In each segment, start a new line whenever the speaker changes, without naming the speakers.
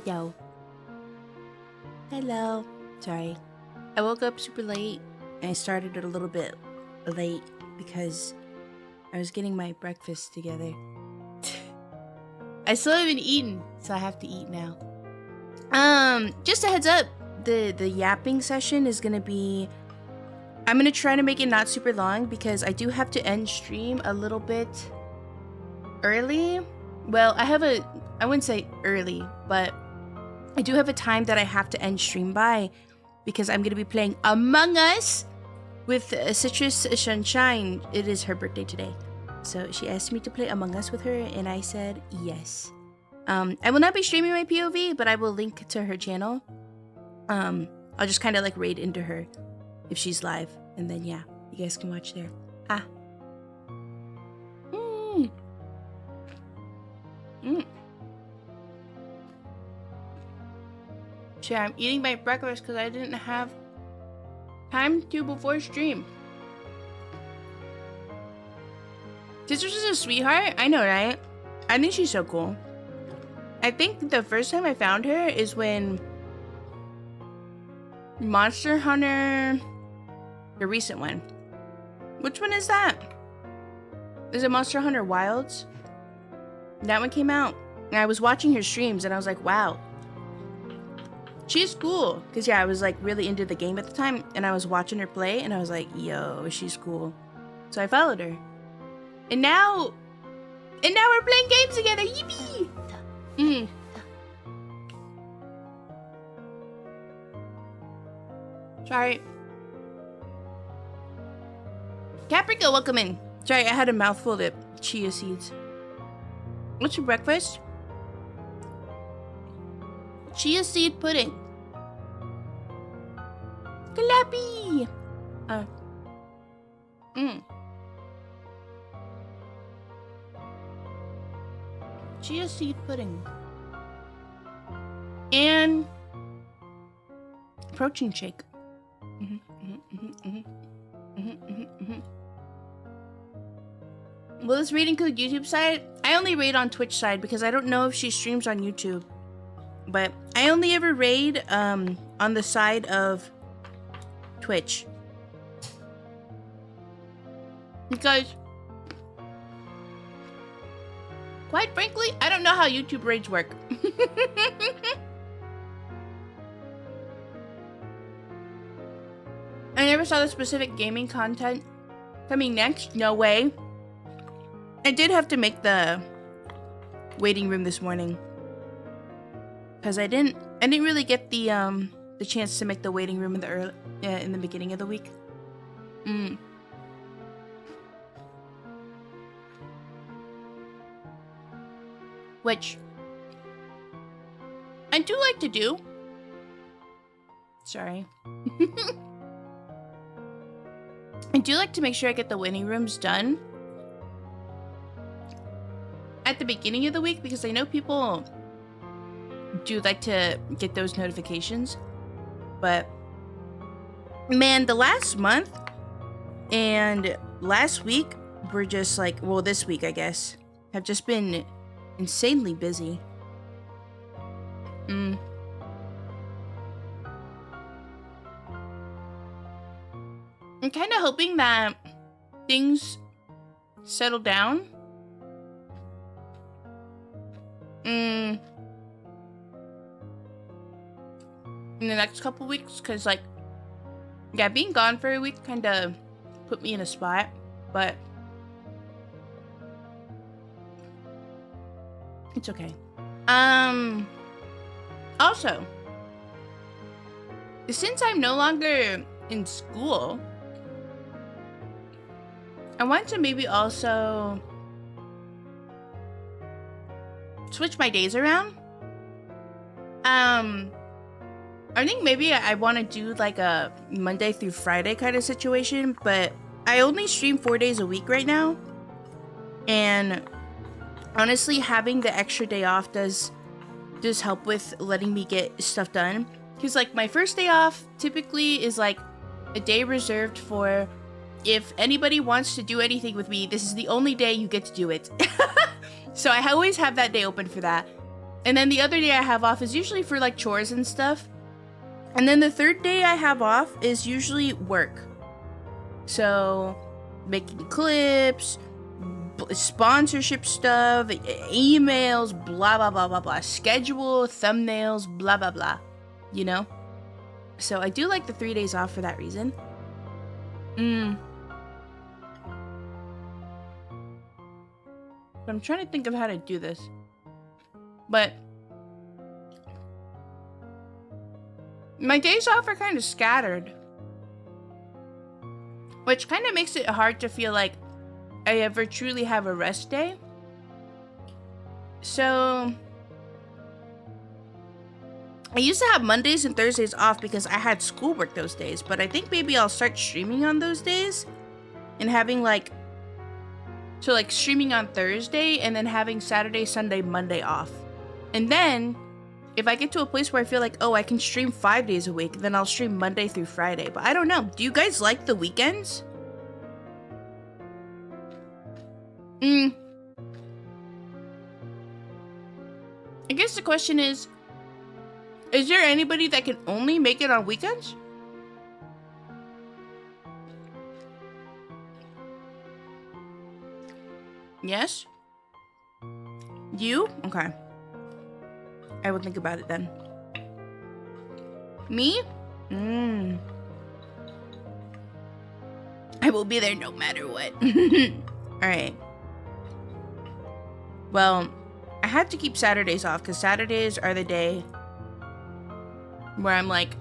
Yo. Hello. Sorry. I woke up super late and I started it a little bit late because I was getting my breakfast together. I still haven't eaten, so I have to eat now. Just a heads up, the yapping session is gonna be, I'm gonna try to make it not super long because I do have to end stream a little bit early. Well, I wouldn't say early, but I do have a time that I have to end stream by because I'm gonna be playing Among Us with Citrus Sunshine. It is her birthday today. So she asked me to play Among Us with her and I said yes. I will not be streaming my POV, but I will link to her channel. I'll just kind of like raid into her if she's live. And then yeah, you guys can watch there. Sure, I'm eating my breakfast because I didn't have time to before stream. Citrus is a sweetheart? I know, right? I think she's so cool. I think the first time I found her is when Monster Hunter, the recent one. Which one is that? Is it Monster Hunter Wilds? That one came out. And I was watching her streams and I was like, wow. She's cool. Because yeah, I was like really into the game at the time and I was watching her play and I was like, yo, she's cool. So I followed her. And now we're playing games together. Yippee! Sorry. Caprica, welcome in. Sorry, I had a mouthful of chia seeds. What's your breakfast? Chia seed pudding. Clappy! Chia seed pudding. And protein shake. Will this raid include YouTube side? I only raid on Twitch side because I don't know if she streams on YouTube. But I only ever raid on the side of Twitch. Because quite frankly, I don't know how YouTube raids work. I never saw the specific gaming content coming next. No way. I did have to make the waiting room this morning because I didn't really get the chance to make the waiting room in the beginning of the week. Which I do like to do. Sorry. I do like to make sure I get the waiting rooms done at the beginning of the week because I know people do like to get those notifications. But man, the last month and last week were just like, well, this week I guess, have just been insanely busy. I'm kind of hoping that things settle down. In the next couple weeks, because like, yeah, being gone for a week kind of put me in a spot, but it's okay. Also, since I'm no longer in school, I want to maybe also switch my days around. I think maybe I want to do like a Monday through Friday kind of situation, but I only stream 4 days a week right now. And honestly, having the extra day off does help with letting me get stuff done. Because like my first day off typically is like a day reserved for if anybody wants to do anything with me, this is the only day you get to do it. So I always have that day open for that. And then the other day I have off is usually for like chores and stuff. And then the third day I have off is usually work. So making clips, sponsorship stuff, emails, blah, blah, blah, blah, blah. Schedule, thumbnails, blah, blah, blah. You know? So I do like the 3 days off for that reason. But I'm trying to think of how to do this. But my days off are kind of scattered, which kind of makes it hard to feel like I ever truly have a rest day. So I used to have Mondays and Thursdays off because I had schoolwork those days, but I think maybe I'll start streaming on those days and having like, so like streaming on Thursday and then having Saturday, Sunday, Monday off. And then if I get to a place where I feel like, oh, I can stream 5 days a week, then I'll stream Monday through Friday. But I don't know. Do you guys like the weekends? I guess the question is there anybody that can only make it on weekends? Yes? You? Okay. I will think about it then. Me? I will be there no matter what. Alright. Well, I had to keep Saturdays off because Saturdays are the day where I'm like,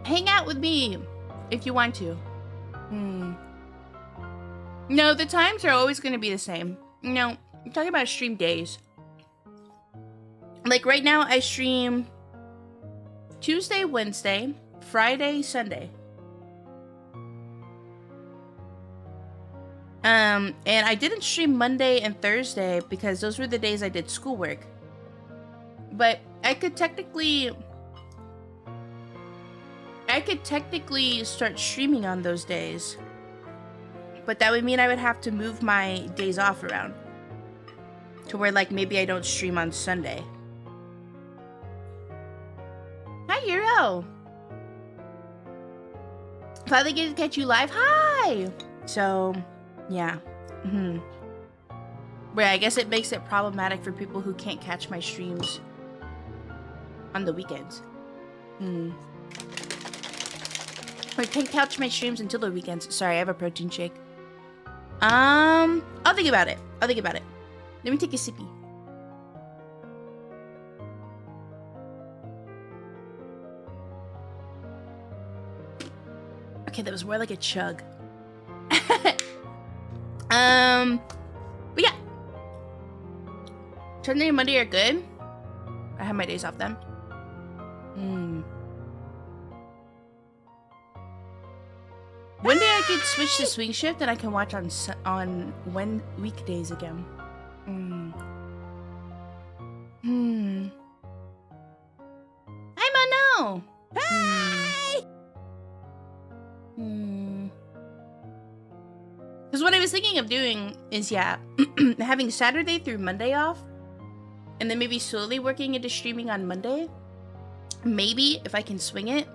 hang out with me if you want to. No, the times are always going to be the same. No, I'm talking about stream days. Like right now, I stream Tuesday, Wednesday, Friday, Sunday. And I didn't stream Monday and Thursday because those were the days I did schoolwork. But I could technically start streaming on those days. But that would mean I would have to move my days off around to where like maybe I don't stream on Sunday. Hi, Hero. Finally get to catch you live. Hi. So, yeah. But I guess it makes it problematic for people who can't catch my streams on the weekends. Or can't catch my streams until the weekends. Sorry, I have a protein shake. I'll think about it. Let me take a sippy. Okay, that was more like a chug. But yeah. Sunday and Monday are good. I have my days off then. One day I could switch to swing shift and I can watch on weekdays again. Hi, Mono! Hi! Because what I was thinking of doing is, yeah, having Saturday through Monday off, and then maybe slowly working into streaming on Monday. Maybe, if I can swing it,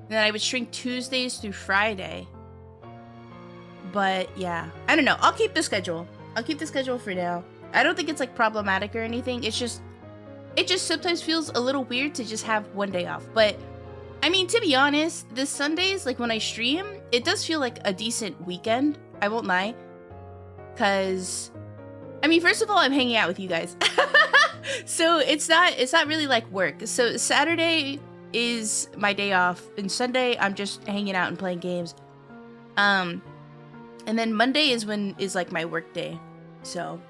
then I would stream Tuesdays through Friday. But, yeah. I don't know. I'll keep the schedule. For now. I don't think it's, like, problematic or anything. It just sometimes feels a little weird to just have one day off. But, I mean, to be honest, the Sundays, like, when I stream, it does feel like a decent weekend. I won't lie. Because, I mean, first of all, I'm hanging out with you guys. So, it's not really like work. So, Saturday is my day off. And Sunday, I'm just hanging out and playing games. And then Monday is like my work day. So,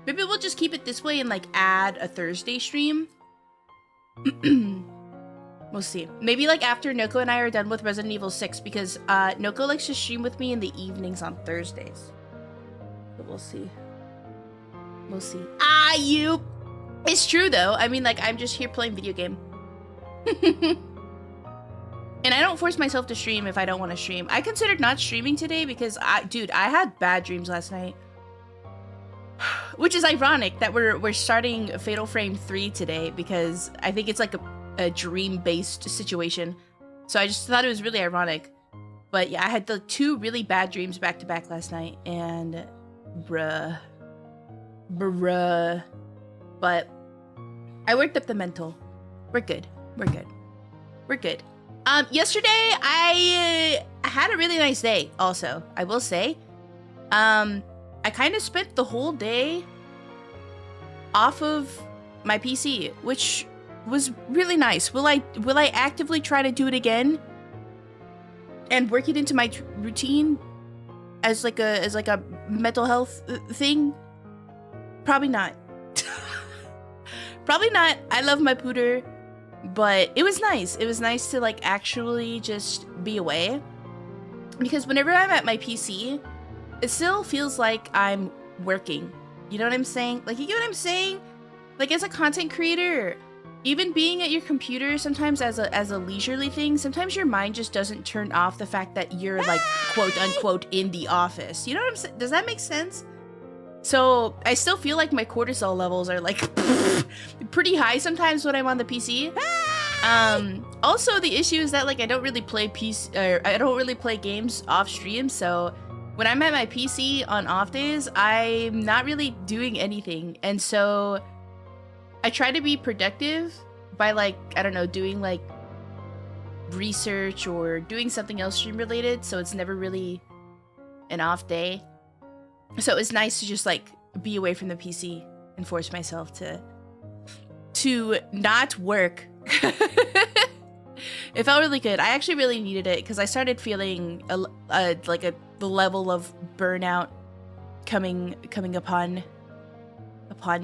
maybe we'll just keep it this way and like add a Thursday stream. We'll see. Maybe like after Noko and I are done with Resident Evil 6 because Noko likes to stream with me in the evenings on Thursdays. But we'll see. You! It's true though. I mean, like, I'm just here playing video game. And I don't force myself to stream if I don't want to stream. I considered not streaming today because, I had bad dreams last night. which is ironic that we're starting Fatal Frame 3 today because I think it's like a dream-based situation. So I just thought it was really ironic. But yeah, I had the 2 really bad dreams back to back last night, and bruh. But I worked up the mental. We're good. Yesterday I had a really nice day also, I will say. I kind of spent the whole day off of my PC, which was really nice. Will I actively try to do it again and work it into my routine as like a mental health thing? Probably not. Probably not. I love my pooter, but it was nice. It was nice to like actually just be away, because whenever I'm at my PC, it still feels like I'm working. You know what I'm saying? Like, you get what I'm saying? Like, as a content creator, even being at your computer sometimes as a leisurely thing, sometimes your mind just doesn't turn off the fact that you're like quote unquote in the office. You know what I'm saying? Does that make sense? So I still feel like my cortisol levels are like pretty high sometimes when I'm on the PC. Also the issue is that like I don't really play games off stream, so when I'm at my PC on off days, I'm not really doing anything. And so I try to be productive by like, I don't know, doing like research or doing something else stream related, so it's never really an off day. So it's nice to just like be away from the PC and force myself to not work. It felt really good. I actually really needed it because I started feeling the level of burnout coming upon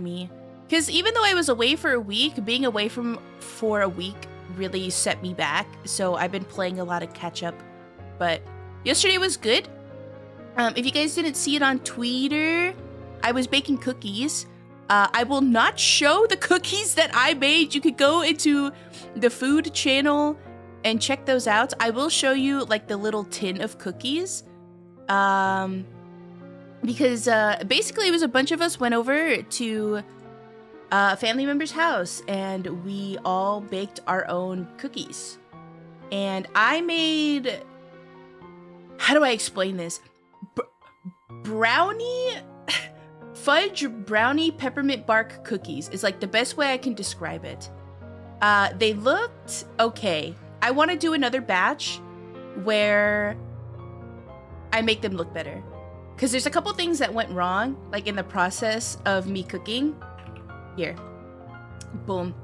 me. Because even though I was away for a week, being away for a week really set me back. So I've been playing a lot of catch up. But yesterday was good. If you guys didn't see it on Twitter, I was baking cookies. I will not show the cookies that I made. You could go into the food channel and check those out. I will show you like the little tin of cookies. Because basically it was a bunch of us went over to a family member's house and we all baked our own cookies. And I made, how do I explain this? Fudge brownie peppermint bark cookies is like the best way I can describe it. They looked okay. I want to do another batch where I make them look better, because there's a couple things that went wrong like in the process of me cooking. Here, boom.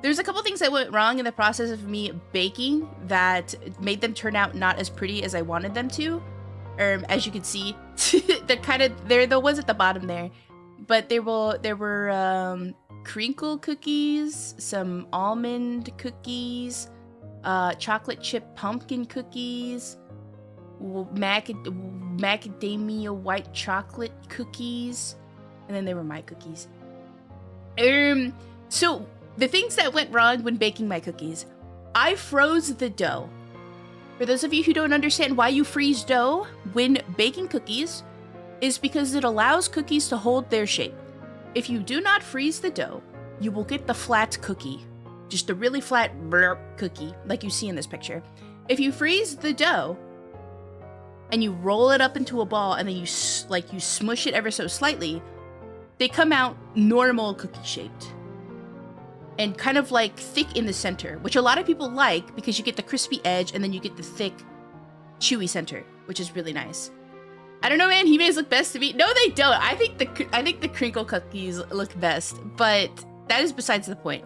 There's a couple things that went wrong in the process of me baking that made them turn out not as pretty as I wanted them to. As you can see, they're the ones at the bottom there, but there were crinkle cookies, some almond cookies, chocolate chip pumpkin cookies, macadamia white chocolate cookies, and then there were my cookies. So the things that went wrong when baking my cookies, I froze the dough. For those of you who don't understand why you freeze dough when baking cookies, is because it allows cookies to hold their shape. If you do not freeze the dough, you will get the flat cookie. Just a really flat blurp cookie, like you see in this picture. If you freeze the dough and you roll it up into a ball and then you smush it ever so slightly, they come out normal cookie shaped. And kind of like thick in the center, which a lot of people like because you get the crispy edge and then you get the thick, chewy center, which is really nice. I don't know, man. He-Mans look best to me. No, they don't. I think the crinkle cookies look best, but that is besides the point.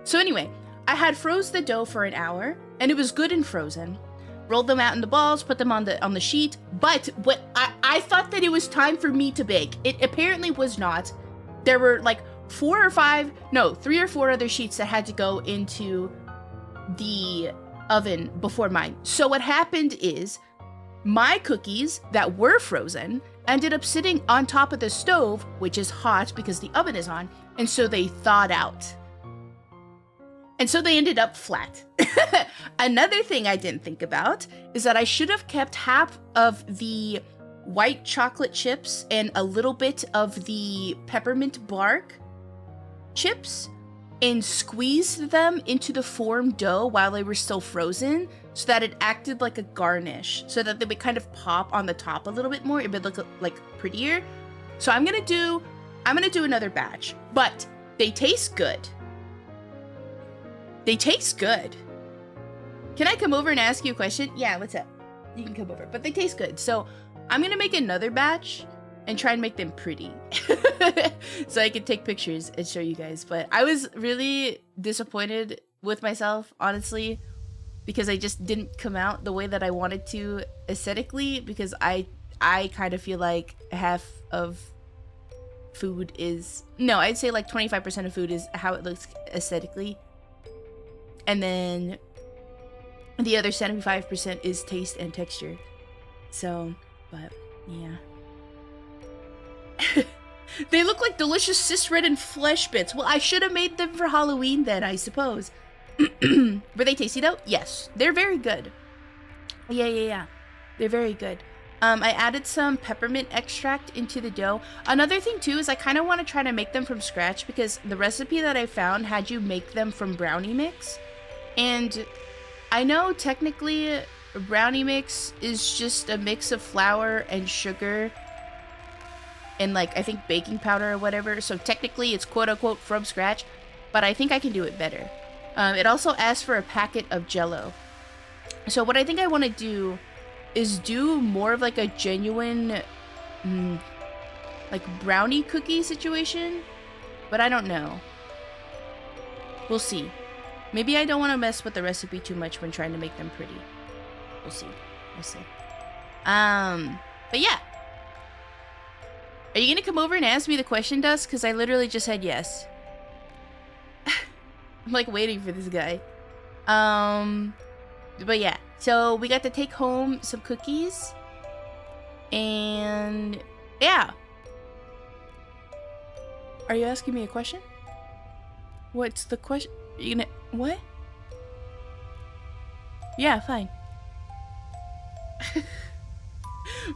So anyway, I had froze the dough for an hour, and it was good and frozen. Rolled them out in the balls, put them on the sheet. But what I thought that it was time for me to bake. It apparently was not. There were like 3 or 4 other sheets that had to go into the oven before mine. So what happened is my cookies that were frozen ended up sitting on top of the stove, which is hot because the oven is on, and so they thawed out. And so they ended up flat. Another thing I didn't think about is that I should have kept half of the white chocolate chips and a little bit of the peppermint bark chips and squeezed them into the form dough while they were still frozen so that it acted like a garnish, so that they would kind of pop on the top a little bit more. It would look like prettier. So I'm gonna do another batch, but they taste good. They taste good. Can I come over and ask you a question? Yeah, what's up? You can come over, but they taste good. So I'm gonna make another batch and try and make them pretty so I can take pictures and show you guys. But I was really disappointed with myself, honestly, because I just didn't come out the way that I wanted to aesthetically, because I kind of feel like half of food is, no, I'd say like 25% of food is how it looks aesthetically, and then the other 75% is taste and texture. So, but yeah. They look like delicious cis-red flesh bits. Well, I should have made them for Halloween then, I suppose. Were they tasty though? Yes. They're very good. Yeah. They're very good. I added some peppermint extract into the dough. Another thing too is I kind of want to try to make them from scratch, because the recipe that I found had you make them from brownie mix. And I know technically brownie mix is just a mix of flour and sugar and like I think baking powder or whatever, so technically it's quote-unquote from scratch, but I think I can do it better. It also asks for a packet of Jello. So what I think I want to do is do more of like a genuine like brownie cookie situation, but I don't know. We'll see. Maybe I don't want to mess with the recipe too much when trying to make them pretty. We'll see. But yeah. Are you gonna come over and ask me the question, Dusk? Because I literally just said yes. I'm like waiting for this guy. But yeah. So we got to take home some cookies. And yeah. Are you asking me a question? What's the question? You gonna, what? Yeah, fine.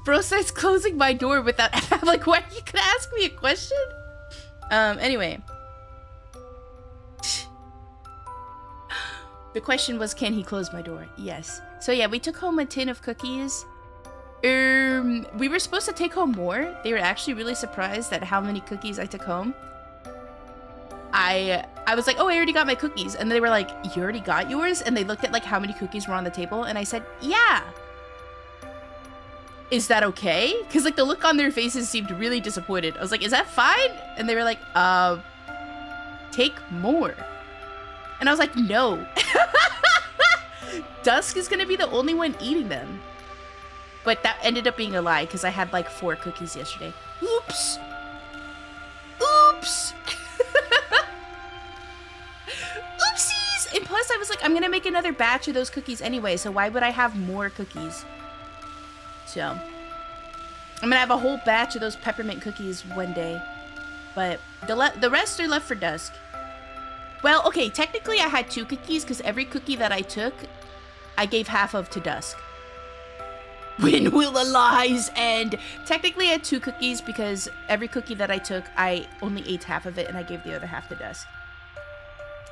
Bro starts closing my door without, I'm like, what? You could ask me a question? Anyway. The question was, can he close my door? Yes. So yeah, we took home a tin of cookies. We were supposed to take home more. They were actually really surprised at how many cookies I took home. I was like, oh, I already got my cookies. And they were like, you already got yours? And they looked at like how many cookies were on the table. And I said, yeah. Is that okay? Because like the look on their faces seemed really disappointed. I was like, is that fine? And they were like, take more. And I was like, no. Dusk is gonna be the only one eating them. But that ended up being a lie, because I had like 4 cookies yesterday. Oops. Oops. Oopsies. And plus I was like, I'm gonna make another batch of those cookies anyway, so why would I have more cookies? So I'm gonna have a whole batch of those peppermint cookies one day. But the rest are left for Dusk. Well, okay, technically I had 2 cookies, because every cookie that I took, I gave half of to Dusk. When will the lies end? Technically I had 2 cookies, because every cookie that I took, I only ate half of it, and I gave the other half to Dusk.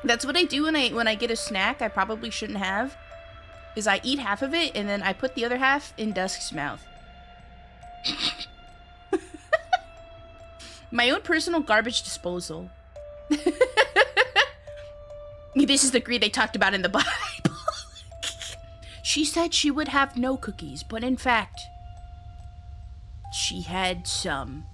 That's what I do when I get a snack I probably shouldn't have, is I eat half of it, and then I put the other half in Dusk's mouth. My own personal garbage disposal. This is the greed they talked about in the Bible. She said she would have no cookies, but in fact, she had some.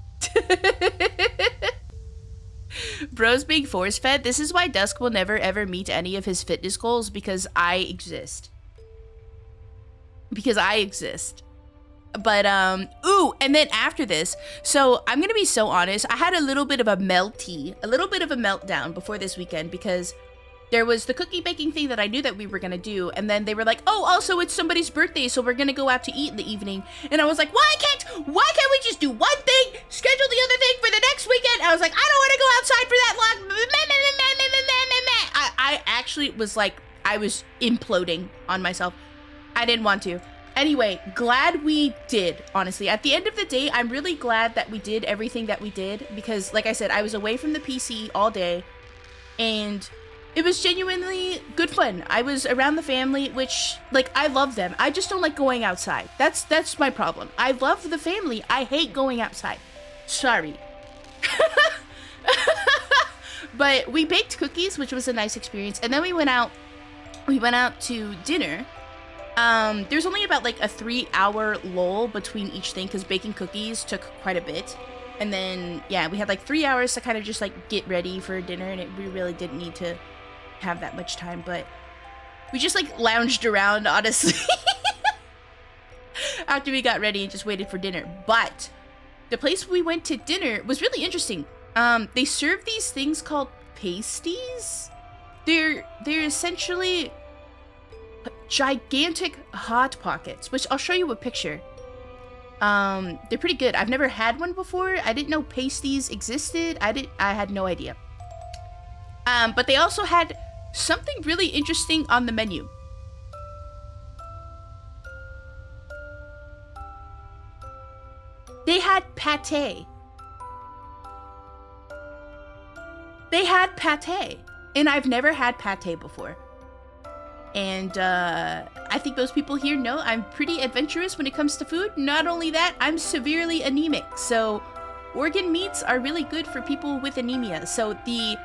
Bro's being force-fed. This is why Dusk will never ever meet any of his fitness goals, because I exist. Because I exist. But, ooh, and then after this, so I'm gonna be so honest, I had a little bit of a meltdown before this weekend, because there was the cookie baking thing that I knew that we were gonna do, and then they were like, oh, also it's somebody's birthday, so we're gonna go out to eat in the evening. And I was like, why can't we just do one thing, schedule the other thing for the next weekend? I was like, I don't want to go outside for that long. I actually was like, I was imploding on myself. I didn't want to. Anyway, glad we did, honestly. At the end of the day, I'm really glad that we did everything that we did because, like I said, I was away from the PC all day and it was genuinely good fun. I was around the family, which, like, I love them. I just don't like going outside. That's my problem. I love the family. I hate going outside. Sorry. But we baked cookies, which was a nice experience. And then we went out to dinner. There's only about like a 3-hour lull between each thing because baking cookies took quite a bit. And then, yeah, we had like 3 hours to kind of just like get ready for dinner, and we really didn't need to have that much time, but we just like lounged around, honestly, after we got ready and just waited for dinner. But the place we went to dinner was really interesting. They serve these things called pasties. They're essentially gigantic hot pockets, which I'll show you a picture. They're pretty good. I've never had one before. I didn't know pasties existed. I had no idea. But they also had something really interesting on the menu. They had pate. And I've never had pate before. And I think most people here know I'm pretty adventurous when it comes to food. Not only that, I'm severely anemic. So organ meats are really good for people with anemia. So the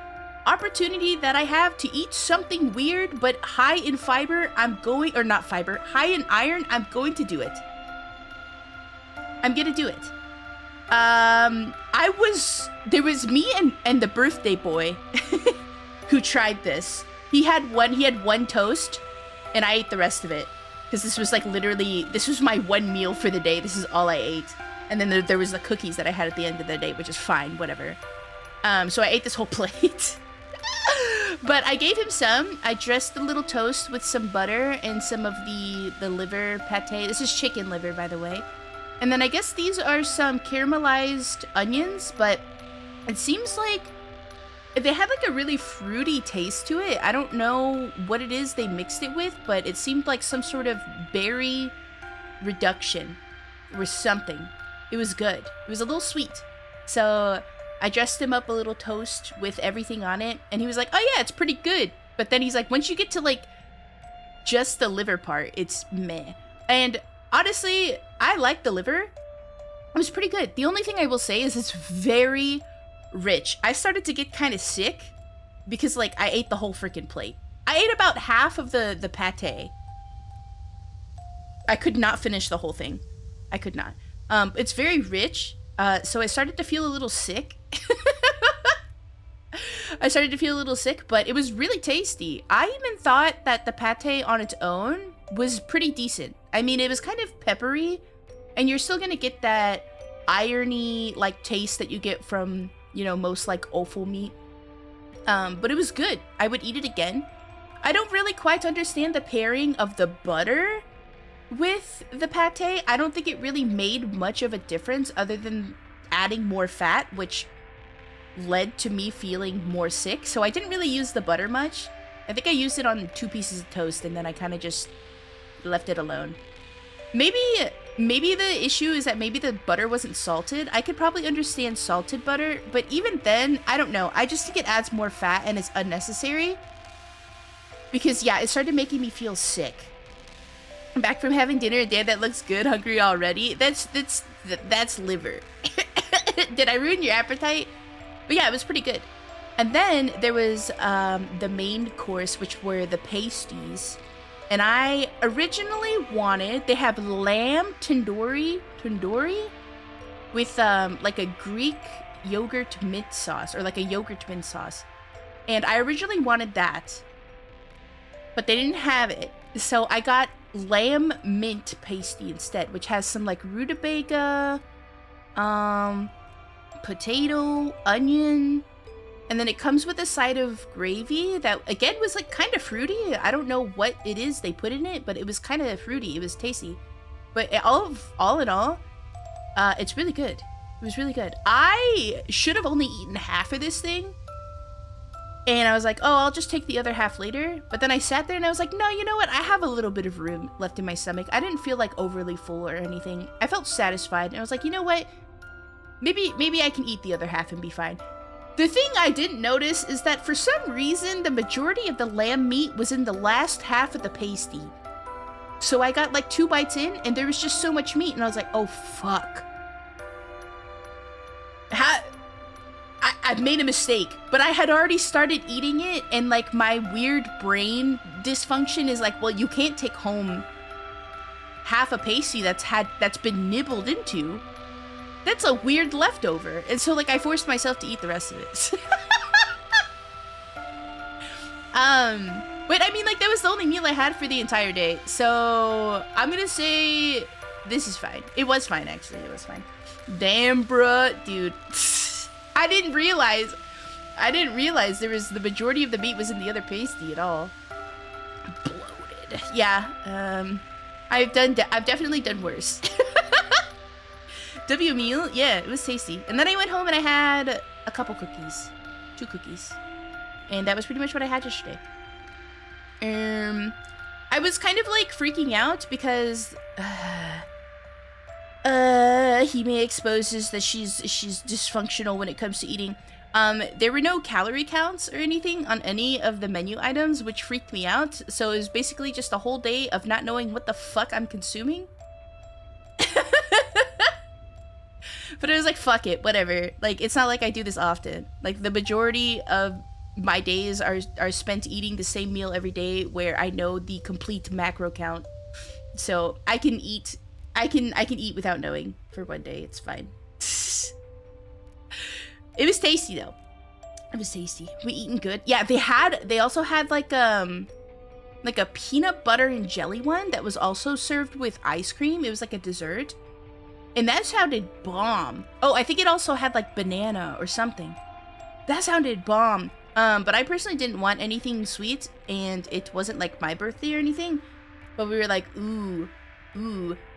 opportunity that I have to eat something weird but high in fiber, high in iron, I'm going to do it. I'm gonna do it. There was me and the birthday boy who tried this. He had one toast, and I ate the rest of it. Because this was like literally, this was my one meal for the day. This is all I ate. And then there was the cookies that I had at the end of the day, which is fine, whatever. So I ate this whole plate. But I gave him some. I dressed the little toast with some butter and some of the liver pate. This is chicken liver, by the way. And then I guess these are some caramelized onions, but it seems like they had like a really fruity taste to it. I don't know what it is they mixed it with, but it seemed like some sort of berry reduction or something. It was good. It was a little sweet. So I dressed him up a little toast with everything on it, and he was like, oh yeah, it's pretty good. But then he's like, once you get to like just the liver part, it's meh. And honestly, I like the liver. It was pretty good. The only thing I will say is it's very rich. I started to get kind of sick because like I ate the whole freaking plate. I ate about half of the pate. I could not finish the whole thing. I could not. It's very rich. So I started to feel a little sick. But it was really tasty. I even thought that the pate on its own was pretty decent. I mean, it was kind of peppery, and you're still gonna get that irony like taste that you get from, you know, most like offal meat. But it was good. I would eat it again. I don't really quite understand the pairing of the butter with the pate. I don't think it really made much of a difference other than adding more fat, which led to me feeling more sick. So I didn't really use the butter much. I think I used it on 2 pieces of toast, and then I kind of just left it alone. Maybe the issue is that maybe the butter wasn't salted. I could probably understand salted butter, but even then, I don't know. I just think it adds more fat and it's unnecessary. Because yeah, it started making me feel sick. I'm back from having dinner, damn, that looks good, hungry already. That's liver. Did I ruin your appetite? But yeah, it was pretty good. And then there was the main course, which were the pasties. And I originally wanted, they have lamb tandoori with like a Greek yogurt mint sauce, or like a yogurt mint sauce. And I originally wanted that, but they didn't have it. So I got lamb mint pasty instead, which has some like rutabaga, potato, onion, and then it comes with a side of gravy that again was like kind of fruity. I don't know what it is they put in it, but it was kind of fruity. It was tasty. But all in all, it's really good. It was really good. I should have only eaten half of this thing And I was like, oh, I'll just take the other half later. But then I sat there and I was like, no, you know what? I have a little bit of room left in my stomach. I didn't feel like overly full or anything. I felt satisfied. And I was like, you know what? Maybe I can eat the other half and be fine. The thing I didn't notice is that for some reason, the majority of the lamb meat was in the last half of the pasty. So I got like 2 bites in and there was just so much meat. And I was like, oh, fuck. I've made a mistake, but I had already started eating it, and like my weird brain dysfunction is like, well, you can't take home half a pasty that's been nibbled into. That's a weird leftover. And so like I forced myself to eat the rest of it. But I mean, like, that was the only meal I had for the entire day. So I'm gonna say this is fine. It was fine, actually. It was fine. Damn, bruh, dude. I didn't realize there was the majority of the meat was in the other pasty at all. Bloated. Yeah. I've definitely done worse. W meal, yeah, it was tasty. And then I went home and I had a couple cookies, 2 cookies, and that was pretty much what I had yesterday. I was kind of like freaking out because Hime exposes that she's dysfunctional when it comes to eating. There were no calorie counts or anything on any of the menu items, which freaked me out. So it was basically just a whole day of not knowing what the fuck I'm consuming. But I was like, fuck it, whatever. Like, it's not like I do this often. Like, the majority of my days are spent eating the same meal every day where I know the complete macro count. So I can eat without knowing for one day. It's fine. It was tasty though. It was tasty. We eating good. Yeah, they also had like a peanut butter and jelly one that was also served with ice cream. It was like a dessert. And that sounded bomb. Oh, I think it also had like banana or something. That sounded bomb. But I personally didn't want anything sweet, and it wasn't like my birthday or anything. But we were like, ooh,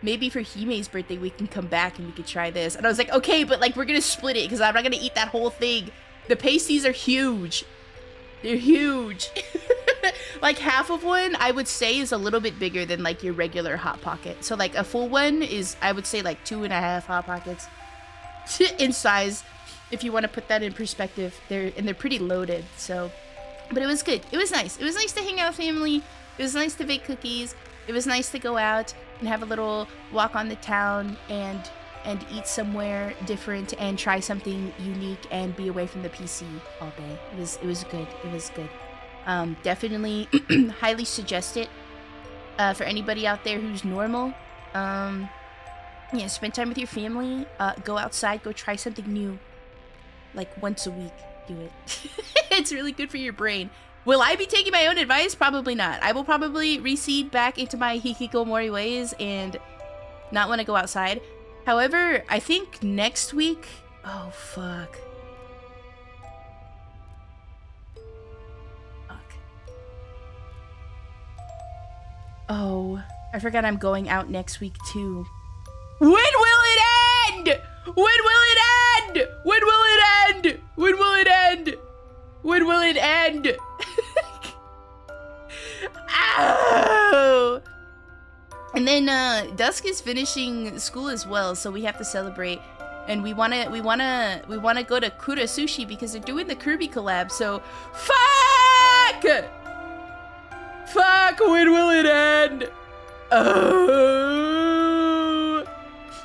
maybe for Hime's birthday we can come back and we could try this. And I was like, okay, but like we're gonna split it because I'm not gonna eat that whole thing. The pasties are huge. They're huge. Like half of one, I would say, is a little bit bigger than like your regular Hot Pocket. So like a full one is, I would say, like 2.5 Hot Pockets in size. If you want to put that in perspective, they're pretty loaded. So, but it was good. It was nice. It was nice to hang out with family. It was nice to bake cookies. It was nice to go out and have a little walk on the town and eat somewhere different and try something unique and be away from the PC all day. It was good. It was good. Definitely highly suggest it for anybody out there who's normal. Yeah, spend time with your family. Go outside. Go try something new. Like once a week. Do it. It's really good for your brain. Will I be taking my own advice? Probably not. I will probably recede back into my hikikomori ways and not want to go outside. However, I think next week... Oh, fuck. Oh, I forgot I'm going out next week too. When will it end? When will it end? When will it end? When will it end? When will it end? Ow! And then Dusk is finishing school as well, so we have to celebrate. And we wanna go to Kura Sushi because they're doing the Kirby collab. So fuck! Fuck, when will it end? Oh.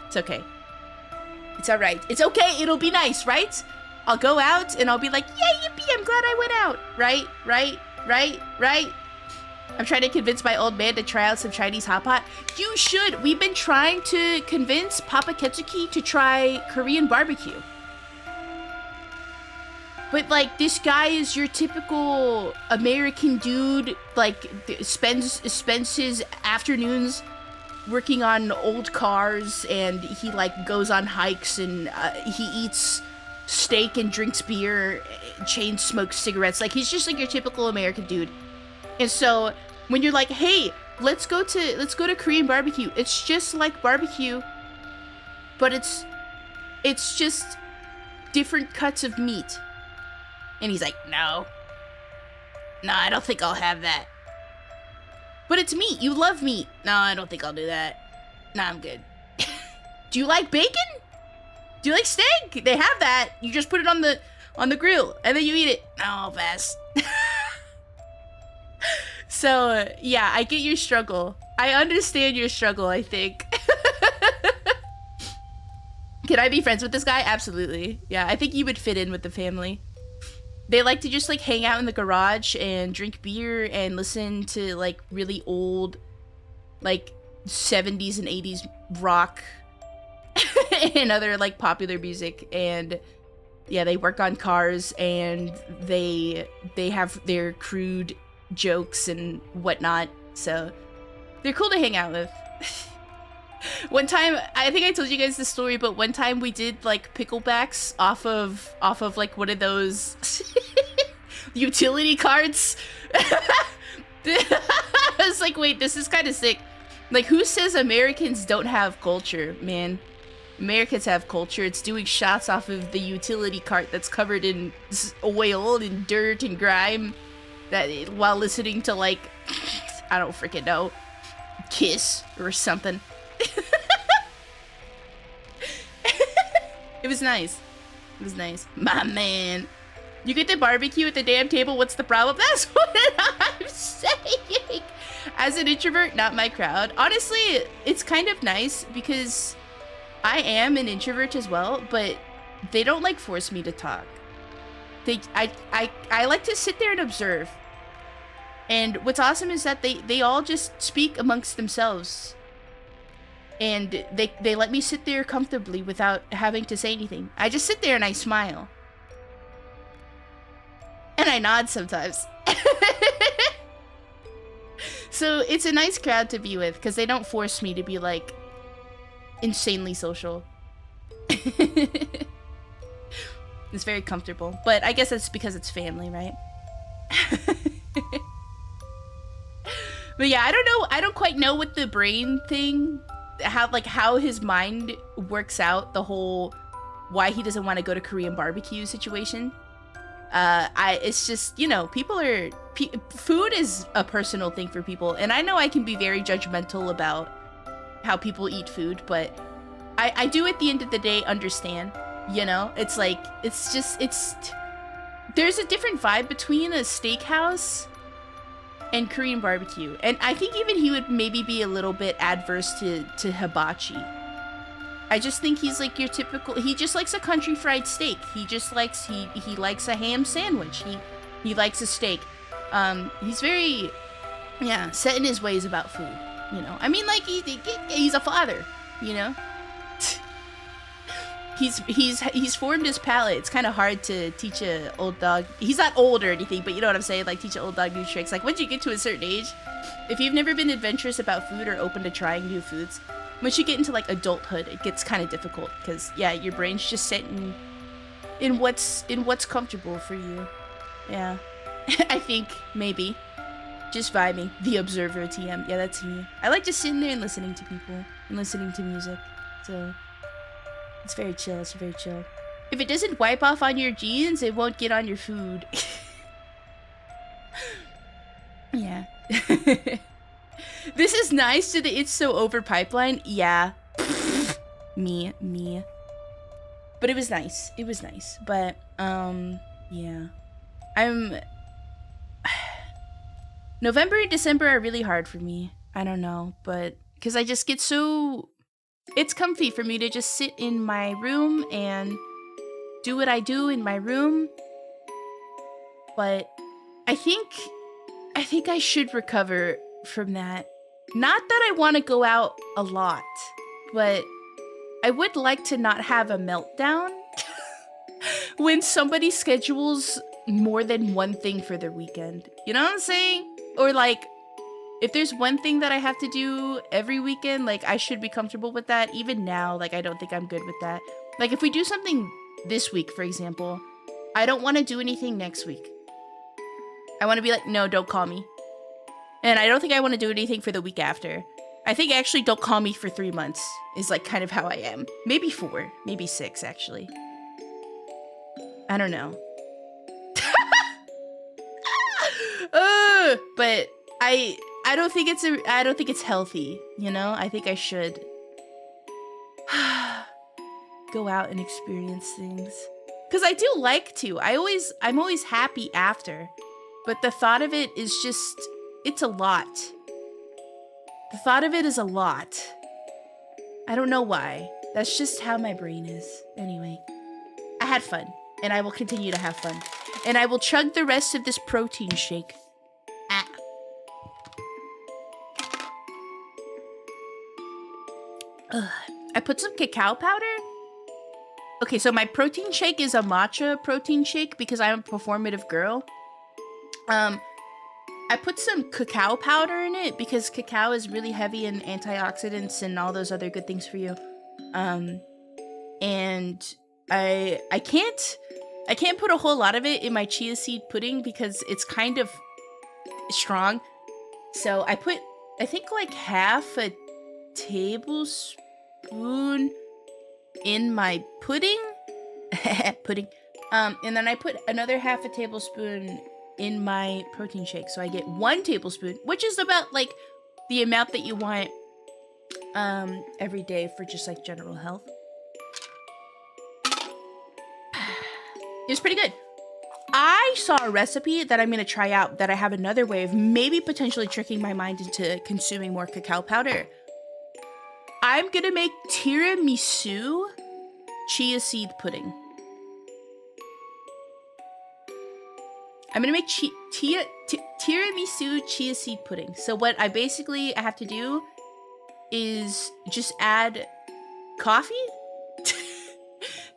It's okay. It's alright. It's okay. It'll be nice, right? I'll go out and I'll be like, yay, yippee, I'm glad I went out. Right? I'm trying to convince my old man to try out some Chinese hot pot. You should. We've been trying to convince Papa Ketsuki to try Korean barbecue. But, like, this guy is your typical American dude, like, spends his afternoons working on old cars, and he, like, goes on hikes, and he eats steak and drinks beer, chain smokes cigarettes. Like, he's just, like, your typical American dude. And so, when you're like, hey, let's go to Korean barbecue, it's just like barbecue, but it's just different cuts of meat. And he's like, no, Nah, I don't think I'll have that. But it's meat. You love meat. No, I don't think I'll do that. Nah, I'm good. Do you like bacon? Do you like steak? They have that. You just put it on the grill and then you eat it. No, I'll pass. So, yeah, I get your struggle. I understand your struggle, I think. Can I be friends with this guy? Absolutely. Yeah, I think you would fit in with the family. They like to just like hang out in the garage and drink beer and listen to like really old like 70s and 80s rock and other like popular music. And yeah, they work on cars and they have their crude jokes and whatnot. So they're cool to hang out with. One time, I think I told you guys this story, but one time we did like picklebacks off of like one of those utility carts. I was like, wait, this is kind of sick. Like, who says Americans don't have culture, man? Americans have culture. It's doing shots off of the utility cart that's covered in oil and dirt and grime, while listening to like, I don't freaking know, Kiss or something. It was nice. It was nice. My man. You get to barbecue at the damn table, what's the problem? That's what I'm saying. As an introvert, not my crowd. Honestly, it's kind of nice because I am an introvert as well, but they don't like force me to talk. I like to sit there and observe. And what's awesome is that they all just speak amongst themselves. And they let me sit there comfortably without having to say anything. I just sit there and I smile. And I nod sometimes. So it's a nice crowd to be with because they don't force me to be like insanely social. It's very comfortable. But I guess that's because it's family, right? But yeah, I don't know. I don't quite know what the brain thing, how his mind works out, the whole why he doesn't want to go to Korean barbecue situation. It's just, you know, food is a personal thing for people, and I know I can be very judgmental about how people eat food, but I do at the end of the day understand, you know? It's like, there's a different vibe between a steakhouse and Korean barbecue. And I think even he would maybe be a little bit adverse to hibachi. I just think he's like your typical, he just likes a country fried steak. He just likes, he likes a ham sandwich. He likes a steak. He's very, yeah, set in his ways about food, you know? I mean, like, he's a father, you know? He's formed his palate. It's kind of hard to teach a old dog. He's not old or anything, but you know what I'm saying? Like, teach an old dog new tricks. Like, once you get to a certain age, if you've never been adventurous about food or open to trying new foods, once you get into like adulthood, it gets kind of difficult because yeah, your brain's just set in what's comfortable for you. Yeah, I think maybe just vibing. The observer TM. Yeah, that's me. I like just sitting there and listening to people and listening to music. So. It's very chill, it's very chill. If it doesn't wipe off on your jeans, it won't get on your food. Yeah. This is nice to the It's So Over pipeline. Yeah. me. But it was nice. It was nice. But, yeah. November and December are really hard for me. I don't know, but... Because I just get so... It's comfy for me to just sit in my room and do what I do in my room. But I think I should recover from that. Not that I want to go out a lot, but I would like to not have a meltdown when somebody schedules more than one thing for their weekend. You know what I'm saying? Or like, if there's one thing that I have to do every weekend, like, I should be comfortable with that. Even now, like, I don't think I'm good with that. Like, if we do something this week, for example, I don't want to do anything next week. I want to be like, no, don't call me. And I don't think I want to do anything for the week after. I think actually don't call me for 3 months is, like, kind of how I am. Maybe 4, maybe 6, actually. I don't know. but I don't think it's healthy, you know? I think I should go out and experience things. Cuz I do like to. I'm always happy after. But the thought of it is just it's a lot. The thought of it is a lot. I don't know why. That's just how my brain is. Anyway, I had fun, and I will continue to have fun. And I will chug the rest of this protein shake. Ah. Ugh. I put some cacao powder. Okay, so my protein shake is a matcha protein shake because I'm a performative girl. I put some cacao powder in it because cacao is really heavy in antioxidants and all those other good things for you. And I can't put a whole lot of it in my chia seed pudding because it's kind of strong. So I put, I think, like half a tablespoon in my pudding. Pudding. And then I put another half a tablespoon in my protein shake. So I get 1 tablespoon, which is about like the amount that you want every day for just like general health. It's pretty good. I saw a recipe that I'm going to try out that I have another way of maybe potentially tricking my mind into consuming more cacao powder. I'm going to make tiramisu chia seed pudding. I'm going to make tiramisu chia seed pudding. So what I have to do is just add coffee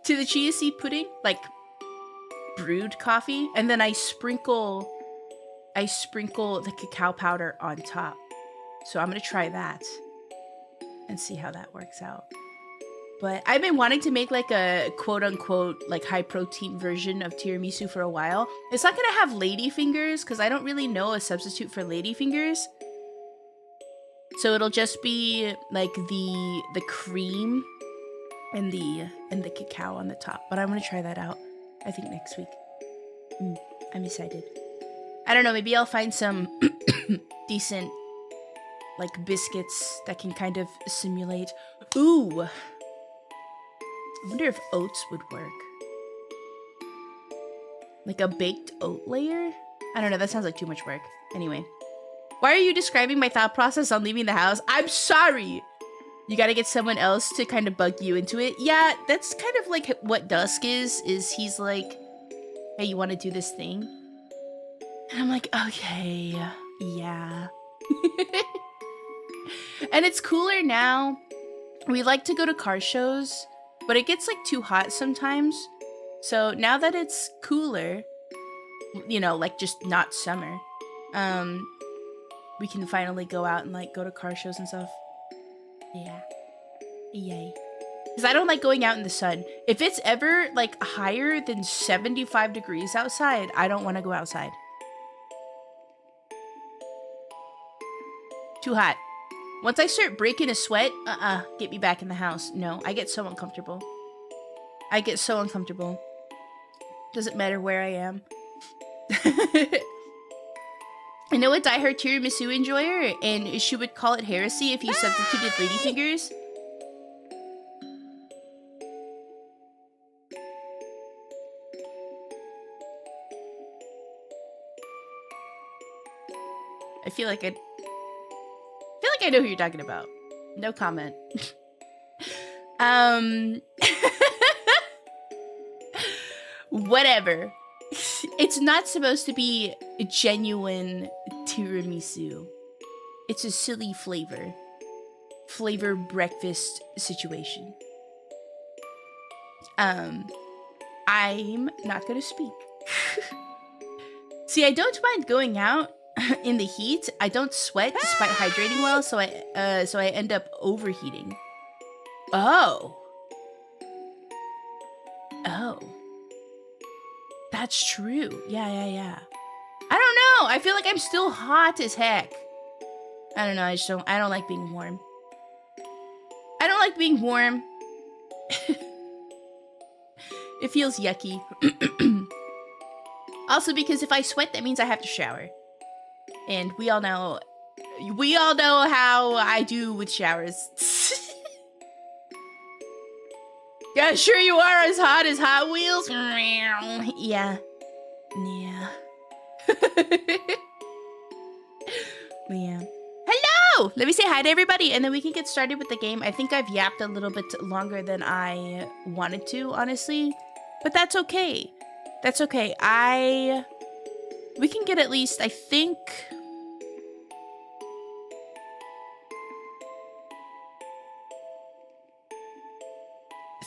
to the chia seed pudding, like brewed coffee, and then I sprinkle the cacao powder on top. So I'm going to try that and see how that works out. But I've been wanting to make like a quote-unquote like high-protein version of tiramisu for a while. It's not going to have ladyfingers because I don't really know a substitute for ladyfingers. So it'll just be like the cream and the cacao on the top. But I'm going to try that out, I think, next week. I'm excited. I don't know, maybe I'll find some decent like biscuits that can kind of simulate. Ooh! I wonder if oats would work. Like a baked oat layer? I don't know, that sounds like too much work. Anyway. Why are you describing my thought process on leaving the house? I'm sorry! You gotta get someone else to kind of bug you into it. Yeah, that's kind of like what Dusk is he's like, hey, you want to do this thing? And I'm like, okay, yeah. And it's cooler now. We like to go to car shows, but it gets like too hot sometimes. So now that it's cooler, you know, like just not summer, we can finally go out and like go to car shows and stuff. Yeah. Yay. Because I don't like going out in the sun. If it's ever like higher than 75 degrees outside, I don't want to go outside. Too hot. Once I start breaking a sweat, get me back in the house. No, I get so uncomfortable. I get so uncomfortable. Doesn't matter where I am. I know a diehard tiramisu enjoyer, and she would call it heresy if you substituted ladyfingers. I feel like I know who you're talking about. No comment. Whatever. It's not supposed to be a genuine tiramisu. It's a silly flavor breakfast situation. I'm not gonna speak. See, I don't mind going out in the heat. I don't sweat despite hydrating well, so I end up overheating. Oh. That's true. Yeah. I don't know. I feel like I'm still hot as heck. I don't know. I don't like being warm. I don't like being warm. It feels yucky. Also, because if I sweat, that means I have to shower. And we all know how I do with showers. Yeah, sure you are as hot as Hot Wheels. Yeah. Yeah. Yeah. Hello! Let me say hi to everybody and then we can get started with the game. I think I've yapped a little bit longer than I wanted to, honestly. But that's okay. That's okay. We can get at least, I think...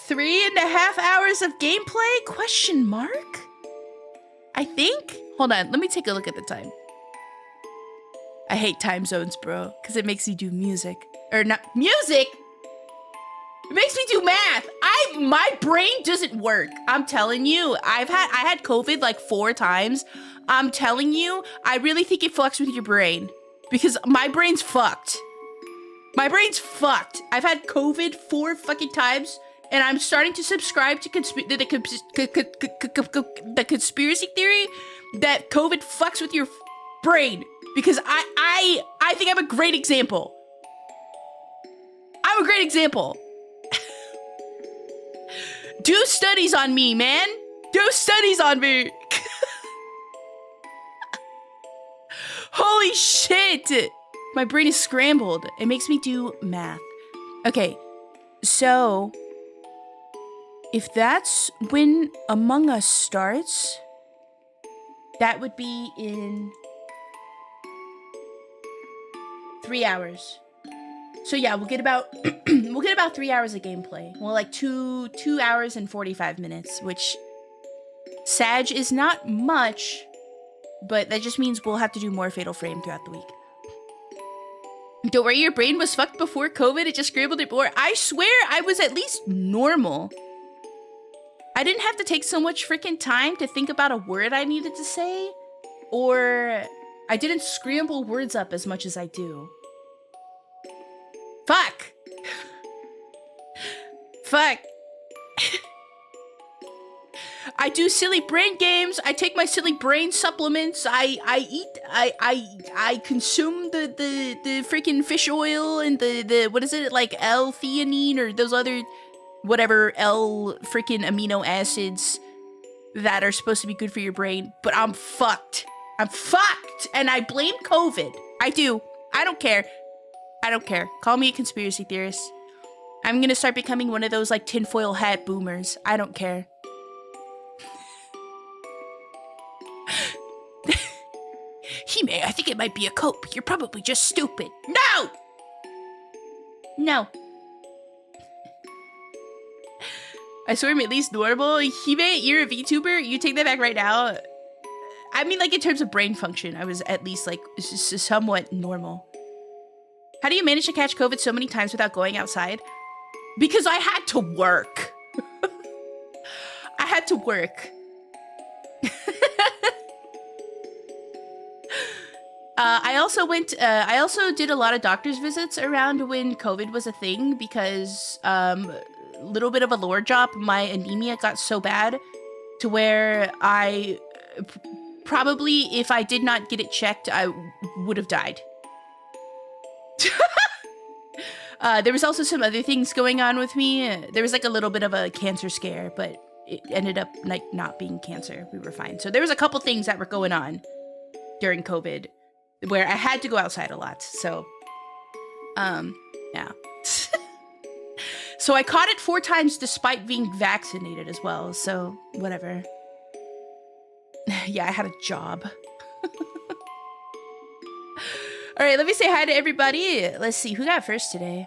3.5 hours of gameplay? Question mark? I think? Hold on, let me take a look at the time. I hate time zones, bro, because it makes me do music. Or not music! It makes me do math. My brain doesn't work. I'm telling you. I had COVID like 4 times. I'm telling you, I really think it fucks with your brain. Because my brain's fucked. My brain's fucked. I've had COVID 4 fucking times. And I'm starting to subscribe to the conspiracy theory that COVID fucks with your brain. Because I think I'm a great example. I'm a great example. Do studies on me, man. Do studies on me. Holy shit. My brain is scrambled. It makes me do math. Okay, so... if that's when Among Us starts, that would be in 3 hours. So yeah, we'll get about 3 hours of gameplay. Well, like 2 hours and 45 minutes, which Sag is not much, but that just means we'll have to do more Fatal Frame throughout the week. Don't worry, your brain was fucked before COVID. It just scrambled it more. I swear I was at least normal. I didn't have to take so much freaking time to think about a word I needed to say, or I didn't scramble words up as much as I do. Fuck! Fuck. I do silly brain games, I take my silly brain supplements, I consume the freaking fish oil and the what is it, like L-theanine or those other... whatever L freaking amino acids that are supposed to be good for your brain, but I'm fucked. I'm fucked! And I blame COVID. I do. I don't care. I don't care. Call me a conspiracy theorist. I'm gonna start becoming one of those, like, tinfoil hat boomers. I don't care. Hime, I think it might be a cope. You're probably just stupid. No! No. I swear I'm at least normal. Hime, you're a VTuber? You take that back right now? I mean, like, in terms of brain function, I was at least, like, somewhat normal. How do you manage to catch COVID so many times without going outside? Because I had to work. I had to work. I also did a lot of doctor's visits around when COVID was a thing because, little bit of a lore drop, my anemia got so bad to where I probably, if I did not get it checked, I would have died. There was also some other things going on with me. There was like a little bit of a cancer scare, but it ended up like not being cancer. We were fine. So there was a couple things that were going on during COVID where I had to go outside a lot. So, yeah. So I caught it 4 times despite being vaccinated as well. So whatever. Yeah, I had a job. All right, let me say hi to everybody. Let's see, who got first today?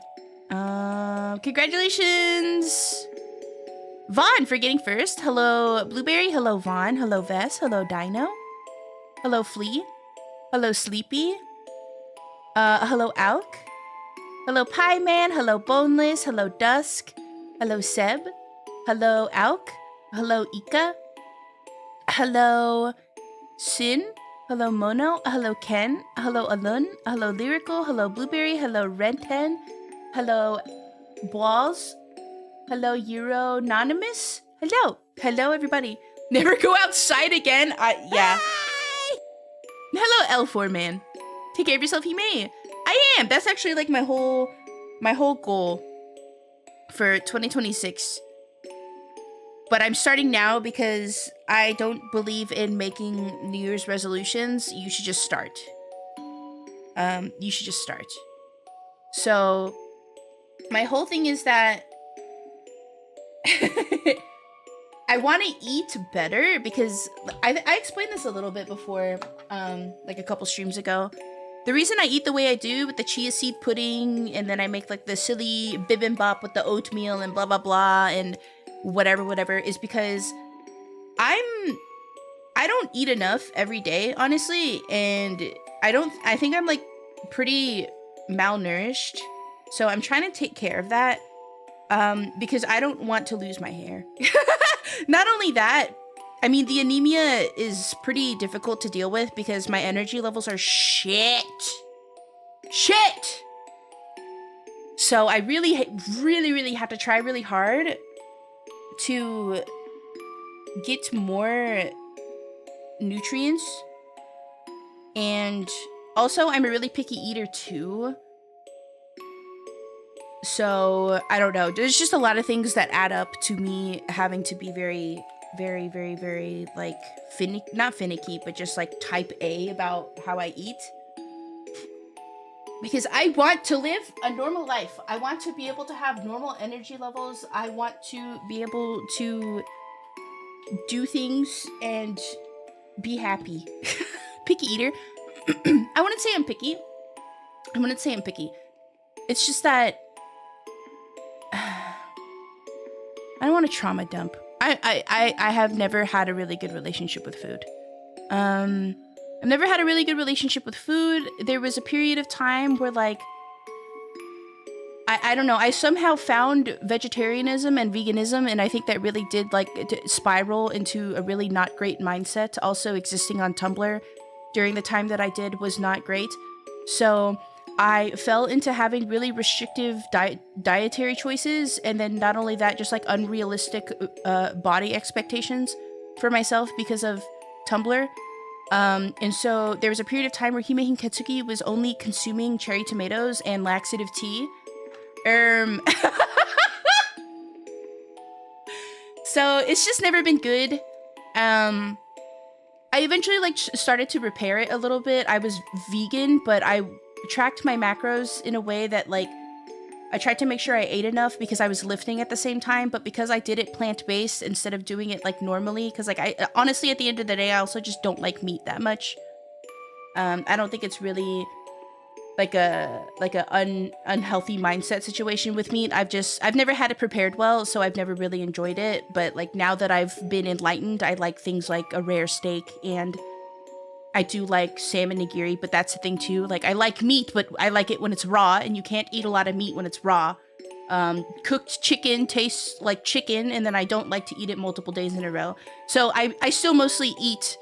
Congratulations, Vaughn, for getting first. Hello, Blueberry. Hello, Vaughn. Hello, Vess. Hello, Dino. Hello, Flea. Hello, Sleepy. Hello, Alk. Hello, Pie Man. Hello, Boneless. Hello, Dusk. Hello, Seb. Hello, Alk. Hello, Ika. Hello, Sin. Hello, Mono. Hello, Ken. Hello, Alun. Hello, Lyrical. Hello, Blueberry. Hello, Renten. Hello, Balls. Hello, Euronymous. Hello. Hello, everybody. Never go outside again. Yeah. Hello, L4 man. Take care of yourself, he may. I am. That's actually like my whole goal for 2026. But I'm starting now because I don't believe in making New Year's resolutions. You should just start. You should just start. So my whole thing is that I want to eat better because I explained this a little bit before, like a couple streams ago. The reason I eat the way I do with the chia seed pudding, and then I make like the silly bibimbap with the oatmeal and blah blah blah and whatever is because I don't eat enough every day, honestly, and I think I'm like pretty malnourished, so I'm trying to take care of that, because I don't want to lose my hair. Not only that, I mean, the anemia is pretty difficult to deal with because my energy levels are shit. So I really have to try really hard to get more nutrients. And also, I'm a really picky eater too. So, I don't know. There's just a lot of things that add up to me having to be very, like, not finicky, but just like type A about how I eat. Because I want to live a normal life. I want to be able to have normal energy levels. I want to be able to do things and be happy. Picky eater. I wouldn't say I'm picky. It's just that I don't want to trauma dump. I have never had a really good relationship with food. I've never had a really good relationship with food. There was a period of time where, like, I don't know, I somehow found vegetarianism and veganism, and I think that really did, like, spiral into a really not great mindset. Also, existing on Tumblr during the time that I did was not great. So I fell into having really restrictive dietary choices, and then not only that, just like unrealistic body expectations for myself because of Tumblr. And so there was a period of time where Hinketsuki was only consuming cherry tomatoes and laxative tea. So it's just never been good. I eventually like started to repair it a little bit. I was vegan, but I tracked my macros in a way that, like, I tried to make sure I ate enough because I was lifting at the same time, but because I did it plant-based instead of doing it like normally, because like I honestly at the end of the day I also just don't like meat that much. I don't think it's really like a unhealthy mindset situation with meat. I've never had it prepared well, so I've never really enjoyed it, but like now that I've been enlightened, I like things like a rare steak, and I do like salmon nigiri, but that's the thing too. Like, I like meat, but I like it when it's raw, and you can't eat a lot of meat when it's raw. Cooked chicken tastes like chicken, and then I don't like to eat it multiple days in a row. So I still mostly eat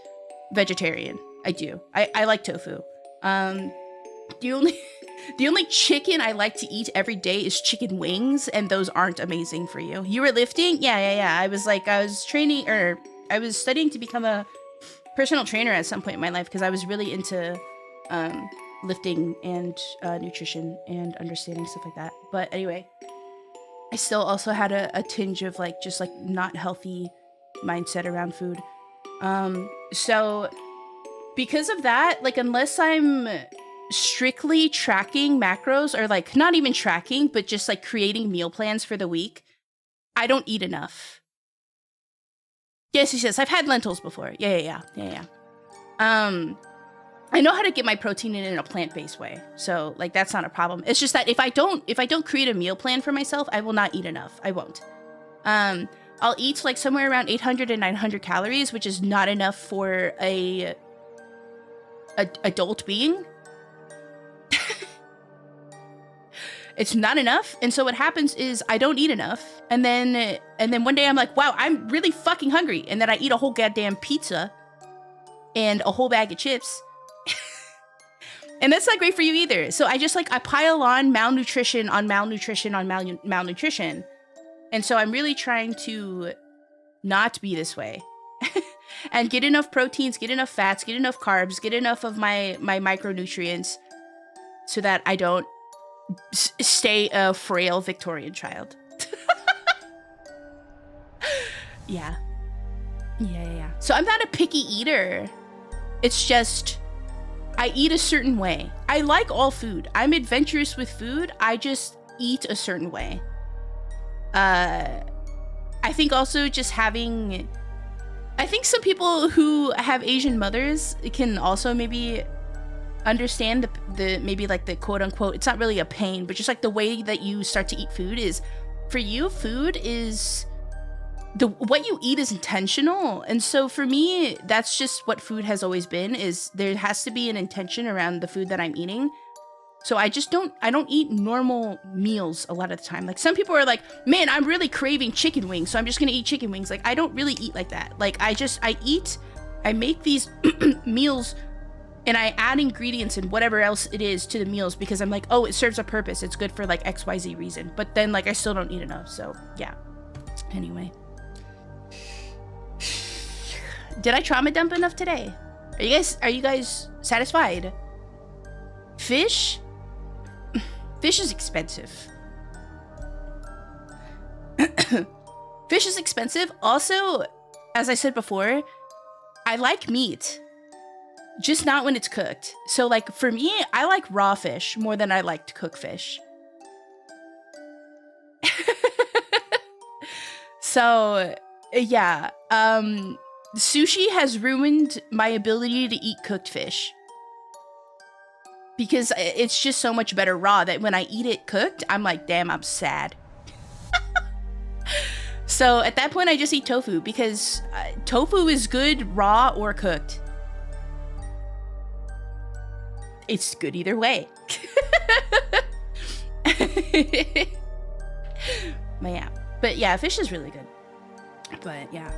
vegetarian. I do. I like tofu. The only chicken I like to eat every day is chicken wings, and those aren't amazing for you. You were lifting? Yeah. I was studying to become a personal trainer at some point in my life because I was really into lifting and nutrition and understanding stuff like that. But anyway, I still also had a tinge of like just like not healthy mindset around food. So because of that, like, unless I'm strictly tracking macros, or like not even tracking, but just like creating meal plans for the week, I don't eat enough. Yes. I've had lentils before. Yeah. I know how to get my protein in a plant-based way, so like that's not a problem. It's just that if I don't create a meal plan for myself, I will not eat enough. I won't. I'll eat like somewhere around 800 and 900 calories, which is not enough for a adult being. It's not enough, and so what happens is I don't eat enough, and then one day I'm like, wow, I'm really fucking hungry, and then I eat a whole goddamn pizza and a whole bag of chips, and that's not great for you either. So I pile on malnutrition on malnutrition on malnutrition, and so I'm really trying to not be this way. and get enough proteins, get enough fats, get enough carbs, get enough of my micronutrients so that I don't stay a frail Victorian child. Yeah. So I'm not a picky eater. It's just I eat a certain way. I like all food. I'm adventurous with food. I just eat a certain way. I think also just having... I think some people who have Asian mothers can also maybe understand the maybe like the quote unquote, it's not really a pain, but just like the way that you start to eat food is, for you, food is... what you eat is intentional. And so for me, that's just what food has always been, is there has to be an intention around the food that I'm eating. So I don't eat normal meals a lot of the time. Like some people are like, man, I'm really craving chicken wings, so I'm just gonna eat chicken wings. Like I don't really eat like that. Like I make these meals and I add ingredients and whatever else it is to the meals because I'm like, oh, it serves a purpose. It's good for like XYZ reason. But then like I still don't eat enough. So yeah. Anyway. Did I trauma dump enough today? Are you guys satisfied? Fish? Fish is expensive. Fish is expensive. Also, as I said before, I like meat, just not when it's cooked. So like for me, I like raw fish more than I like to cook fish. So yeah, sushi has ruined my ability to eat cooked fish. Because it's just so much better raw that when I eat it cooked, I'm like, damn, I'm sad. So at that point, I just eat tofu because tofu is good raw or cooked. It's good either way. But yeah, fish is really good. But yeah,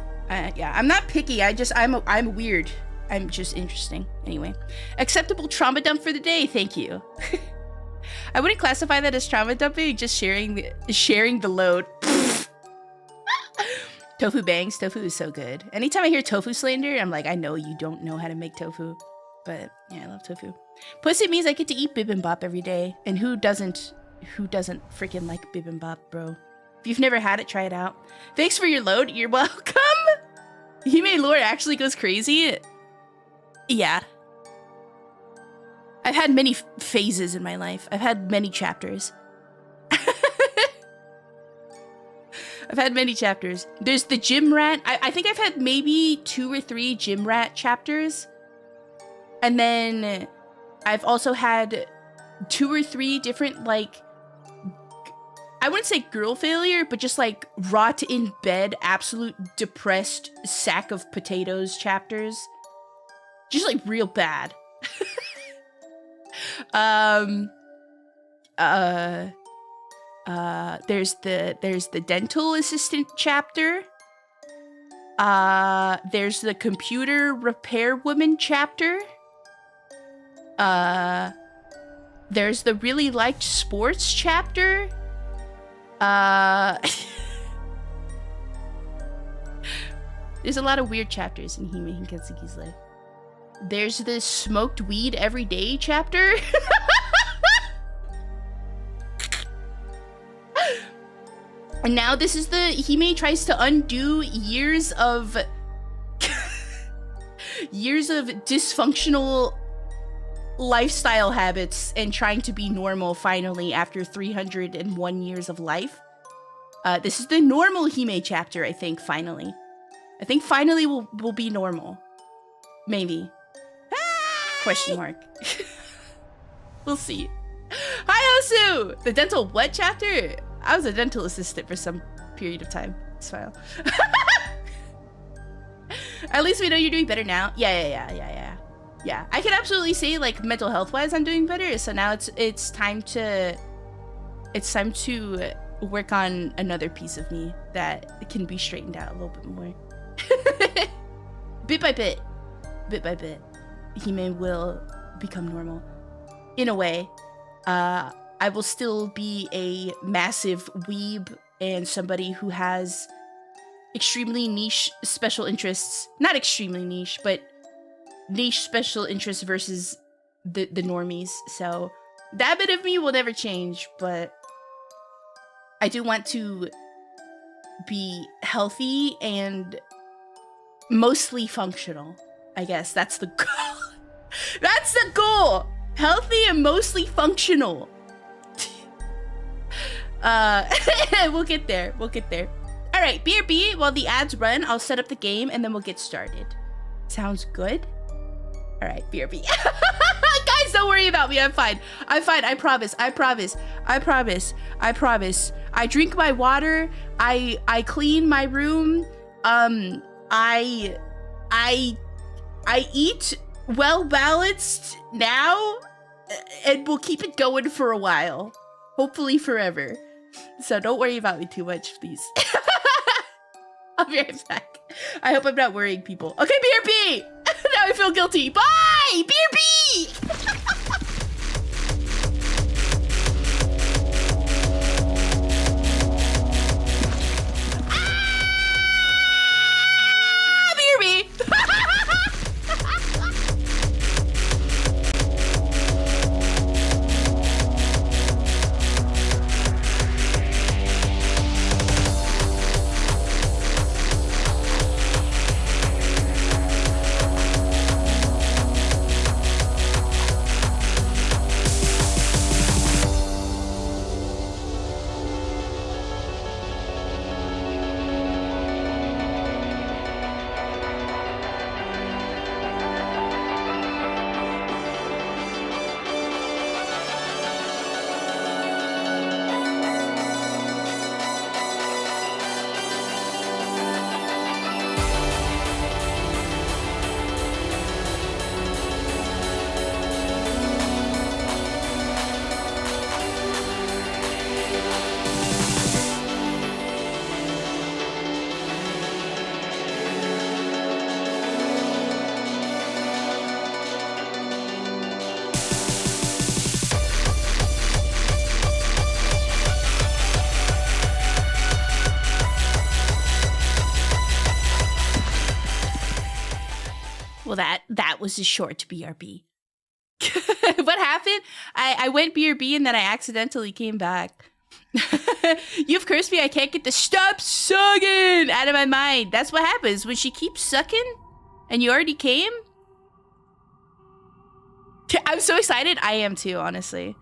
I'm not picky. I'm weird. I'm just interesting. Anyway, acceptable trauma dump for the day. Thank you. I wouldn't classify that as trauma dumping. Just sharing the load. Tofu bangs. Tofu is so good. Anytime I hear tofu slander, I'm like, I know you don't know how to make tofu, but yeah, I love tofu. Plus, it means I get to eat bibimbap every day, and who doesn't freaking like bibimbap, bro? If you've never had it, try it out. Thanks for your load. You're welcome. Hime lore actually goes crazy. Yeah. I've had many phases in my life. I've had many chapters. I've had many chapters. There's the gym rat. I think I've had maybe 2 or 3 gym rat chapters. And then I've also had 2 or 3 different, like, I wouldn't say girl failure, but just like rot in bed, absolute depressed sack of potatoes chapters. Just like real bad. There's the dental assistant chapter. There's the computer repair woman chapter. There's the really liked sports chapter. There's a lot of weird chapters in Hinketsuki's life. There's this smoked weed every day chapter. And now this is the Hime tries to undo years of dysfunctional lifestyle habits and trying to be normal finally after 301 years of life. This is the normal Hime chapter, I think, finally. I think finally we'll be normal. Maybe. Question mark. We'll see. Hi, Osu! The dental what chapter? I was a dental assistant for some period of time. Smile. At least we know you're doing better now. Yeah. I can absolutely say, like, mental health wise, I'm doing better. So now it's time to work on another piece of me that can be straightened out a little bit more. Bit by bit, Hime will become normal. In a way, I will still be a massive weeb and somebody who has extremely niche special interests. Not extremely niche, but niche special interests versus the normies. So that bit of me will never change, but I do want to be healthy and mostly functional. I guess that's the goal. That's the goal. Healthy and mostly functional. We'll get there. We'll get there. All right, BRB, while the ads run, I'll set up the game and then we'll get started. Sounds good? All right, BRB. Guys, don't worry about me. I'm fine. I'm fine. I promise. I promise. I promise. I promise. I drink my water. I clean my room. I eat well balanced now, and we'll keep it going for a while. Hopefully forever. So don't worry about me too much, please. I'll be right back. I hope I'm not worrying people. Okay, BRB! Now I feel guilty. Bye! BRB! Well, that was a short BRB. What happened? I went BRB and then I accidentally came back. You've cursed me. I can't get the stop sucking out of my mind. That's what happens when she keeps sucking and you already came. I'm so excited. I am too, honestly.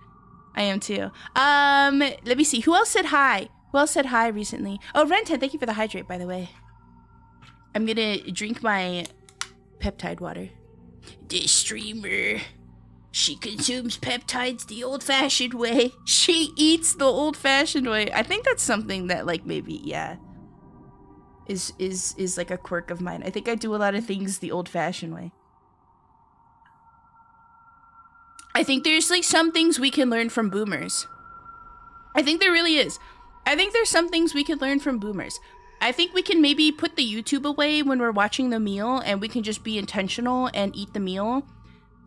I am too. Let me see. Who else said hi? Who else said hi recently? Oh, Renton, thank you for the hydrate, by the way. I'm gonna drink my peptide water. This streamer, she consumes peptides the old-fashioned way. She eats the old-fashioned way. I think that's something that, like, maybe, yeah, is like a quirk of mine. I think I do a lot of things the old-fashioned way. I think there's, like, some things we can learn from boomers. I think there really is. I think there's some things we can learn from boomers. I think we can maybe put the YouTube away when we're watching the meal and we can just be intentional and eat the meal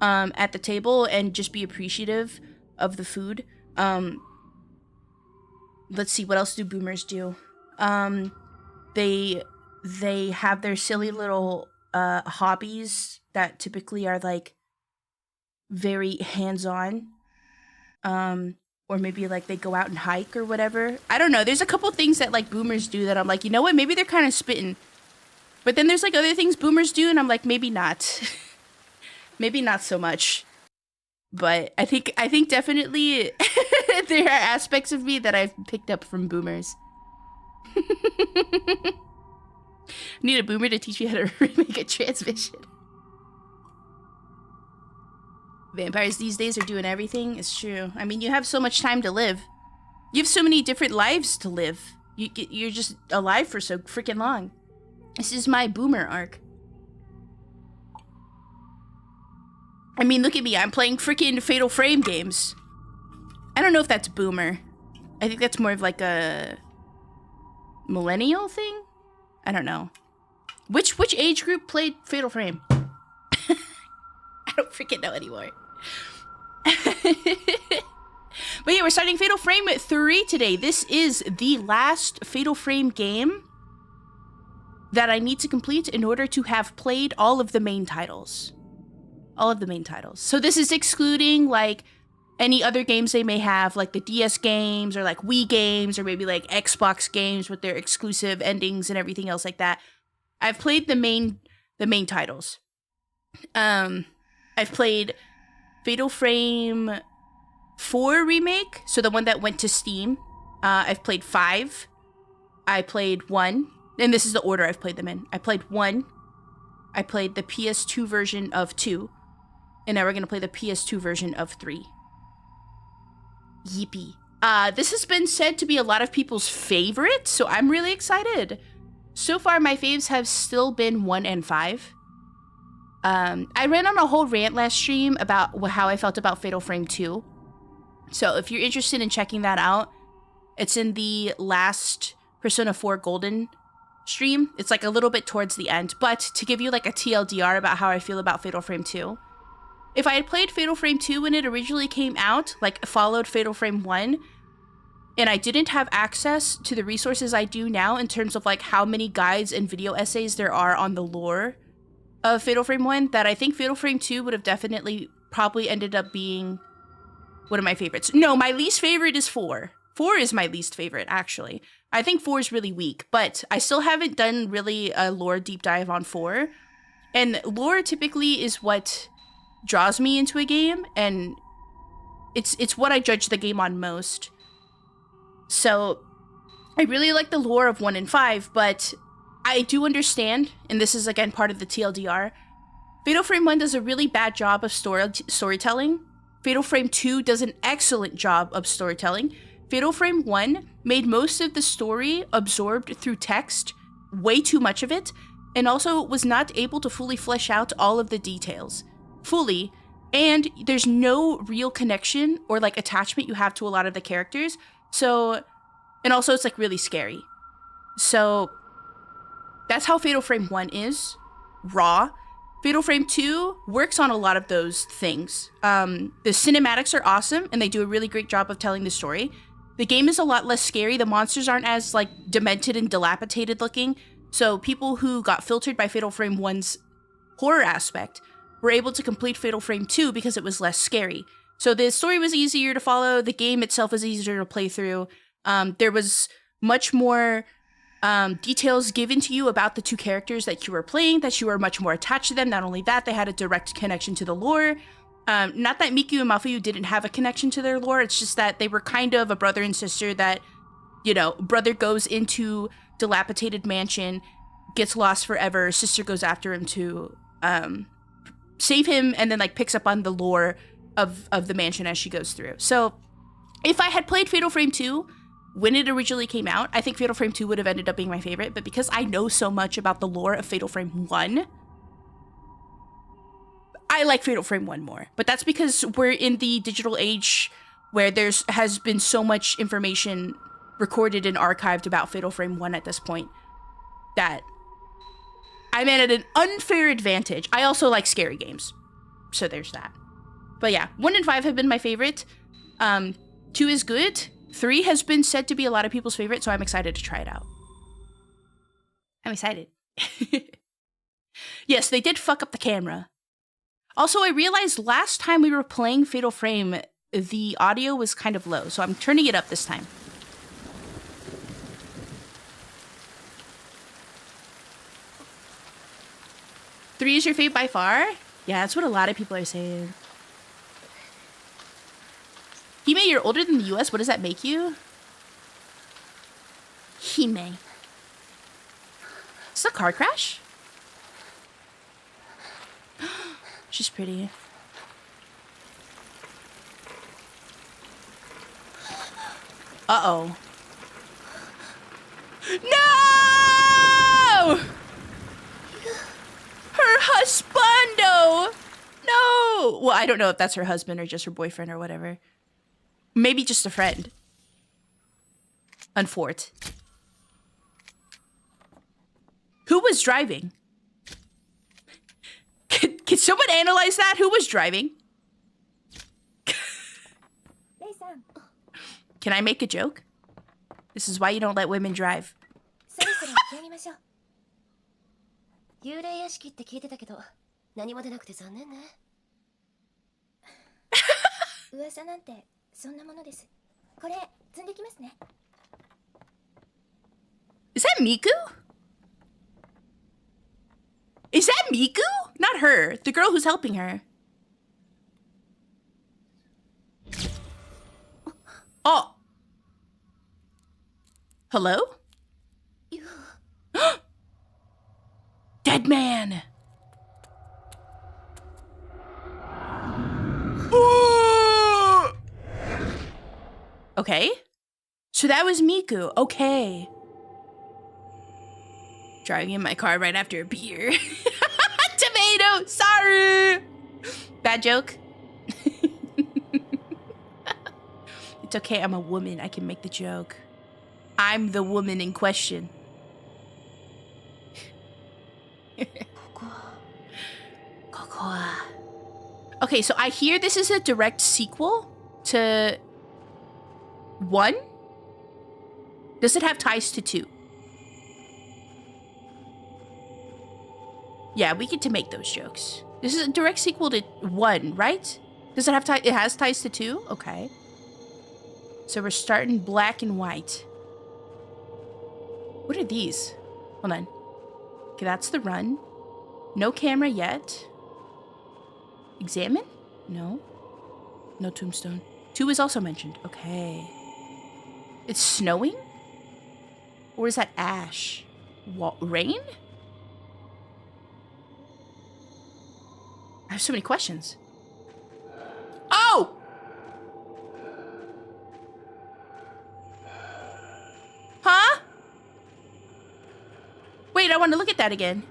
at the table and just be appreciative of the food. Let's see, what else do boomers do? They have their silly little hobbies that typically are like very hands-on. Or maybe like they go out and hike or whatever. I don't know. There's a couple things that like boomers do that I'm like, you know what? Maybe they're kind of spitting. But then there's like other things boomers do and I'm like, maybe not. Maybe not so much. But I think definitely there are aspects of me that I've picked up from boomers. Need a boomer to teach me how to remake a transmission. Vampires these days are doing everything. It's true. I mean, you have so much time to live. You have so many different lives to live. You're just alive for so freaking long. This is my boomer arc. I mean, look at me. I'm playing freaking Fatal Frame games. I don't know if that's boomer. I think that's more of like a millennial thing. I don't know. Which age group played Fatal Frame? I don't freaking know anymore. But yeah, we're starting Fatal Frame 3 today. This is the last Fatal Frame game. that I need to complete in order to have played all of the main titles. All of the main titles. So this is excluding like any other games they may have, like the DS games or like Wii games or maybe like Xbox games with their exclusive endings and everything else like that. I've played the main titles. I've played Fatal Frame 4 remake, so the one that went to Steam. I've played 5. I played 1, and this is the order I've played them in. I played 1. I played the PS2 version of 2, and now we're gonna play the PS2 version of 3. Yippee. This has been said to be a lot of people's favorite, so I'm really excited. So far, my faves have still been 1 and 5. I ran on a whole rant last stream about how I felt about Fatal Frame 2. So if you're interested in checking that out, it's in the last Persona 4 Golden stream. It's like a little bit towards the end, but to give you like a TLDR about how I feel about Fatal Frame 2. If I had played Fatal Frame 2 when it originally came out, like followed Fatal Frame 1, and I didn't have access to the resources I do now in terms of like how many guides and video essays there are on the lore of Fatal Frame 1, that I think Fatal Frame 2 would have definitely probably ended up being one of my favorites. No, my least favorite is 4. 4 is my least favorite, actually. I think 4 is really weak, but I still haven't done really a lore deep dive on 4. And lore typically is what draws me into a game, and it's what I judge the game on most. So I really like the lore of 1 and 5, but I do understand, and this is again part of the TLDR, Fatal Frame 1 does a really bad job of storytelling. Fatal Frame 2 does an excellent job of storytelling. Fatal Frame 1 made most of the story absorbed through text, way too much of it, and also was not able to fully flesh out all of the details. Fully. And there's no real connection or like attachment you have to a lot of the characters. So, and also it's like really scary. So that's how Fatal Frame 1 is, raw. Fatal Frame 2 works on a lot of those things. The cinematics are awesome, and they do a really great job of telling the story. The game is a lot less scary. The monsters aren't as like demented and dilapidated looking. So people who got filtered by Fatal Frame 1's horror aspect were able to complete Fatal Frame 2 because it was less scary. So the story was easier to follow. The game itself was easier to play through. There was much more details given to you about the two characters that you were playing, that you were much more attached to them. Not only that, they had a direct connection to the lore. Not that Miku and Mafuyu didn't have a connection to their lore, it's just that they were kind of a brother and sister that, you know, brother goes into dilapidated mansion, gets lost forever, sister goes after him to save him, and then like picks up on the lore of the mansion as she goes through. So if I had played Fatal Frame 2 when it originally came out, I think Fatal Frame 2 would have ended up being my favorite, but because I know so much about the lore of Fatal Frame 1, I like Fatal Frame 1 more. But that's because we're in the digital age where has been so much information recorded and archived about Fatal Frame 1 at this point that I'm at an unfair advantage. I also like scary games, so there's that. But yeah, 1 and 5 have been my favorite. 2 is good. 3 has been said to be a lot of people's favorite, so I'm excited to try it out. I'm excited. Yes, they did fuck up the camera. Also, I realized last time we were playing Fatal Frame, the audio was kind of low, so I'm turning it up this time. Three is your fave by far? Yeah, that's what a lot of people are saying. Hime, you're older than the US. What does that make you? Hime. Is this a car crash? She's pretty. Uh-oh. No! Her husbando! No! Well, I don't know if that's her husband or just her boyfriend or whatever. Maybe just a friend. Unfort. Who was driving? Can someone analyze that? Who was driving? Can I make a joke? This is why you don't let women drive.
幽霊屋敷って聞いてたけど、何も出なくて残念ね。噂なんてそんなものです。これ積んできますね。
Is that Miku? Is that Miku? Not her. The girl who's helping her. Oh. Hello? Dead man. Okay. So that was Miku. Okay. Driving in my car right after a beer. Tomato. Sorry. Bad joke. It's okay. I'm a woman. I can make the joke. I'm the woman in question. Okay, so I hear this is a direct sequel to 1? Does it have ties to 2? Yeah, we get to make those jokes. This is a direct sequel to 1, right? Does it have ties? It has ties to 2? Okay. So we're starting black and white. What are these? Hold on. Okay, that's the run. No camera yet. Examine? No. No tombstone. 2 is also mentioned. Okay. It's snowing? Or is that ash? Rain? I have so many questions. Oh! Huh? Wait, I want to look at that again.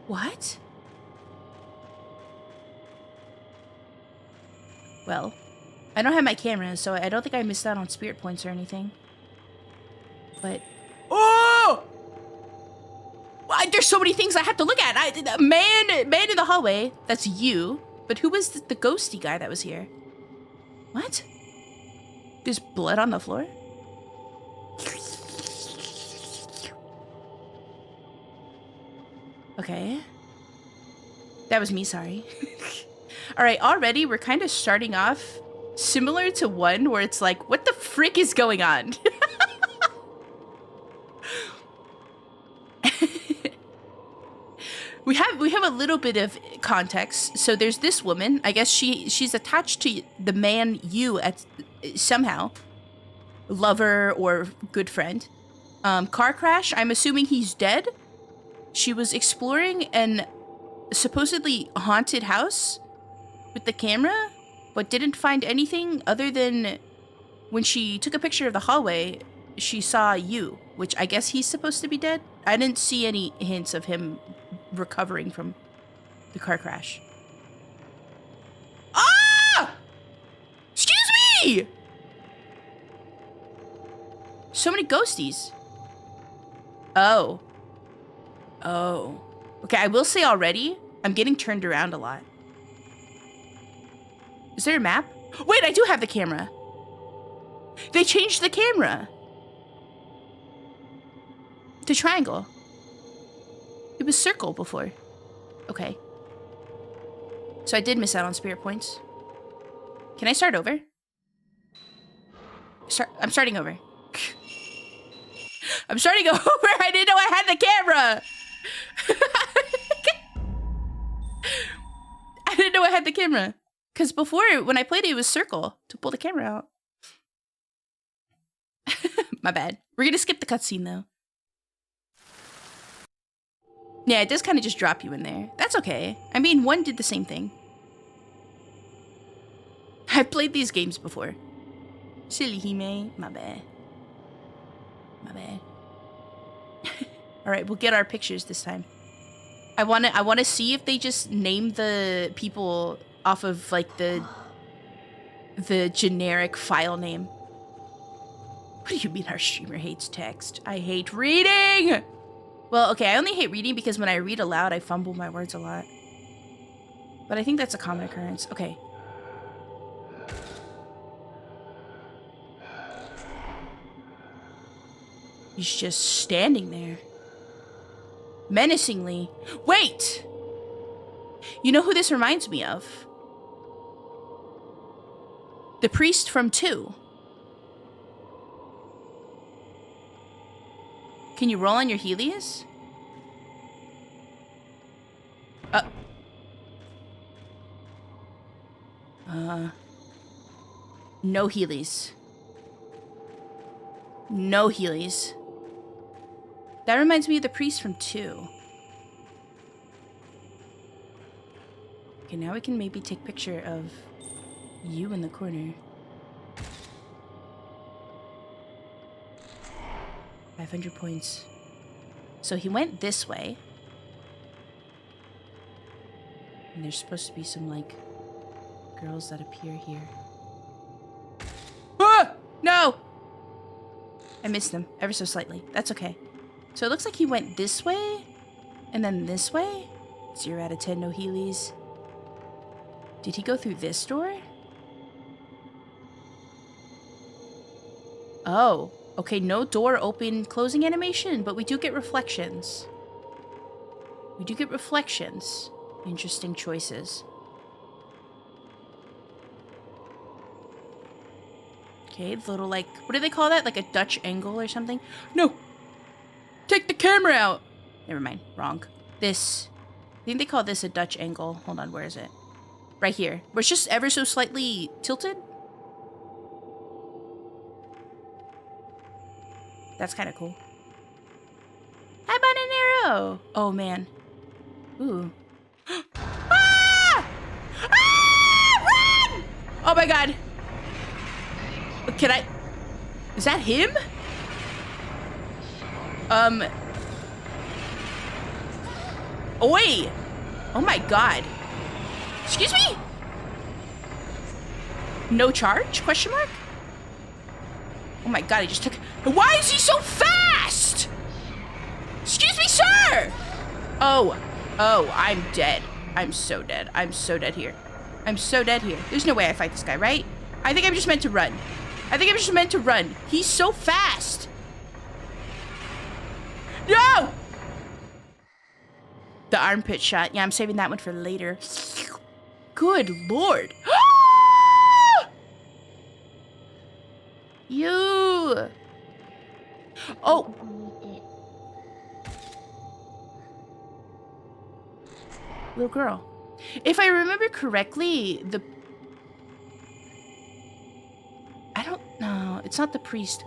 What? Well, I don't have my camera, so I don't think I missed out on spirit points or anything. But... Oh! There's so many things I have to look at. Man in the hallway. That's you. But who was the ghosty guy that was here? What? There's blood on the floor? Okay. That was me, sorry. Alright, already we're kind of starting off similar to 1 where it's like, what the frick is going on? We have a little bit of context. So there's this woman. I guess she's attached to the man you at somehow. Lover or good friend. Car crash. I'm assuming he's dead. She was exploring an supposedly haunted house with the camera, but didn't find anything other than when she took a picture of the hallway, she saw you, which I guess he's supposed to be dead. I didn't see any hints of him recovering from the car crash. Ah! Excuse me! So many ghosties. Oh. Oh. Okay, I will say already, I'm getting turned around a lot. Is there a map? Wait, I do have the camera. They changed the camera to triangle. It was circle before. Okay. So I did miss out on spirit points. Can I start over? I'm starting over. I'm starting over. I didn't know I had the camera. I didn't know I had the camera. Because before, when I played it, it was circle to pull the camera out. My bad. We're going to skip the cutscene, though. Yeah, it does kind of just drop you in there. That's okay. I mean, 1 did the same thing. I've played these games before. Silly Hime. My bad. My bad. Alright, we'll get our pictures this time. I wanna see if they just name the people off of like the generic file name. What do you mean our streamer hates text? I hate reading! Well, okay, I only hate reading because when I read aloud, I fumble my words a lot. But I think that's a common occurrence. Okay. He's just standing there. Menacingly. Wait! You know who this reminds me of? The priest from 2. Can you roll on your Helios? No Heelys. No Heelys. That reminds me of the priest from 2. Okay, now we can maybe take a picture of you in the corner. 500 points. So he went this way. And there's supposed to be some, like, girls that appear here. Ah! No! I missed them ever so slightly. That's okay. So it looks like he went this way, and then this way. 0 out of 10, no Heelys. Did he go through this door? Oh, okay, no door open closing animation, but we do get reflections. We do get reflections. Interesting choices. Okay, the little, like, what do they call that? Like a Dutch angle or something? No! Take the camera out! Never mind, wrong. This, I think they call this a Dutch angle. Hold on, where is it? Right here. Where it's just ever so slightly tilted. That's kind of cool. How about an arrow? Oh, man. Ooh. Ah! Ah! Run! Oh, my God. Can I... Is that him? Oi! Oh, my God. Excuse me? No charge? Question mark? Oh my God, he just took... Why is he so fast? Excuse me, sir! Oh, I'm dead. I'm so dead. I'm so dead here. I'm so dead here. There's no way I fight this guy, right? I think I'm just meant to run. I think I'm just meant to run. He's so fast. No! The armpit shot. Yeah, I'm saving that one for later. Good Lord. You. Oh. Little girl. If I remember correctly, I don't know. It's not the priest.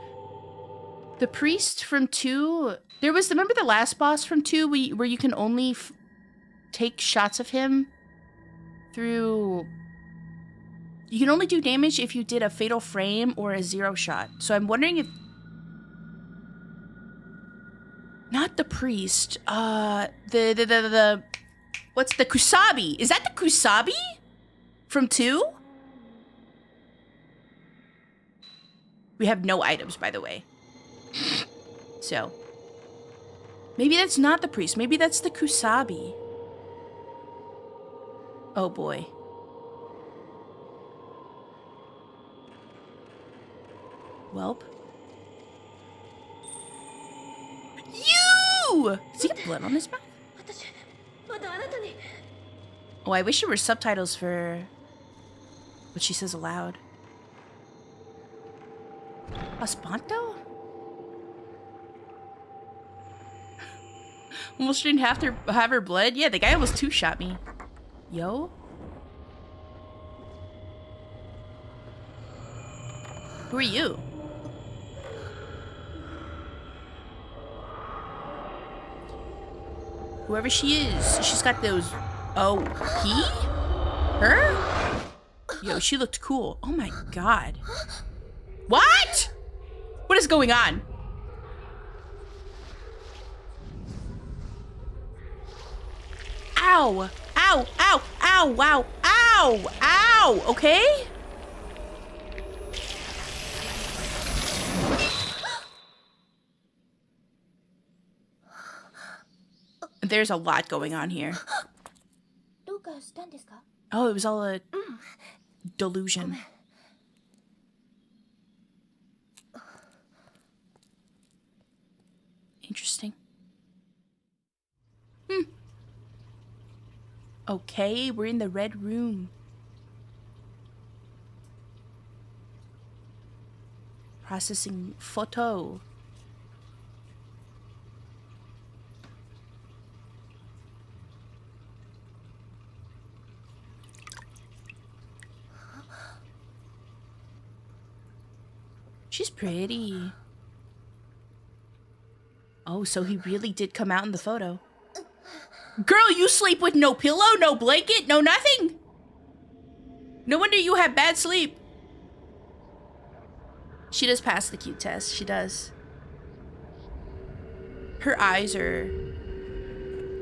The priest from 2. There was, remember the last boss from 2 where you can only take shots of him through... You can only do damage if you did a fatal frame or a 0 shot. So I'm wondering if... Not the priest. What's the Kusabi? Is that the Kusabi? From 2? We have no items, by the way. So. Maybe that's not the priest. Maybe that's the Kusabi. Oh boy. Welp. You! Does he have blood on his mouth? Oh, I wish there were subtitles for what she says aloud. Espanto? Almost didn't have to have her blood? Yeah, the guy almost 2-shot me. Yo? Who are you? Whoever she is, she's got those... Oh, he? Her? Yo, she looked cool. Oh my God. What? What is going on? Ow! Ow! Ow! Ow! Wow! Ow! Ow! Okay? There's a lot going on here. Oh, it was all a delusion. Interesting. Okay, we're in the red room. Processing photo. She's pretty. Oh, so he really did come out in the photo. Girl, you sleep with no pillow, no blanket, no nothing. No wonder you have bad sleep. She does pass the cute test. She does. Her eyes are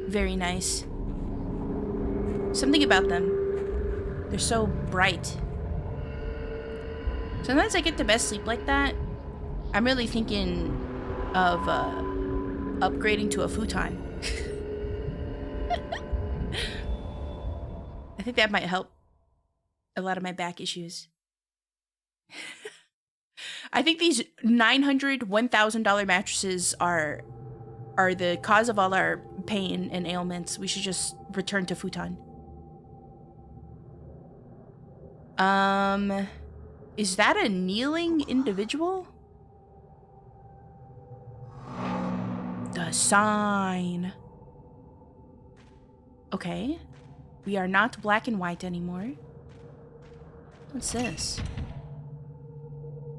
very nice. Something about them. They're so bright. Sometimes I get the best sleep like that. I'm really thinking of upgrading to a futon. I think that might help a lot of my back issues. I think these $900, $1,000 mattresses are the cause of all our pain and ailments. We should just return to futon. Is that a kneeling individual? The sign. Okay. We are not black and white anymore. What's this?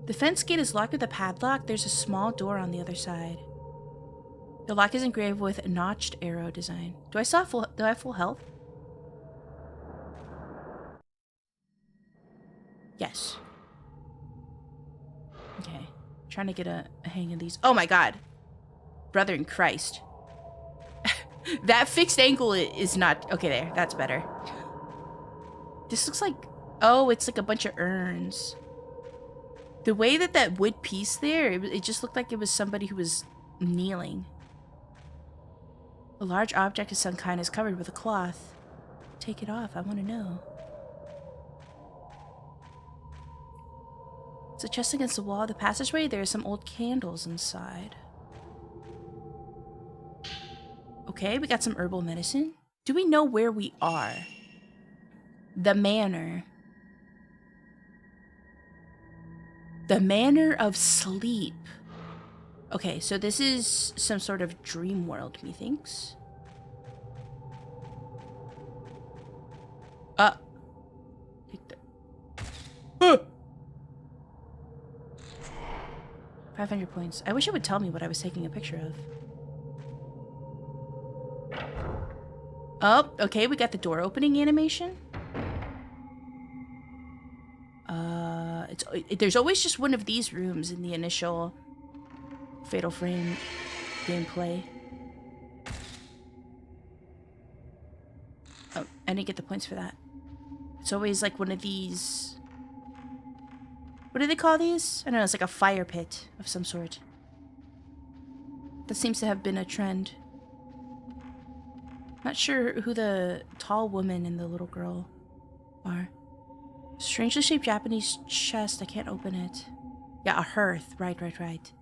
The fence gate is locked with a padlock. There's a small door on the other side. The lock is engraved with a notched arrow design. Do I have full health? Yes. Okay. Trying to get a hang of these. Oh my god. Brother in Christ. That fixed ankle is not... Okay, there. That's better. This looks like... Oh, it's like a bunch of urns. The way that wood piece there, it just looked like it was somebody who was kneeling. A large object of some kind is covered with a cloth. Take it off. I want to know. It's a chest against the wall of the passageway. There are some old candles inside. Okay, we got some herbal medicine. Do we know where we are? The manor. The manor of sleep. Okay, so this is some sort of dream world, methinks. Take the... 500 points. I wish it would tell me what I was taking a picture of. Oh, okay, we got the door opening animation. There's always just one of these rooms in the initial Fatal Frame gameplay. Oh, I didn't get the points for that. It's always like one of these... What do they call these? I don't know, it's like a fire pit of some sort. That seems to have been a trend. Not sure who the tall woman and the little girl are. Strangely shaped Japanese chest. I can't open it. Yeah, a hearth. Right.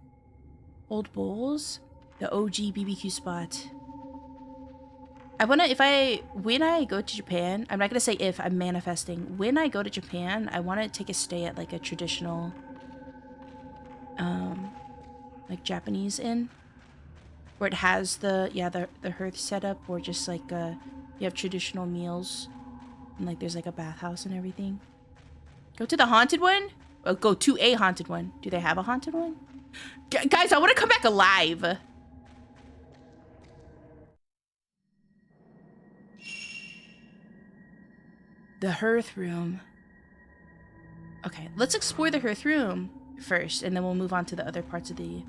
Old bowls. The OG BBQ spot. When I go to Japan, I'm not gonna say if, I'm manifesting. When I go to Japan, I want to take a stay at like a traditional, like Japanese inn. Where it has the hearth set up, or just like, you have traditional meals. And like there's like a bathhouse and everything. Go to the haunted one? Or go to a haunted one. Do they have a haunted one? Guys, I want to come back alive. The hearth room. Okay, let's explore the hearth room first, and then we'll move on to the other parts of the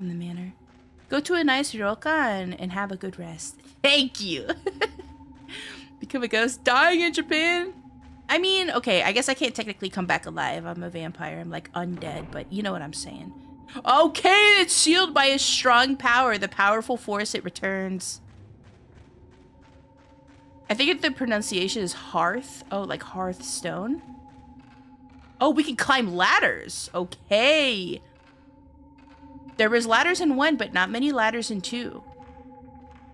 manor. Go to a nice ryokan and have a good rest. Thank you. Become a ghost. Dying in Japan? I mean, okay, I guess I can't technically come back alive. I'm a vampire. I'm like undead, but you know what I'm saying. Okay, it's sealed by a strong power. The powerful force it returns. I think the pronunciation is hearth. Oh, like hearthstone. Oh, we can climb ladders. Okay. There was ladders in 1, but not many ladders in 2.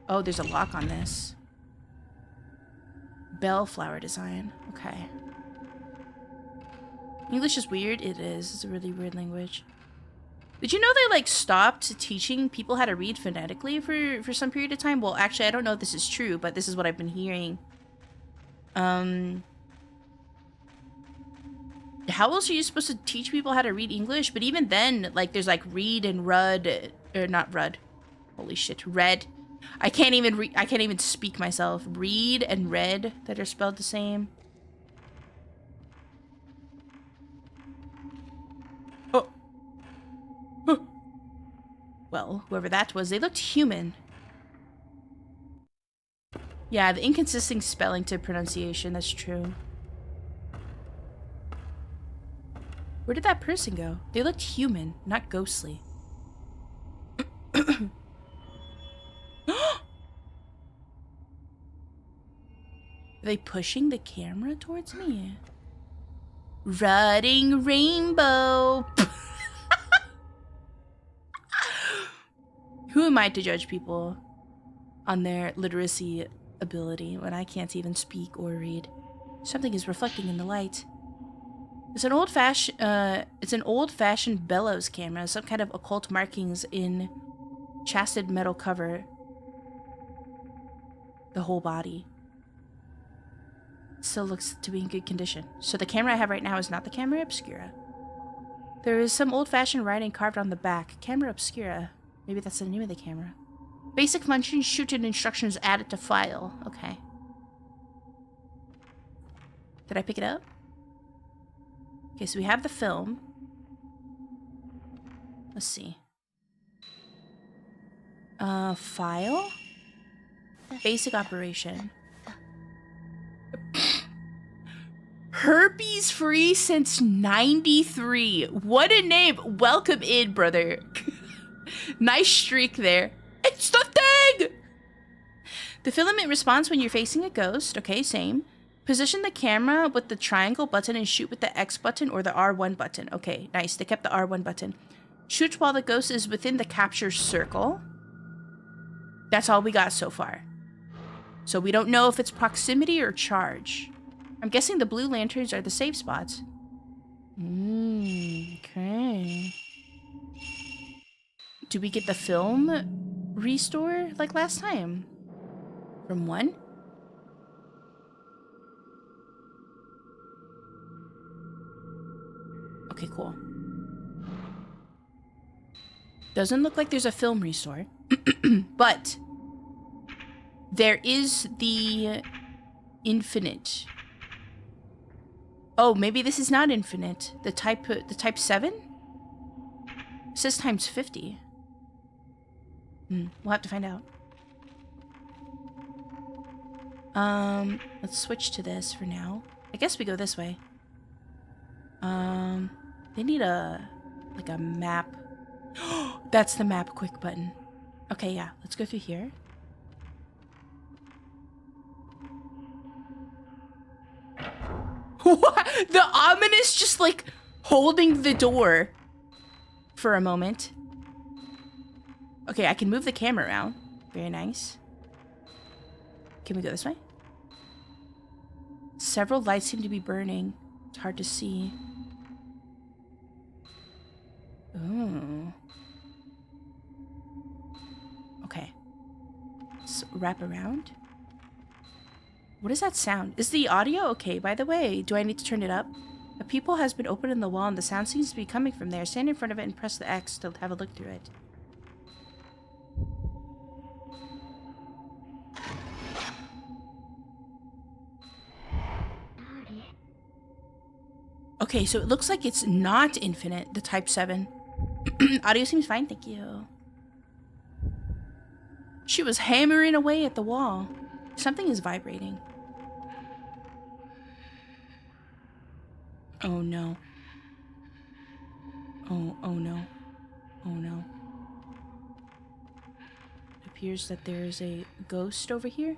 Oh, there's a lock on this. Bellflower design. Okay. English is weird. It is. It's a really weird language. Did you know they like stopped teaching people how to read phonetically for some period of time? Well, actually, I don't know if this is true, but this is what I've been hearing. How else are you supposed to teach people how to read English? But even then, like, there's like read and rud, or not rud. Holy shit, red. I can't even speak myself. Read and red that are spelled the same. Oh. Huh. Well, whoever that was, they looked human. Yeah, the inconsistent spelling to pronunciation, that's true. Where did that person go? They looked human, not ghostly. Are they pushing the camera towards me? Rutting rainbow. Who am I to judge people on their literacy ability when I can't even speak or read? Something is reflecting in the light. It's an old-fashioned bellows camera, some kind of occult markings in chased metal cover. The whole body. Still looks to be in good condition. So the camera I have right now is not the camera obscura. There is some old-fashioned writing carved on the back. Camera obscura. Maybe that's the name of the camera. Basic function, shoot and instructions added to file. Okay. Did I pick it up? Okay, so we have the film. Let's see. File? Basic operation. Herpes free since 93. What a name. Welcome in, brother. Nice streak there. It's the thing! The filament responds when you're facing a ghost. Okay, same. Position the camera with the triangle button and shoot with the X button or the R1 button. Okay, nice. They kept the R1 button. Shoot while the ghost is within the capture circle. That's all we got so far. So we don't know if it's proximity or charge. I'm guessing the blue lanterns are the safe spots. Okay. Do we get the film restore like last time? From 1? Okay, cool. Doesn't look like there's a film restore. But there is the infinite. Oh, maybe this is not infinite. The type 7? It says times 50. We'll have to find out. Let's switch to this for now. I guess we go this way. They need a map. That's the map quick button. Okay, yeah, let's go through here. What? The ominous just like holding the door for a moment. Okay, I can move the camera around. Very nice. Can we go this way? Several lights seem to be burning. It's hard to see. Ooh. Okay. Let's wrap around. What is that sound? Is the audio okay, by the way? Do I need to turn it up? A peephole has been opened in the wall and the sound seems to be coming from there. Stand in front of it and press the X to have a look through it. Okay, so it looks like it's not infinite, the type 7. Audio seems fine, thank you. She was hammering away at the wall. Something is vibrating. Oh no. Oh no. Oh no. It appears that there is a ghost over here.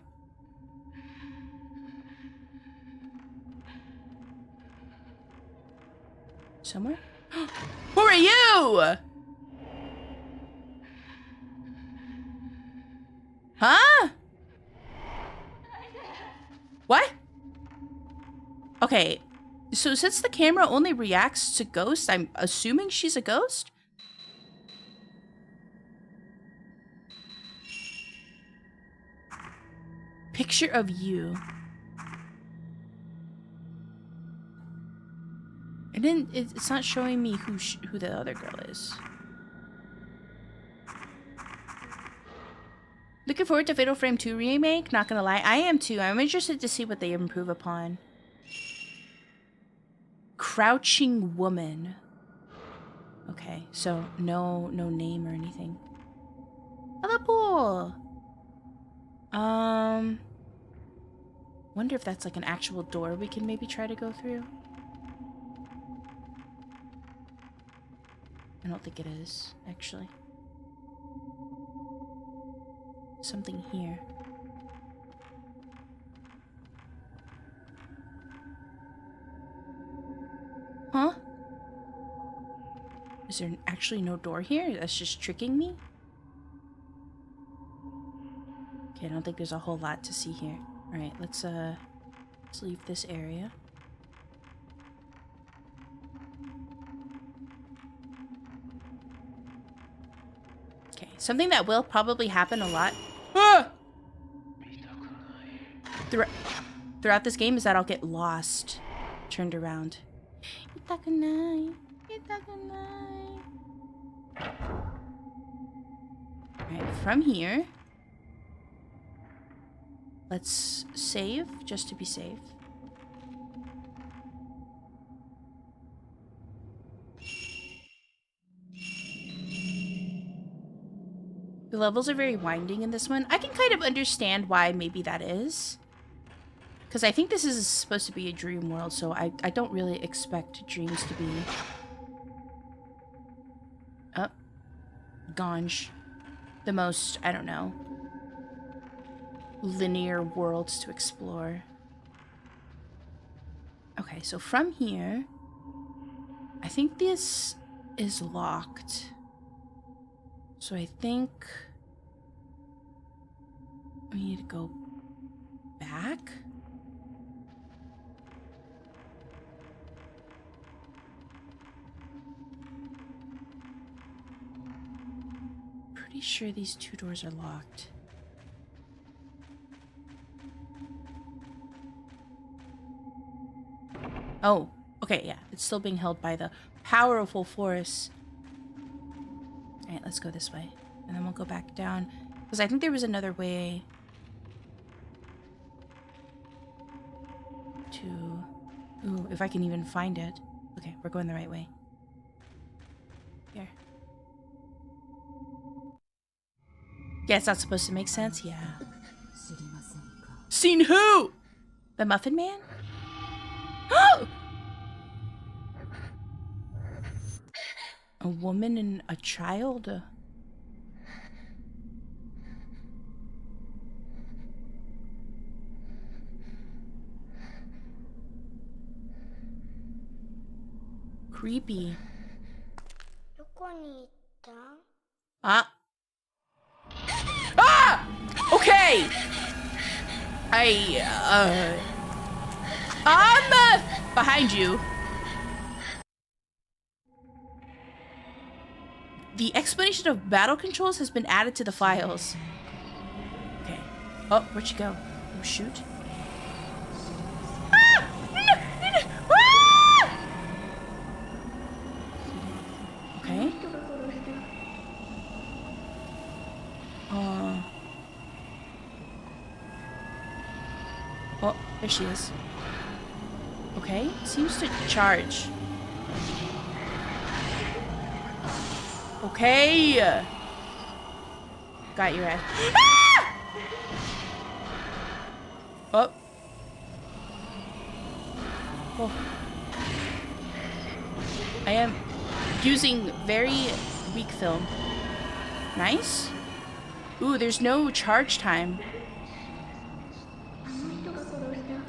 Somewhere? Who are you? Huh? What? Okay, so since the camera only reacts to ghosts, I'm assuming she's a ghost? Picture of you. And then it's not showing me who the other girl is. Looking forward to Fatal Frame 2 remake. Not gonna lie, I am too. I'm interested to see what they improve upon. Crouching woman. Okay, so no name or anything. Oh, the pool. Wonder if that's like an actual door we can maybe try to go through. I don't think it is, actually. Something here. Huh? Is there actually no door here? That's just tricking me? Okay, I don't think there's a whole lot to see here. Alright, let's leave this area. Okay, something that will probably happen a lot throughout this game is that I'll get lost, turned around. Alright, from here, let's save just to be safe. The levels are very winding in this one. I can kind of understand why maybe that is. Because I think this is supposed to be a dream world, so I don't really expect dreams to be... Ganj. The most, I don't know, linear worlds to explore. Okay, so from here, I think this is locked. So I think we need to go back. Pretty sure these two doors are locked. Oh, okay, yeah. It's still being held by the powerful force. Alright, let's go this way. And then we'll go back down. Because I think there was another way to... Ooh, if I can even find it. Okay, we're going the right way. Here. Yeah, it's not supposed to make sense? Yeah. Seen who? The Muffin Man? A woman and a child? Creepy. Ah! Okay! I'm behind you. The explanation of battle controls has been added to the files. Okay. Oh, where'd she go? Oh, shoot. Ah! Ah! Okay. Oh, there she is. Okay, seems to charge. Okay. Got your ass. Ah! Oh. Oh. I am using very weak film. Nice. Ooh, there's no charge time.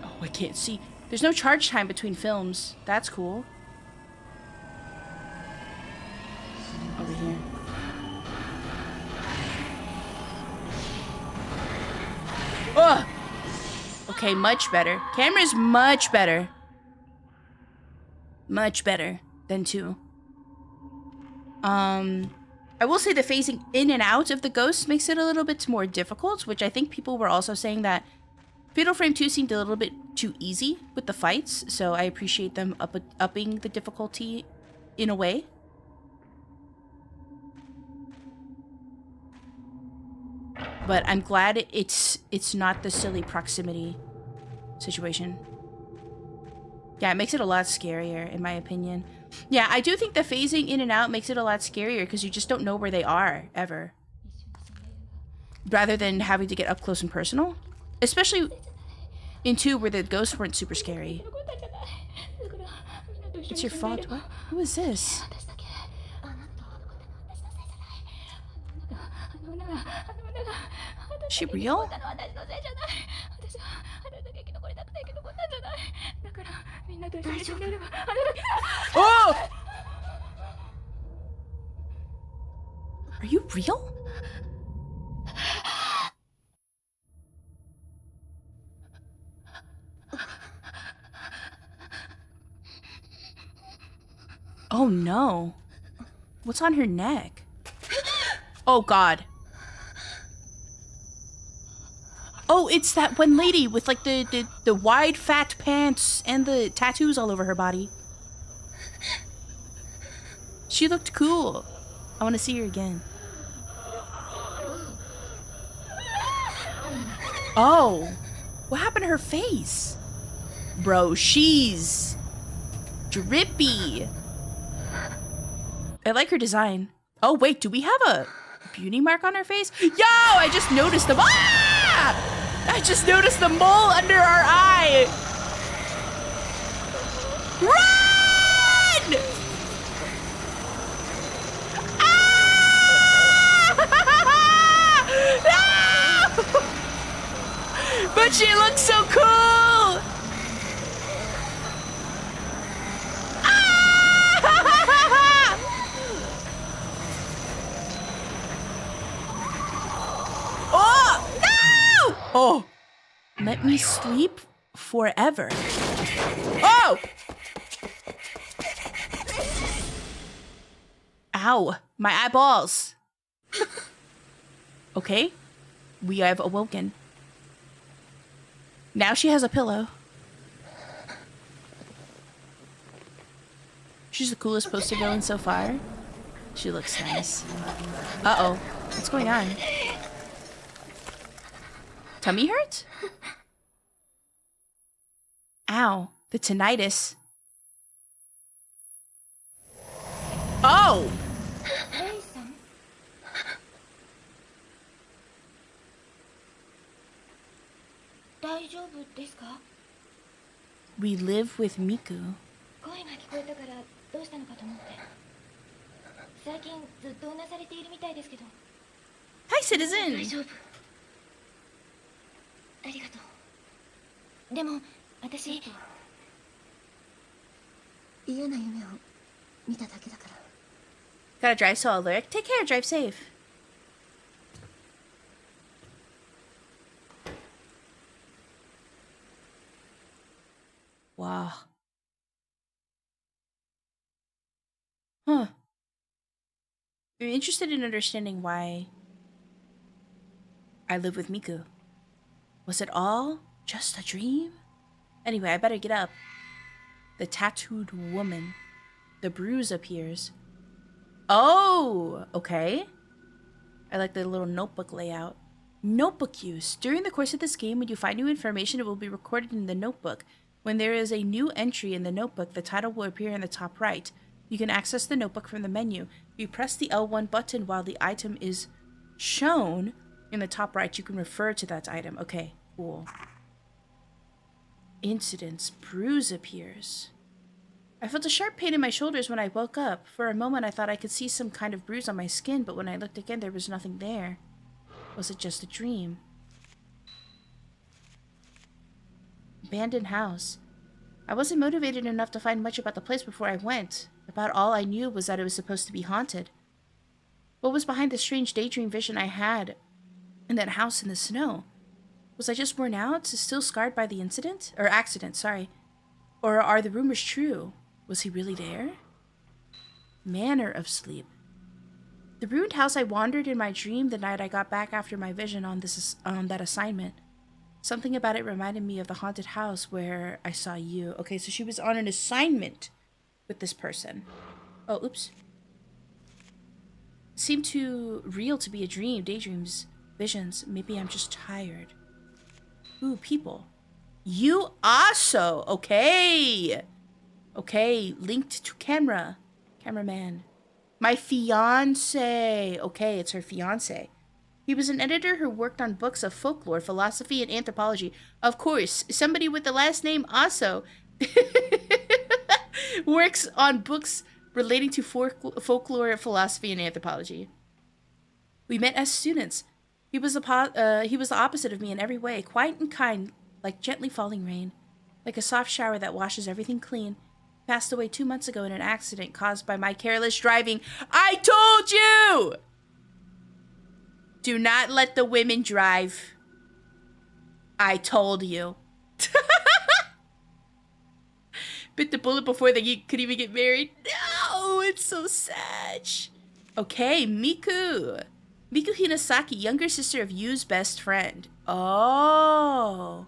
Oh, I can't see. There's no charge time between films. That's cool. Over here. Oh! Okay, much better. Camera's much better. Much better than 2. I will say the phasing in and out of the ghosts makes it a little bit more difficult, which I think people were also saying that Fatal Frame 2 seemed a little bit too easy with the fights, so I appreciate them upping the difficulty in a way. But I'm glad it's not the silly proximity situation. Yeah, it makes it a lot scarier, in my opinion. Yeah, I do think the phasing in and out makes it a lot scarier because you just don't know where they are, ever. Rather than having to get up close and personal. Especially in 2 where the ghosts weren't super scary. It's your fault. What? Who is this? Is she real? Oh! Are you real? Oh no. What's on her neck? Oh god. Oh, it's that one lady with like the wide fat pants and the tattoos all over her body. She looked cool. I want to see her again. Oh, what happened to her face? Bro, she's drippy. I like her design. Oh wait, do we have a beauty mark on her face? Yo, I just noticed the I just noticed the mole under our eye. Run! Ah! No! But she looks so cool. Oh, let me sleep forever. Oh! Ow, my eyeballs. Okay, we have awoken. Now she has a pillow. She's the coolest poster villain so far. She looks nice. Uh-oh, what's going on? Tummy hurt? Ow, the tinnitus. Oh! We live with Miku. Hi, citizen!
ありがとう。でも私嫌な夢を見ただけだから。
Gotta drive so alert. Take care, drive safe. Wow. Huh. I'm interested in understanding why I live with Miku. Was it all just a dream? Anyway, I better get up. The tattooed woman. The bruise appears. Oh, okay. I like the little notebook layout. Notebook use. During the course of this game, when you find new information, it will be recorded in the notebook. When there is a new entry in the notebook, the title will appear in the top right. You can access the notebook from the menu. If you press the L1 button while the item is shown in the top right, you can refer to that item. Okay, cool. Incidents. Bruise appears. I felt a sharp pain in my shoulders when I woke up. For a moment, I thought I could see some kind of bruise on my skin, but when I looked again, there was nothing there. Was it just a dream? Abandoned house. I wasn't motivated enough to find much about the place before I went. About all I knew was that it was supposed to be haunted. What was behind the strange daydream vision I had in that house in the snow? Was I just worn out, still scarred by the incident? Or accident, sorry. Or are the rumors true? Was he really there? Manner of sleep. The ruined house I wandered in my dream the night I got back after my vision on that assignment. Something about it reminded me of the haunted house where I saw you. Okay, so she was on an assignment with this person. Oh, oops. Seemed too real to be a dream. Daydreams, visions. Maybe I'm just tired. Ooh, people. You also. Okay. Okay, linked to camera. Cameraman. My fiance. Okay, it's her fiance. He was an editor who worked on books of folklore, philosophy, and anthropology. Of course, somebody with the last name also works on books relating to folklore, philosophy, and anthropology. We met as students. He was the opposite of me in every way, quiet and kind, like gently falling rain, like a soft shower that washes everything clean. Passed away 2 months ago in an accident caused by my careless driving. I told you! Do not let the women drive. I told you. Bit the bullet before they could even get married. No, it's so sad. Okay, Miku. Miku Hinasaki, younger sister of Yu's best friend. Oh.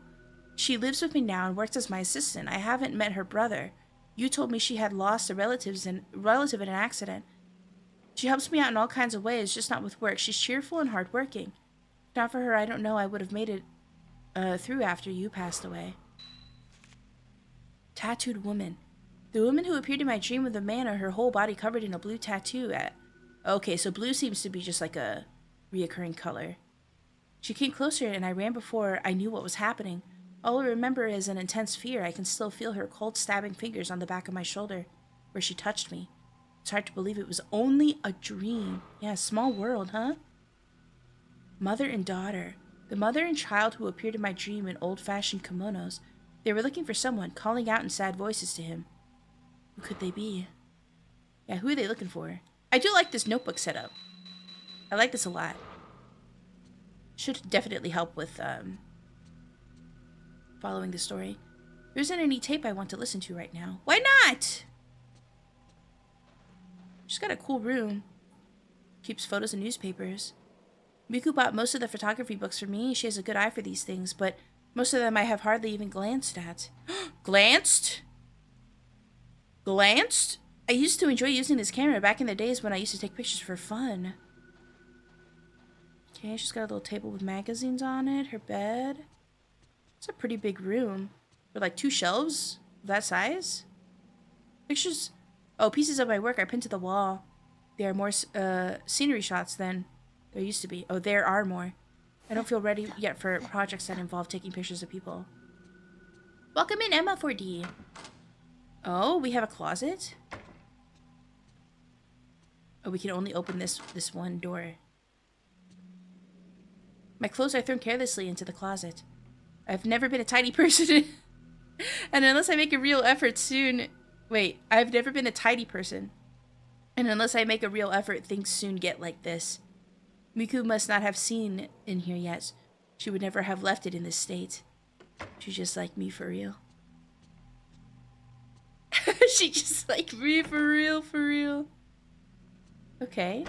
She lives with me now and works as my assistant. I haven't met her brother. Yu told me she had lost a relative in an accident. She helps me out in all kinds of ways, just not with work. She's cheerful and hardworking. If not for her, I don't know I would have made it through after you passed away. Tattooed woman. The woman who appeared in my dream with a man or her whole body covered in a blue tattoo. Okay, so blue seems to be just like a reoccurring color. She came closer and I ran before I knew what was happening. All I remember is an intense fear. I can still feel her cold stabbing fingers on the back of my shoulder, where she touched me. It's hard to believe it was only a dream. Yeah, small world, huh? Mother and daughter. The mother and child who appeared in my dream in old-fashioned kimonos. They were looking for someone, calling out in sad voices to him. Who could they be? Yeah, who are they looking for? I do like this notebook setup. I like this a lot. Should definitely help with following the story. There isn't any tape I want to listen to right now. Why not? She's got a cool room. Keeps photos and newspapers. Miku bought most of the photography books for me. She has a good eye for these things, but most of them I have hardly even glanced at. Glanced? Glanced? I used to enjoy using this camera back in the days when I used to take pictures for fun. Okay, she's got a little table with magazines on it. Her bed. It's a pretty big room. With like 2 shelves of that size. Pictures. Oh, pieces of my work I pinned to the wall. There are more scenery shots than there used to be. Oh, there are more. I don't feel ready yet for projects that involve taking pictures of people. Welcome in, Emma 4D. Oh, we have a closet? Oh, we can only open this one door. My clothes are thrown carelessly into the closet. I've never been a tidy person. And unless I make a real effort soon... Wait, I've never been a tidy person. And unless I make a real effort, things soon get like this. Miku must not have seen in here yet. She would never have left it in this state. She's just like me for real. She just like me for real, for real. Okay.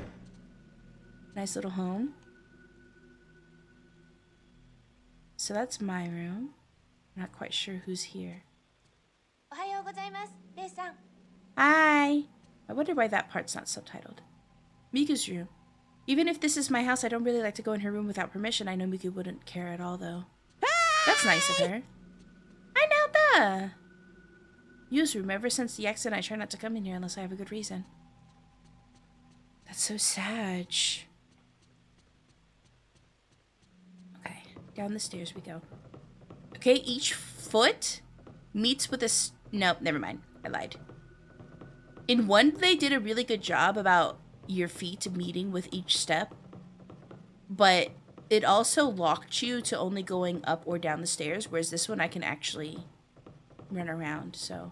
Nice little home. So that's my room. I'm not quite sure who's here. Hi! I wonder why that part's not subtitled. Miku's room. Even if this is my house, I don't really like to go in her room without permission. I know Miku wouldn't care at all, though. That's nice of her. Hi, Naoda! Yu's room. Ever since the accident, I try not to come in here unless I have a good reason. That's so sad. Okay, down the stairs we go. Okay, each foot meets with a... Nope, never mind. I lied. In one, they did a really good job about your feet meeting with each step. But it also locked you to only going up or down the stairs, whereas this one I can actually run around, so...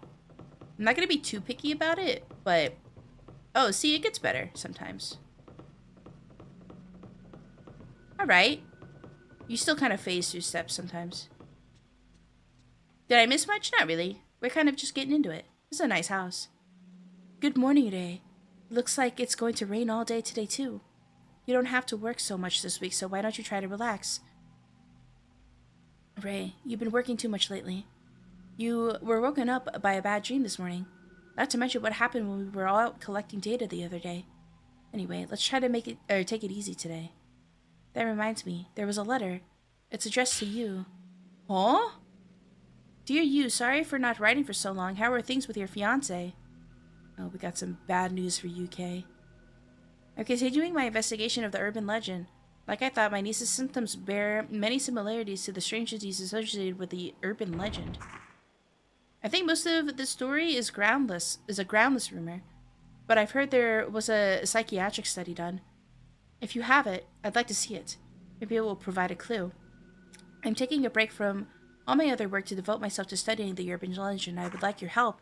I'm not going to be too picky about it, but... Oh, see, it gets better sometimes. Alright. You still kind of phase through steps sometimes. Did I miss much? Not really. We're kind of just getting into it. This is a nice house. Good morning, Ray. Looks like it's going to rain all day today, too. You don't have to work so much this week, so why don't you try to relax? Ray, you've been working too much lately. You were woken up by a bad dream this morning. Not to mention what happened when we were all out collecting data the other day. Anyway, let's try to take it easy today. That reminds me, there was a letter. It's addressed to you. Huh? Dear you, sorry for not writing for so long. How are things with your fiancé? Oh, we got some bad news for you, Kay. I'm continuing my investigation of the urban legend. Like I thought, my niece's symptoms bear many similarities to the strange disease associated with the urban legend. I think most of this story is a groundless rumor, but I've heard there was a psychiatric study done. If you have it, I'd like to see it. Maybe it will provide a clue. I'm taking a break from all my other work to devote myself to studying the urban legend. I would like your help.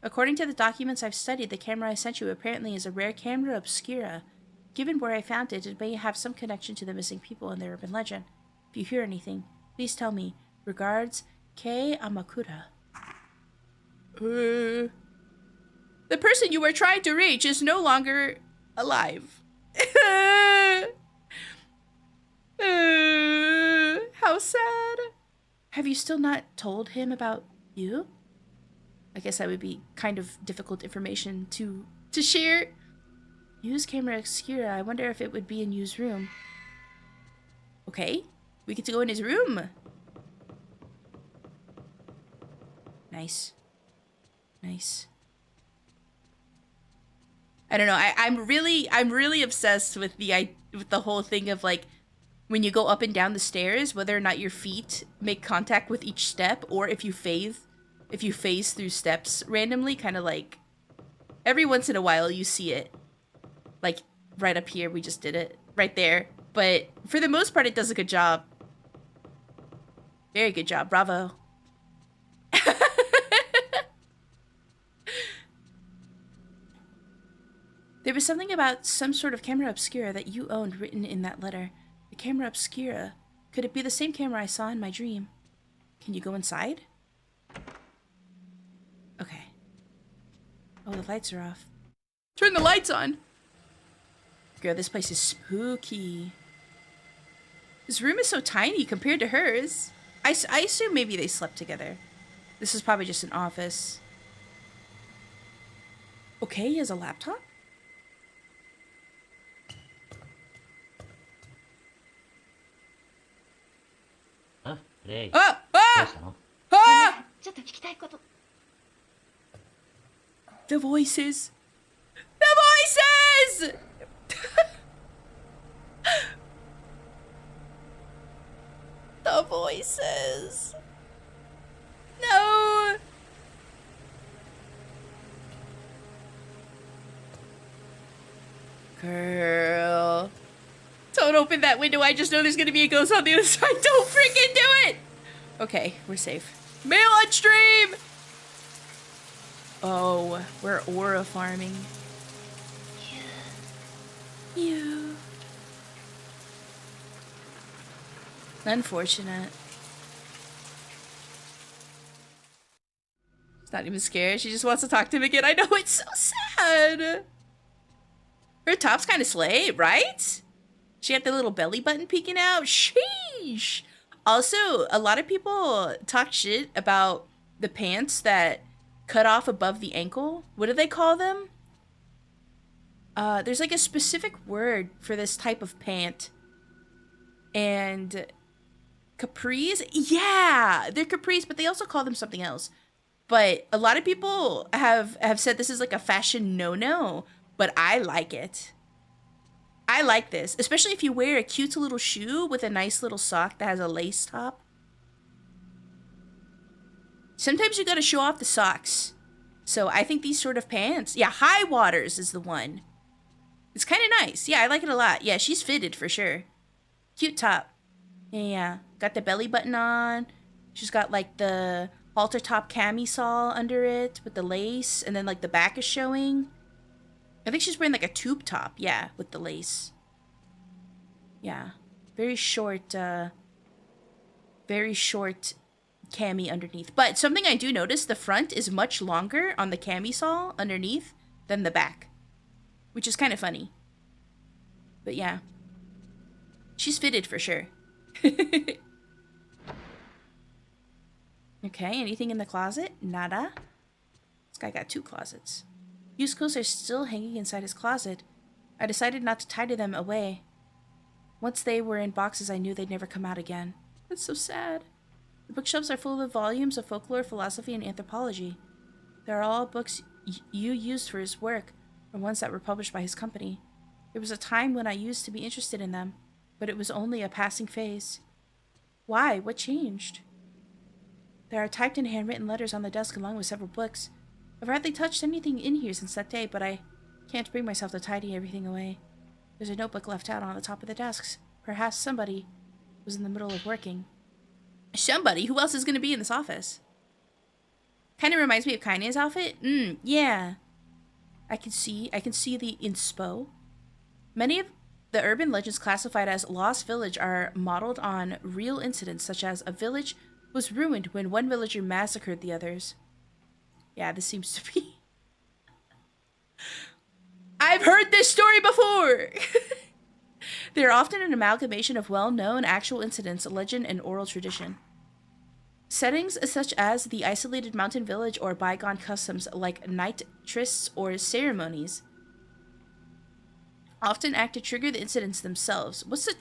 According to the documents I've studied, the camera I sent you apparently is a rare camera obscura. Given where I found it, it may have some connection to the missing people in the urban legend. If you hear anything, please tell me. Regards, Kei Amakura. The person you were trying to reach is no longer alive. How sad. Have you still not told him about you? I guess that would be kind of difficult information to share. Use camera obscura. I wonder if it would be in Yu's room. Okay, we get to go in his room. Nice. Nice. I don't know. I'm really obsessed with the whole thing of like when you go up and down the stairs, whether or not your feet make contact with each step, or if you phase through steps randomly, kind of like every once in a while you see it. Like right up here, we just did it right there. But for the most part, it does a good job. Very good job. Bravo. There was something about some sort of camera obscura that you owned written in that letter. The camera obscura. Could it be the same camera I saw in my dream? Can you go inside? Okay. Oh, the lights are off. Turn the lights on! Girl, this place is spooky. This room is so tiny compared to hers. I assume maybe they slept together. This is probably just an office. Okay, he has a laptop? Ah! Ah! The voices! The voices! The voices! No! Girl. Don't open that window. I just know there's gonna be a ghost on the other side. Don't freaking do it! Okay, we're safe. Mail on stream! Oh, we're aura farming. You. Unfortunate. She's not even scared. She just wants to talk to him again. I know, it's so sad. Her top's kind of slay, right? She had the little belly button peeking out. Sheesh. Also, a lot of people talk shit about the pants that cut off above the ankle. What do they call them? There's like a specific word for this type of pant. And capris? Yeah, they're capris, but they also call them something else. But a lot of people have said this is like a fashion no-no, but I like it. I like this, especially if you wear a cute little shoe with a nice little sock that has a lace top. Sometimes you gotta show off the socks. So I think these sort of pants, yeah, High Waters is the one. It's kind of nice. Yeah, I like it a lot. Yeah, she's fitted for sure. Cute top. Yeah, got the belly button on. She's got like the halter top camisole under it with the lace, and then like the back is showing. I think she's wearing like a tube top, yeah, with the lace. Yeah, very short cami underneath. But something I do notice, the front is much longer on the camisole underneath than the back, which is kind of funny. But yeah, she's fitted for sure. Okay, anything in the closet? Nada. This guy got 2 closets. Used clothes are still hanging inside his closet. I decided not to tidy them away. Once they were in boxes, I knew they'd never come out again. That's so sad. The bookshelves are full of volumes of folklore, philosophy, and anthropology. They're all books Yu used for his work, or ones that were published by his company. There was a time when I used to be interested in them, but it was only a passing phase. Why? What changed? There are typed and handwritten letters on the desk along with several books. I've hardly touched anything in here since that day, but I can't bring myself to tidy everything away. There's a notebook left out on the top of the desks. Perhaps somebody was in the middle of working. Somebody? Who else is going to be in this office? Kind of reminds me of Kanye's outfit. Yeah. I can see the inspo. Many of the urban legends classified as Lost Village are modeled on real incidents, such as a village was ruined when one villager massacred the others. Yeah, this seems to be... I've heard this story before! They're often an amalgamation of well-known actual incidents, legend, and oral tradition. Settings such as the isolated mountain village or bygone customs like night trysts or ceremonies often act to trigger the incidents themselves. What's a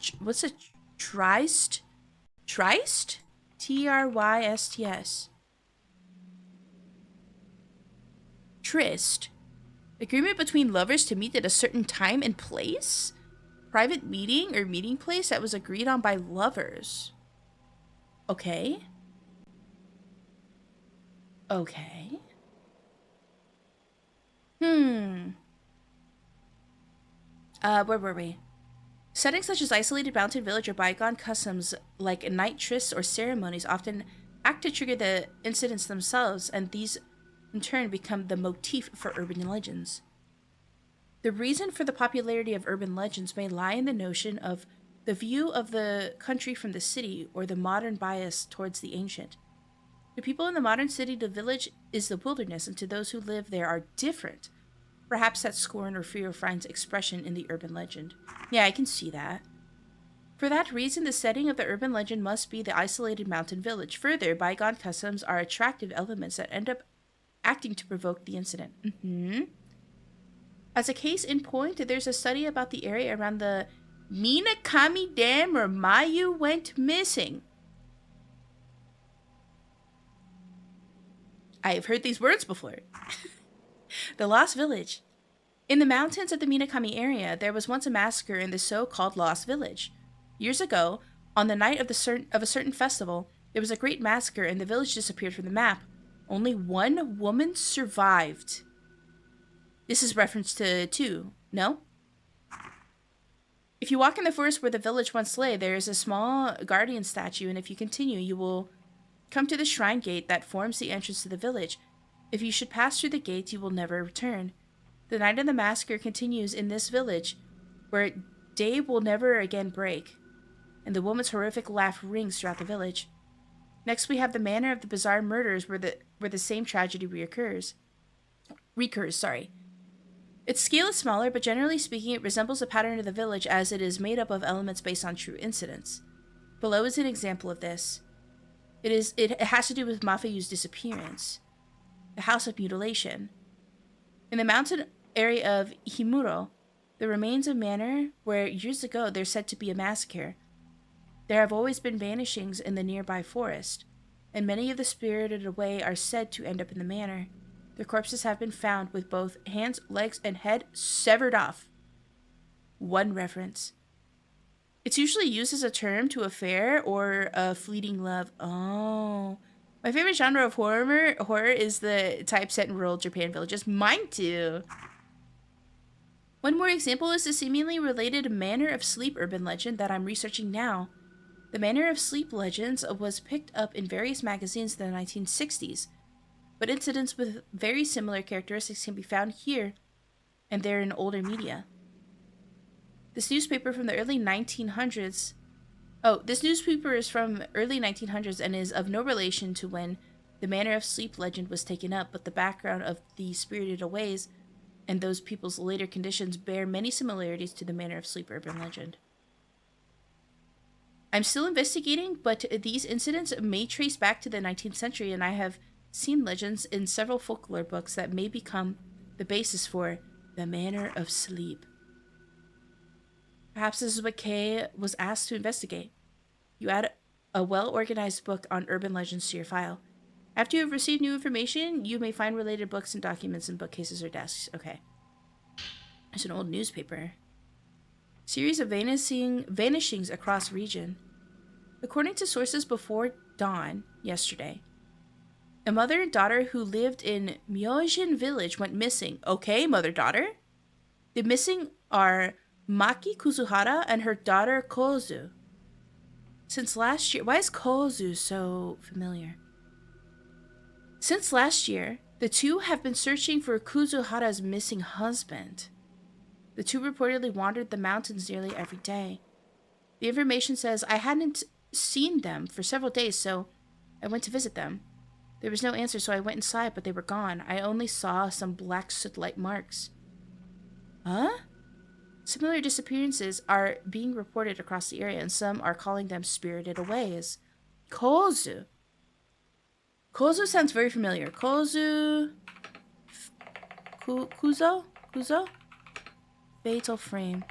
tryst? Tryst? Trysts. Tryst. Agreement between lovers to meet at a certain time and place? Private meeting or meeting place that was agreed on by lovers. Okay. Okay. Where were we? Settings such as isolated mountain village or bygone customs like night trysts or ceremonies often act to trigger the incidents themselves, and these in turn become the motif for urban legends. The reason for the popularity of urban legends may lie in the notion of the view of the country from the city or the modern bias towards the ancient. To people in the modern city, the village is the wilderness, and to those who live there are different. Perhaps that scorn or fear finds expression in the urban legend. Yeah, I can see that. For that reason, the setting of the urban legend must be the isolated mountain village. Further, bygone customs are attractive elements that end up acting to provoke the incident. As a case in point, there's a study about the area around the Minakami Dam where Mayu went missing. I have heard these words before. The Lost Village. In the mountains of the Minakami area, there was once a massacre in the so-called Lost Village. Years ago, on the night of a certain festival, there was a great massacre and the village disappeared from the map. Only one woman survived. This is reference to 2, no? If you walk in the forest where the village once lay, there is a small guardian statue, and if you continue, you will come to the shrine gate that forms the entrance to the village. If you should pass through the gate, you will never return. The night of the massacre continues in this village, where day will never again break, and the woman's horrific laugh rings throughout the village. Next, we have the manner of the bizarre murders where the same tragedy recurs. Its scale is smaller, but generally speaking, it resembles the pattern of the village as it is made up of elements based on true incidents. Below is an example of this. It has to do with Mafuyu's disappearance. The House of Mutilation. In the mountain area of Himuro, there remains a manor where years ago there's said to be a massacre. There have always been vanishings in the nearby forest, and many of the spirited away are said to end up in the manor. Their corpses have been found with both hands, legs, and head severed off. One reference. It's usually used as a term to affair or a fleeting love. Oh. My favorite genre of horror is the type set in rural Japan villages. Mine too. One more example is the seemingly related Manor of Sleep urban legend that I'm researching now. The Manor of Sleep legends was picked up in various magazines in the 1960s, but incidents with very similar characteristics can be found here and there in older media. This newspaper from the early 1900s Oh, this newspaper is from early 1900s and is of no relation to when the Manor of Sleep legend was taken up, but the background of the spirited aways and those people's later conditions bear many similarities to the Manor of Sleep urban legend. I'm still investigating, but these incidents may trace back to the 19th century, and I have seen legends in several folklore books that may become the basis for the Manor of Sleep. Perhaps this is what Kay was asked to investigate. You add a well-organized book on urban legends to your file. After you have received new information, you may find related books and documents in bookcases or desks. Okay. There's an old newspaper. Series of vanishings across region. According to sources before dawn yesterday, a mother and daughter who lived in Myojin village went missing. Okay, mother-daughter. The missing are Maki Kuzuhara and her daughter Kozu. Since last year... Why is Kozu so familiar? Since last year, the two have been searching for Kuzuhara's missing husband. The two reportedly wandered the mountains nearly every day. The information says I hadn't seen them for several days, so I went to visit them. There was no answer, so I went inside, but they were gone. I only saw some black soot-like marks. Huh? Similar disappearances are being reported across the area, and some are calling them spirited aways. Kozu. Kozu sounds very familiar. Kozu... Kuzo? Kuzo? Fatal frame.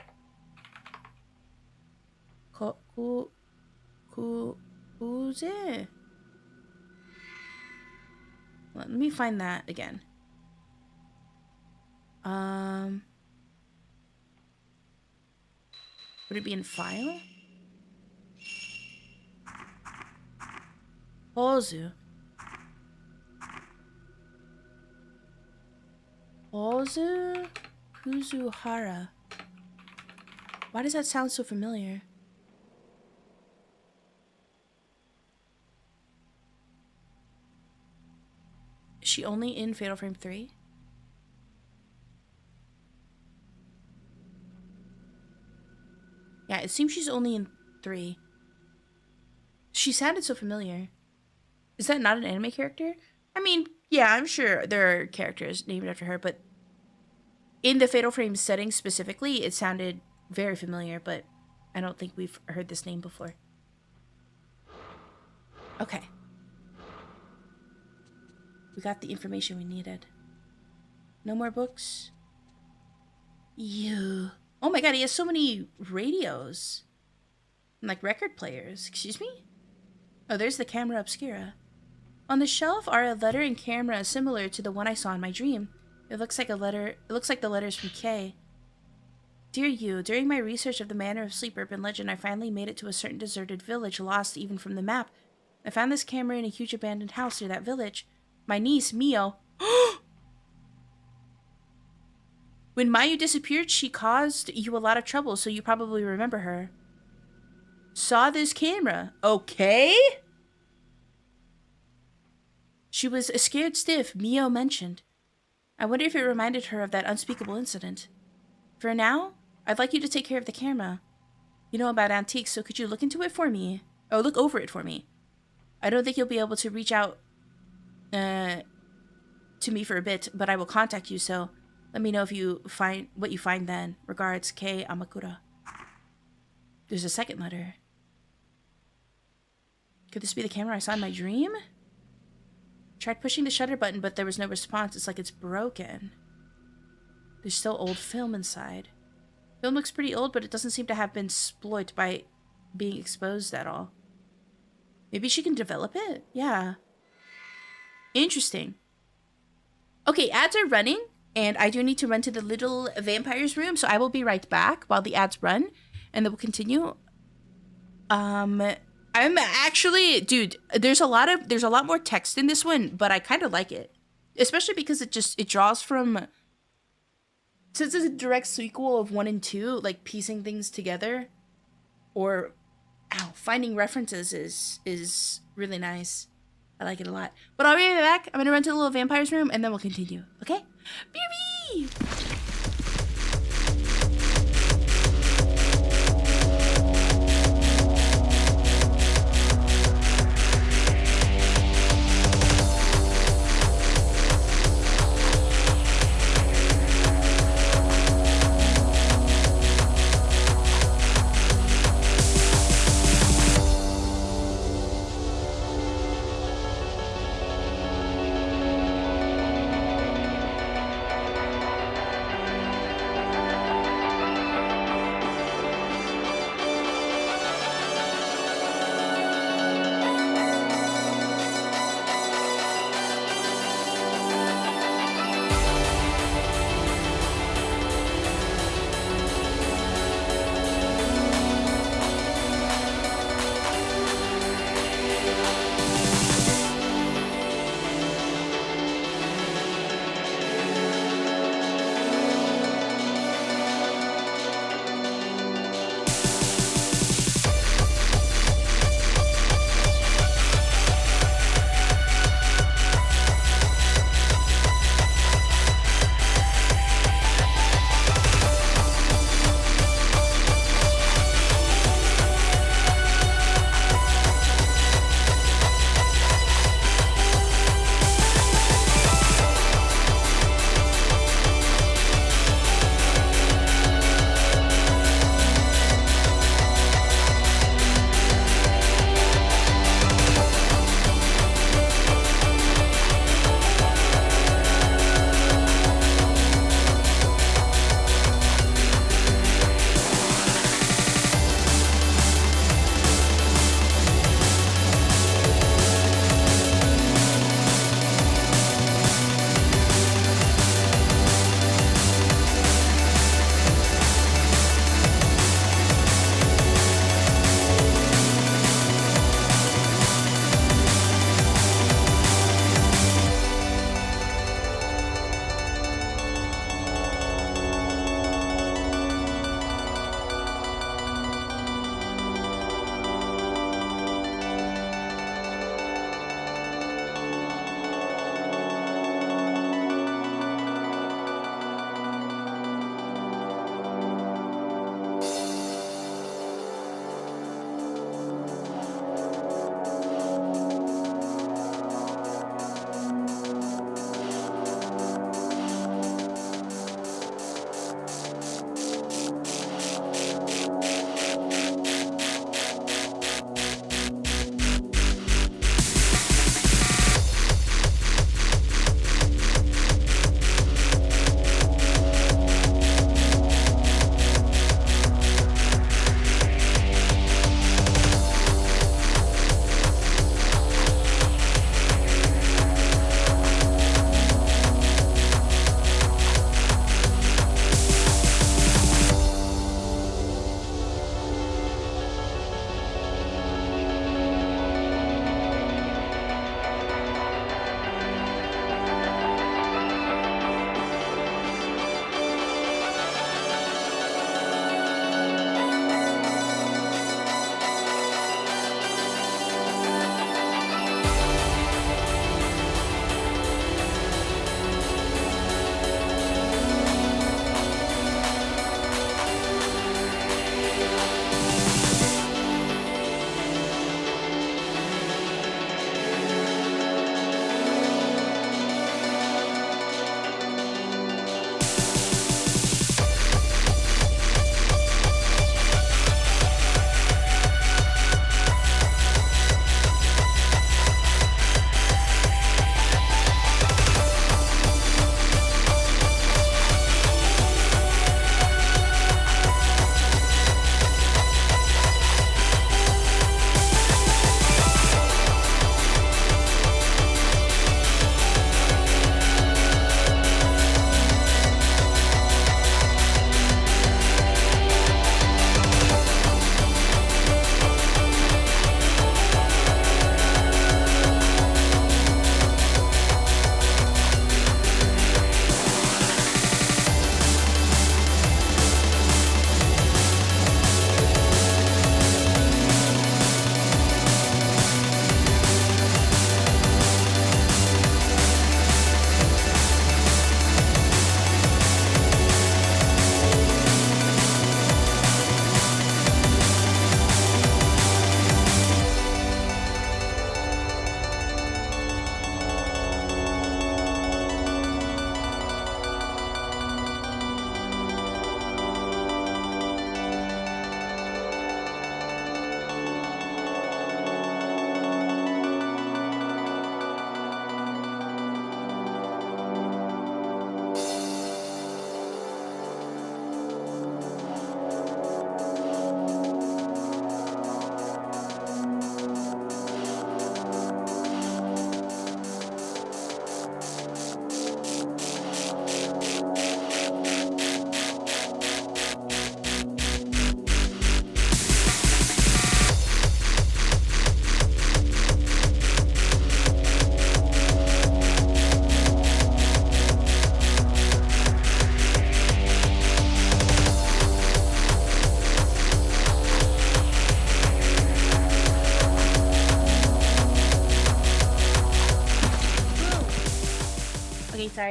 Kuze? Let me find that again. Would it be in file? Ozu. Ozu Kuzuhara. Why does that sound so familiar? Is she only in Fatal Frame 3? Yeah, it seems she's only in 3. She sounded so familiar. Is that not an anime character? I mean, yeah, I'm sure there are characters named after her, but in the Fatal Frame setting specifically, it sounded very familiar, but I don't think we've heard this name before. Okay. We got the information we needed. No more books? Ew. Oh my god, he has so many radios. And like record players. Excuse me? Oh, there's the camera obscura. On the shelf are a letter and camera similar to the one I saw in my dream. It looks like the letters from Kay. Dear you, during my research of the Manor of Sleep urban legend, I finally made it to a certain deserted village, lost even from the map. I found this camera in a huge abandoned house near that village. My niece, Mio. When Mayu disappeared, she caused you a lot of trouble, so you probably remember her. Saw this camera. Okay? She was a scared stiff, Mio mentioned. I wonder if it reminded her of that unspeakable incident. For now, I'd like you to take care of the camera. You know about antiques, so could you look into it for me? Oh, look over it for me. I don't think you'll be able to reach out to me for a bit, but I will contact you, so let me know if you find what you find then. Regards, Kei Amakura. There's a second letter. Could this be the camera I saw in my dream? Tried pushing the shutter button, but there was no response. It's like it's broken. There's still old film inside. Film looks pretty old, but it doesn't seem to have been spoilt by being exposed at all. Maybe she can develop it? Yeah. Interesting. Okay, ads are running, and I do need to run to the little vampire's room, so I will be right back while the ads run, and then we'll continue. I'm actually, dude, there's a lot more text in this one, but I kind of like it. Especially because it draws from, since it's a direct sequel of 1 and 2, like piecing things together or finding references is really nice. I like it a lot. But I'll be right back. I'm gonna run to the little vampire's room and then we'll continue. Okay? Beauty!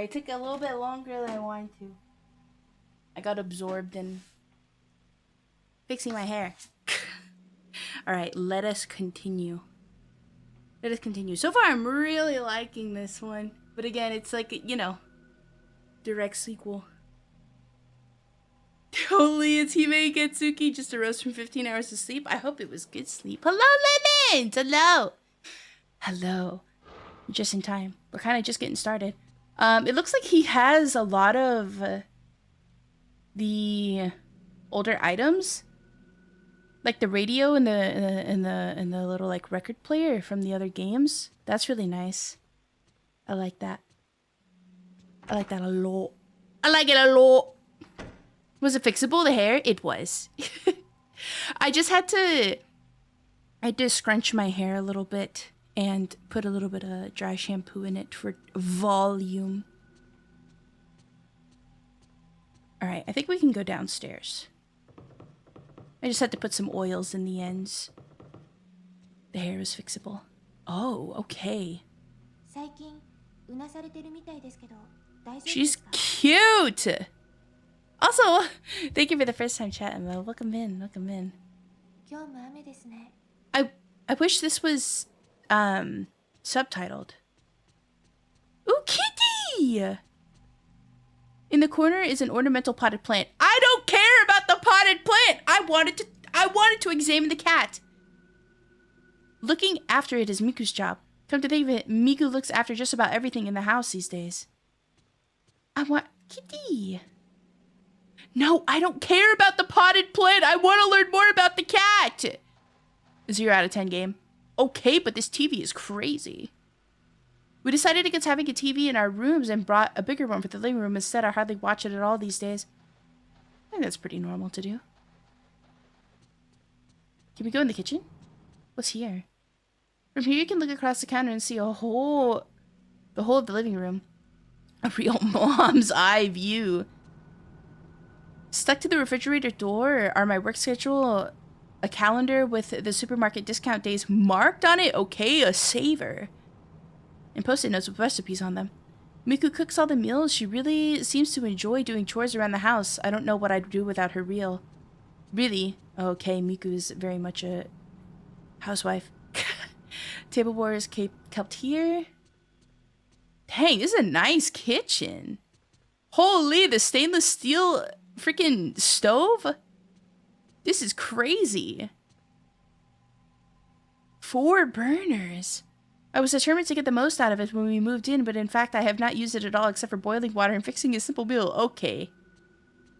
Sorry, it took a little bit longer than I wanted to. I got absorbed in fixing my hair. Alright, let us continue. Let us continue. So far, I'm really liking this one. But again, it's like, you know, direct sequel. Totally, it's Hinketsuki, just arose from 15 hours of sleep. I hope it was good sleep. Hello, Lemons! Hello! Hello. Just in time. We're kind of just getting started. It looks like he has a lot of the older items, like the radio and the little like record player from the other games. That's really nice. I like that. I like that a lot. I like it a lot. Was it fixable, the hair? It was. I had to scrunch my hair a little bit and put a little bit of dry shampoo in it for volume. Alright, I think we can go downstairs. I just had to put some oils in the ends. The hair is fixable. Oh, okay. She's cute! Also, thank you for the first time chat, Emma. Welcome in, welcome in. I wish this was subtitled. Ooh, kitty! In the corner is an ornamental potted plant. I don't care about the potted plant! I wanted to examine the cat. Looking after it is Miku's job. Come to think of it, Miku looks after just about everything in the house these days. I want kitty. No, I don't care about the potted plant. I want to learn more about the cat. 0 out of 10 game. Okay, but this TV is crazy. We decided against having a TV in our rooms and brought a bigger one for the living room instead. I hardly watch it at all these days. I think that's pretty normal to do. Can we go in the kitchen? What's here? From here you can look across the counter and see the whole of the living room. A real mom's eye view. Stuck to the refrigerator door are my work schedule, a calendar with the supermarket discount days marked on it. Okay, a saver. And post-it notes with recipes on them. Miku cooks all the meals. She really seems to enjoy doing chores around the house. I don't know what I'd do without her Really? Okay, Miku is very much a housewife. Tableware is kept here. Dang, this is a nice kitchen. Holy, the stainless steel freaking stove? This is crazy. 4 burners. I was determined to get the most out of it when we moved in, but in fact I have not used it at all except for boiling water and fixing a simple meal. Okay.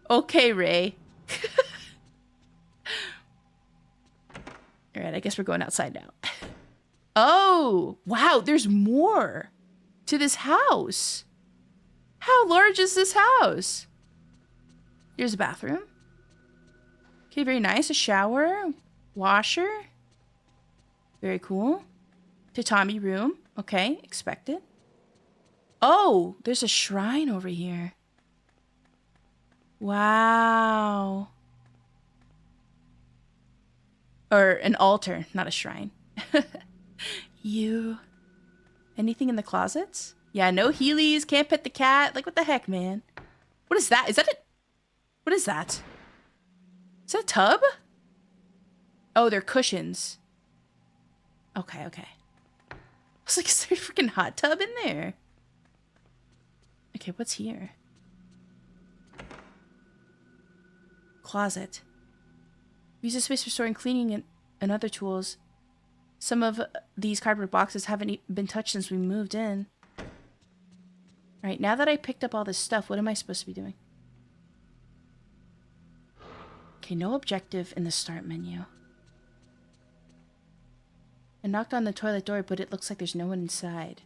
Okay, Ray. Alright, I guess we're going outside now. Oh, wow, there's more to this house. How large is this house? Here's a bathroom. Okay, very nice. A shower, washer. Very cool. Tatami room. Okay, expected. Oh, there's a shrine over here. Wow. Or an altar, not a shrine. You. Anything in the closets? Yeah, no Heelys, can't pet the cat. Like, what the heck, man? What is that? Is that a... What is that? Is that a tub? Oh, they're cushions. Okay, okay. I was like, is there a freaking hot tub in there? Okay, what's here? Closet. Use a space for storing cleaning and other tools. Some of these cardboard boxes haven't been touched since we moved in. Alright, now that I picked up all this stuff, what am I supposed to be doing? Okay, no objective in the start menu. I knocked on the toilet door, but it looks like there's no one inside.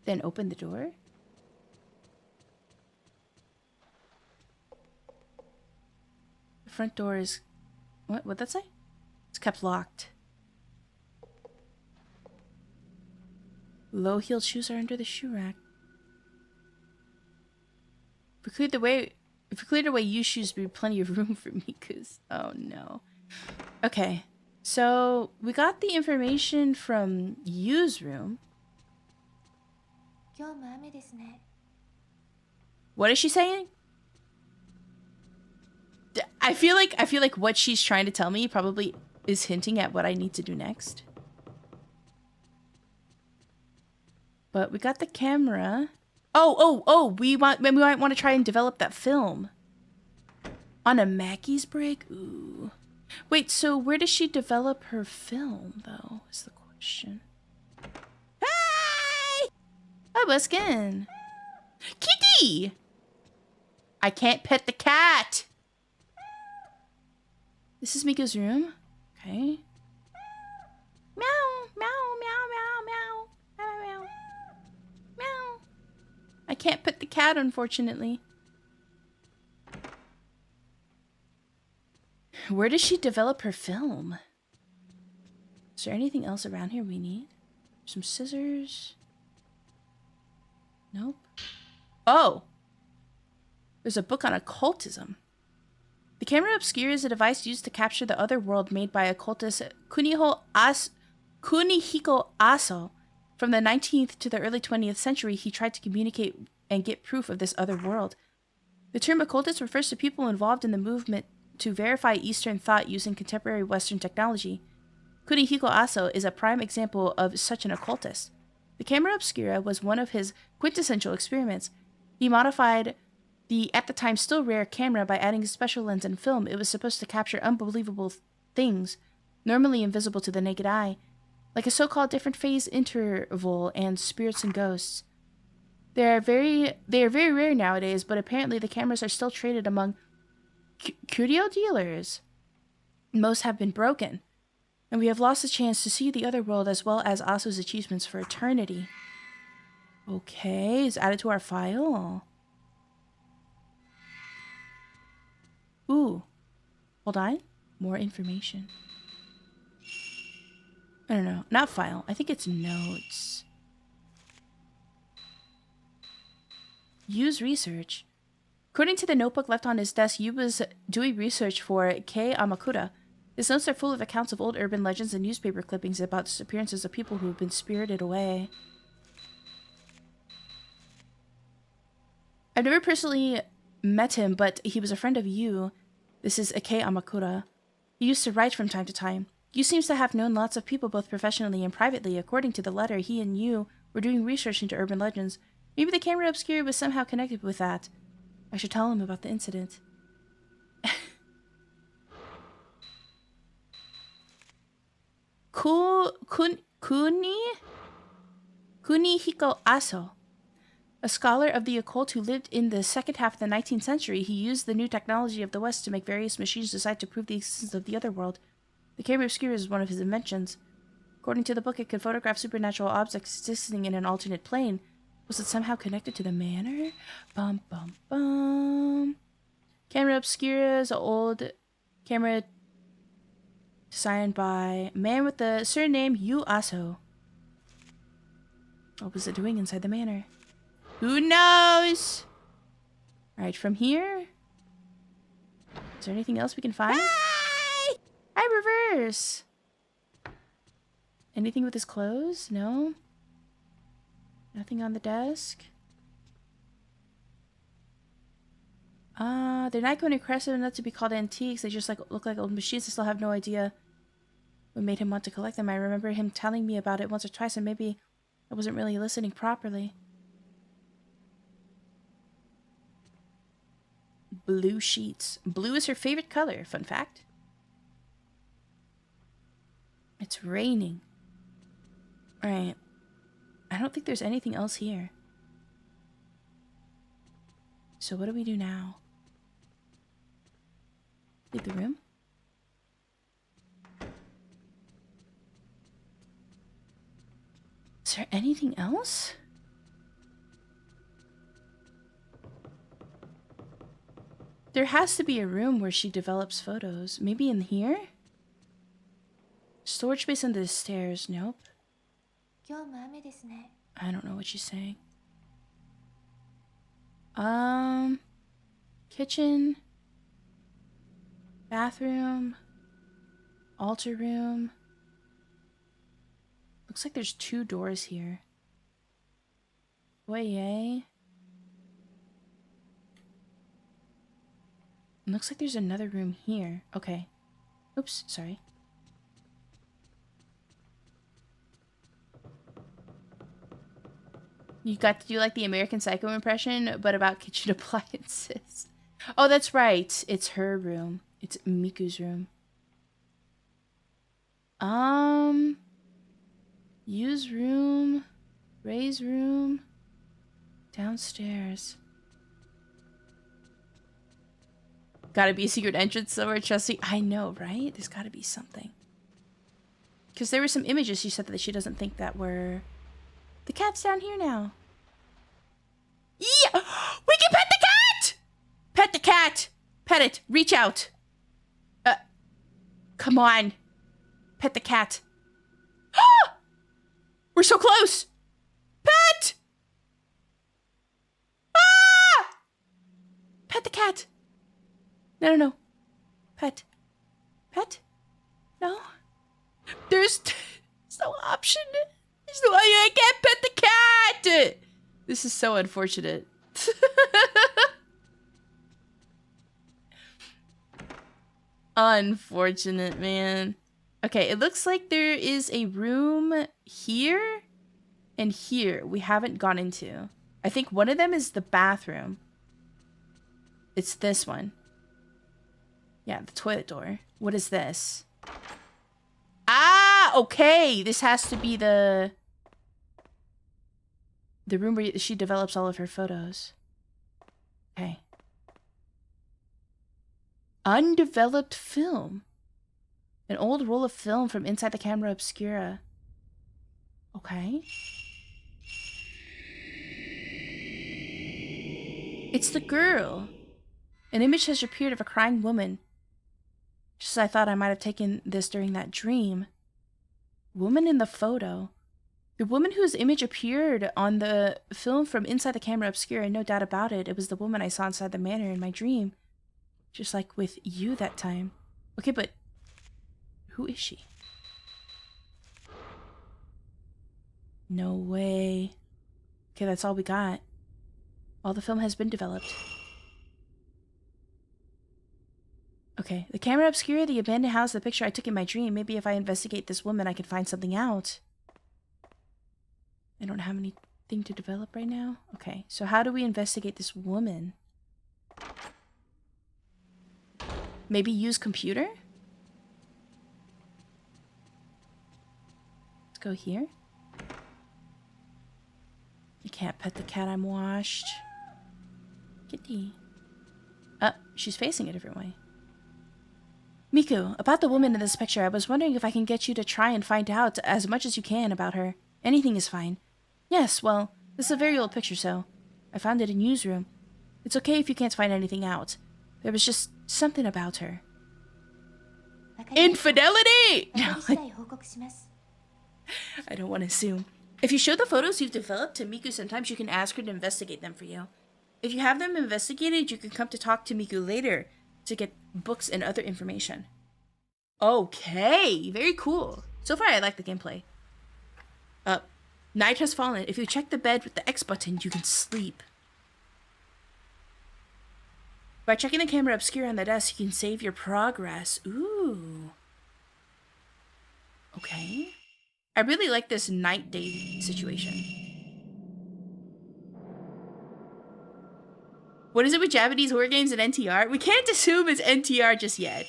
Then open the door? The front door is... What'd that say? It's kept locked. Low-heeled shoes are under the shoe rack. If we cleared away used shoes, there'd be plenty of room for me, cause... Oh, no. Okay. So, we got the information from Yu's room. What is she saying? I feel like what she's trying to tell me probably is hinting at what I need to do next. But we got the camera. Oh, we might want to try and develop that film. On a Mackey's break? Ooh. Wait, so where does she develop her film, though, is the question. Hi! Oh, Buskin. Kitty! I can't pet the cat! This is Miko's room. Okay. Meow, meow, meow, meow, meow, meow, meow, meow. I can't pet the cat, unfortunately. Where does she develop her film? Is there anything else around here we need? Some scissors? Nope. Oh! There's a book on occultism. The camera obscura is a device used to capture the other world made by occultist Kunihiko Aso. From the 19th to the early 20th century, he tried to communicate and get proof of this other world. The term occultist refers to people involved in the movement to verify Eastern thought using contemporary Western technology. Kunihiko Aso is a prime example of such an occultist. The camera obscura was one of his quintessential experiments. He modified the at the time still rare camera by adding a special lens and film. It was supposed to capture unbelievable things, normally invisible to the naked eye, like a so-called different phase interval and spirits and ghosts. They are very rare nowadays, but apparently the cameras are still traded among curio dealers. Most have been broken, and we have lost the chance to see the other world as well as Aso's achievements for eternity. Okay, it's added to our file. Ooh, hold on. More information. I don't know. Not file. I think it's notes. Use research. According to the notebook left on his desk, Yu was doing research for Kei Amakura. His notes are full of accounts of old urban legends and newspaper clippings about disappearances of people who have been spirited away. I've never personally met him, but he was a friend of Yu. This is Kei Amakura. He used to write from time to time. Yu seems to have known lots of people both professionally and privately. According to the letter, he and Yu were doing research into urban legends. Maybe the camera obscura was somehow connected with that. I should tell him about the incident. Kunihiko Aso, a scholar of the occult who lived in the second half of the 19th century. He used the new technology of the West to make various machines designed to prove the existence of the other world. The camera obscura is one of his inventions. According to the book, it could photograph supernatural objects existing in an alternate plane. Was it somehow connected to the manor? Bum bum bum. Camera obscura is an old camera designed by a man with the surname Yu Aso. What was it doing inside the manor? Who knows? Alright, from here. Is there anything else we can find? Hi! Hi, reverse! Anything with his clothes? No? Nothing on the desk? They're not going aggressive enough to be called antiques. They just look like old machines. I still have no idea what made him want to collect them. I remember him telling me about it once or twice, and maybe I wasn't really listening properly. Blue sheets. Blue is her favorite color, fun fact. It's raining. Alright. I don't think there's anything else here. So what do we do now? Leave the room? Is there anything else? There has to be a room where she develops photos. Maybe in here? Storage space under the stairs. Nope. I don't know what she's saying. Kitchen. Bathroom. Altar room. Looks like there's 2 doors here. Foyer. It looks like there's another room here. Okay. Oops, sorry. You got to do like the American Psycho impression, but about kitchen appliances. Oh, that's right. It's her room. It's Miku's room. Use room. Ray's room. Downstairs. Gotta be a secret entrance somewhere, Chelsea. I know, right? There's gotta be something. Because there were some images she said that she doesn't think that were... The cat's down here now. Yeah! We can pet the cat! Pet the cat! Pet it. Reach out. Come on. Pet the cat. We're so close! Pet! Ah! Pet the cat. No. Pet. Pet? No? There's no option. There's no, I can't pet the cat! This is so unfortunate. Unfortunate, man. Okay, it looks like there is a room here and here we haven't gone into. I think one of them is the bathroom. It's this one. Yeah, the toilet door. What is this? Ah, okay. This has to be the room where she develops all of her photos. Okay. Undeveloped film. An old roll of film from inside the camera obscura. Okay. It's the girl. An image has appeared of a crying woman. Just as I thought I might have taken this during that dream. Woman in the photo. The woman whose image appeared on the film from inside the camera obscura, no doubt about it. It was the woman I saw inside the manor in my dream. Just like with you that time. Okay, but who is she? No way. Okay, that's all we got. All the film has been developed. Okay, the camera obscura, the abandoned house, the picture I took in my dream. Maybe if I investigate this woman, I can find something out. I don't have anything to develop right now. Okay, so how do we investigate this woman? Maybe use computer? Let's go here. I can't pet the cat, I'm washed. Kitty. She's facing a different way. Miku, about the woman in this picture, I was wondering if I can get you to try and find out as much as you can about her. Anything is fine. Yes, well, this is a very old picture, so I found it in newsroom. It's okay if you can't find anything out. There was just something about her. Infidelity! No, I don't want to assume. If you show the photos you've developed to Miku, sometimes you can ask her to investigate them for you. If you have them investigated, you can come to talk to Miku later to get books and other information. Okay, very cool. So far, I like the gameplay. Night has fallen. If you check the bed with the X button, you can sleep. By checking the camera obscura on the desk, you can save your progress. Ooh. Okay. I really like this night day situation. What is it with Japanese horror games and NTR? We can't assume it's NTR just yet.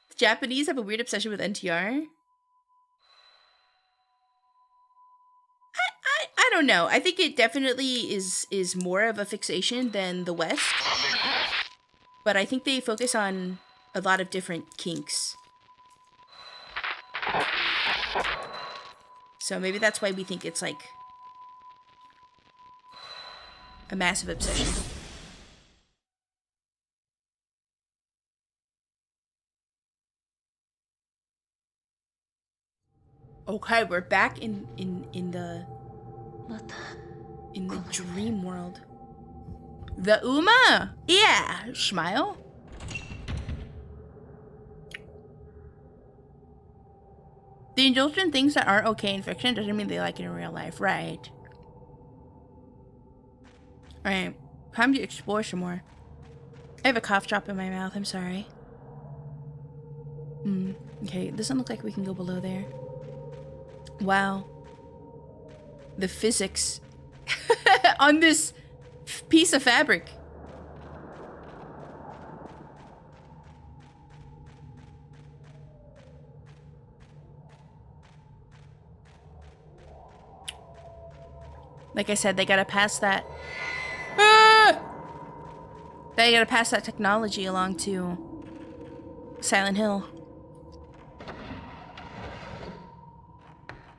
The Japanese have a weird obsession with NTR. I don't know. I think it definitely is more of a fixation than the West. But I think they focus on a lot of different kinks. So maybe that's why we think it's like a massive obsession. Okay, we're back in the dream world. The Uma! Yeah! Smile. They indulge in things that aren't okay in fiction doesn't mean they like it in real life, right? Alright, time to explore some more. I have a cough drop in my mouth, I'm sorry. Okay, it doesn't look like we can go below there. Wow. The physics on this piece of fabric. Like I said, they gotta pass that. Ah! They gotta pass that technology along to Silent Hill.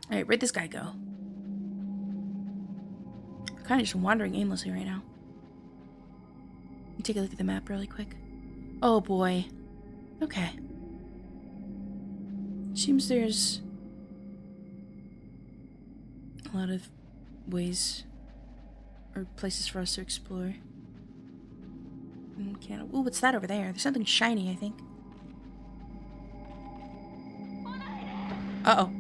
Alright, where'd this guy go? Kind of just wandering aimlessly right now. Let me take a look at the map really quick. Oh boy. Okay. Seems there's a lot of ways or places for us to explore. Ooh, what's that over there? There's something shiny, I think. Uh-oh.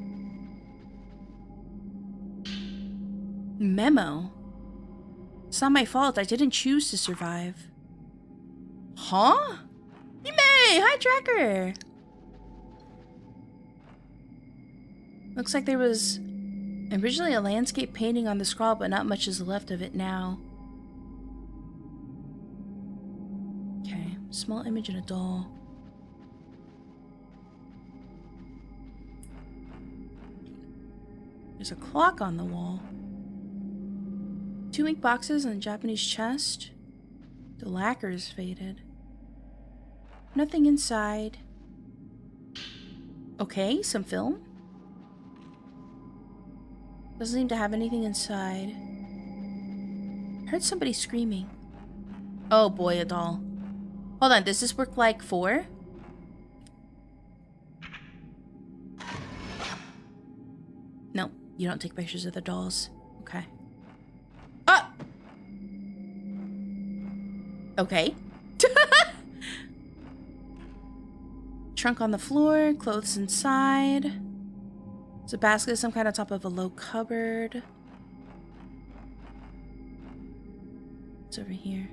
Memo. It's not my fault. I didn't choose to survive. Huh? Hime! Hi, Tracker! Looks like there was originally a landscape painting on the scroll, but not much is left of it now. Okay, small image and a doll. There's a clock on the wall. 2 ink boxes and a Japanese chest. The lacquer is faded. Nothing inside. Okay, some film. Doesn't seem to have anything inside. Heard somebody screaming. Oh boy, a doll. Hold on, does this work like 4? No, you don't take pictures of the dolls. Okay. Ah! Okay. Trunk on the floor, clothes inside. There's a basket, some kind on top of a low cupboard. What's over here?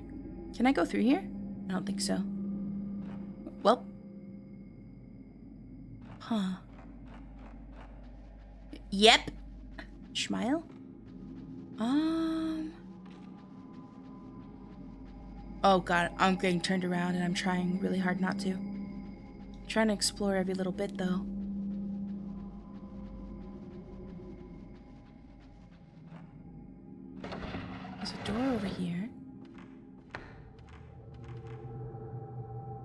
Can I go through here? I don't think so. Well. Huh. Yep. Smile? Oh god, I'm getting turned around and I'm trying really hard not to. I'm trying to explore every little bit though. There's a door over here.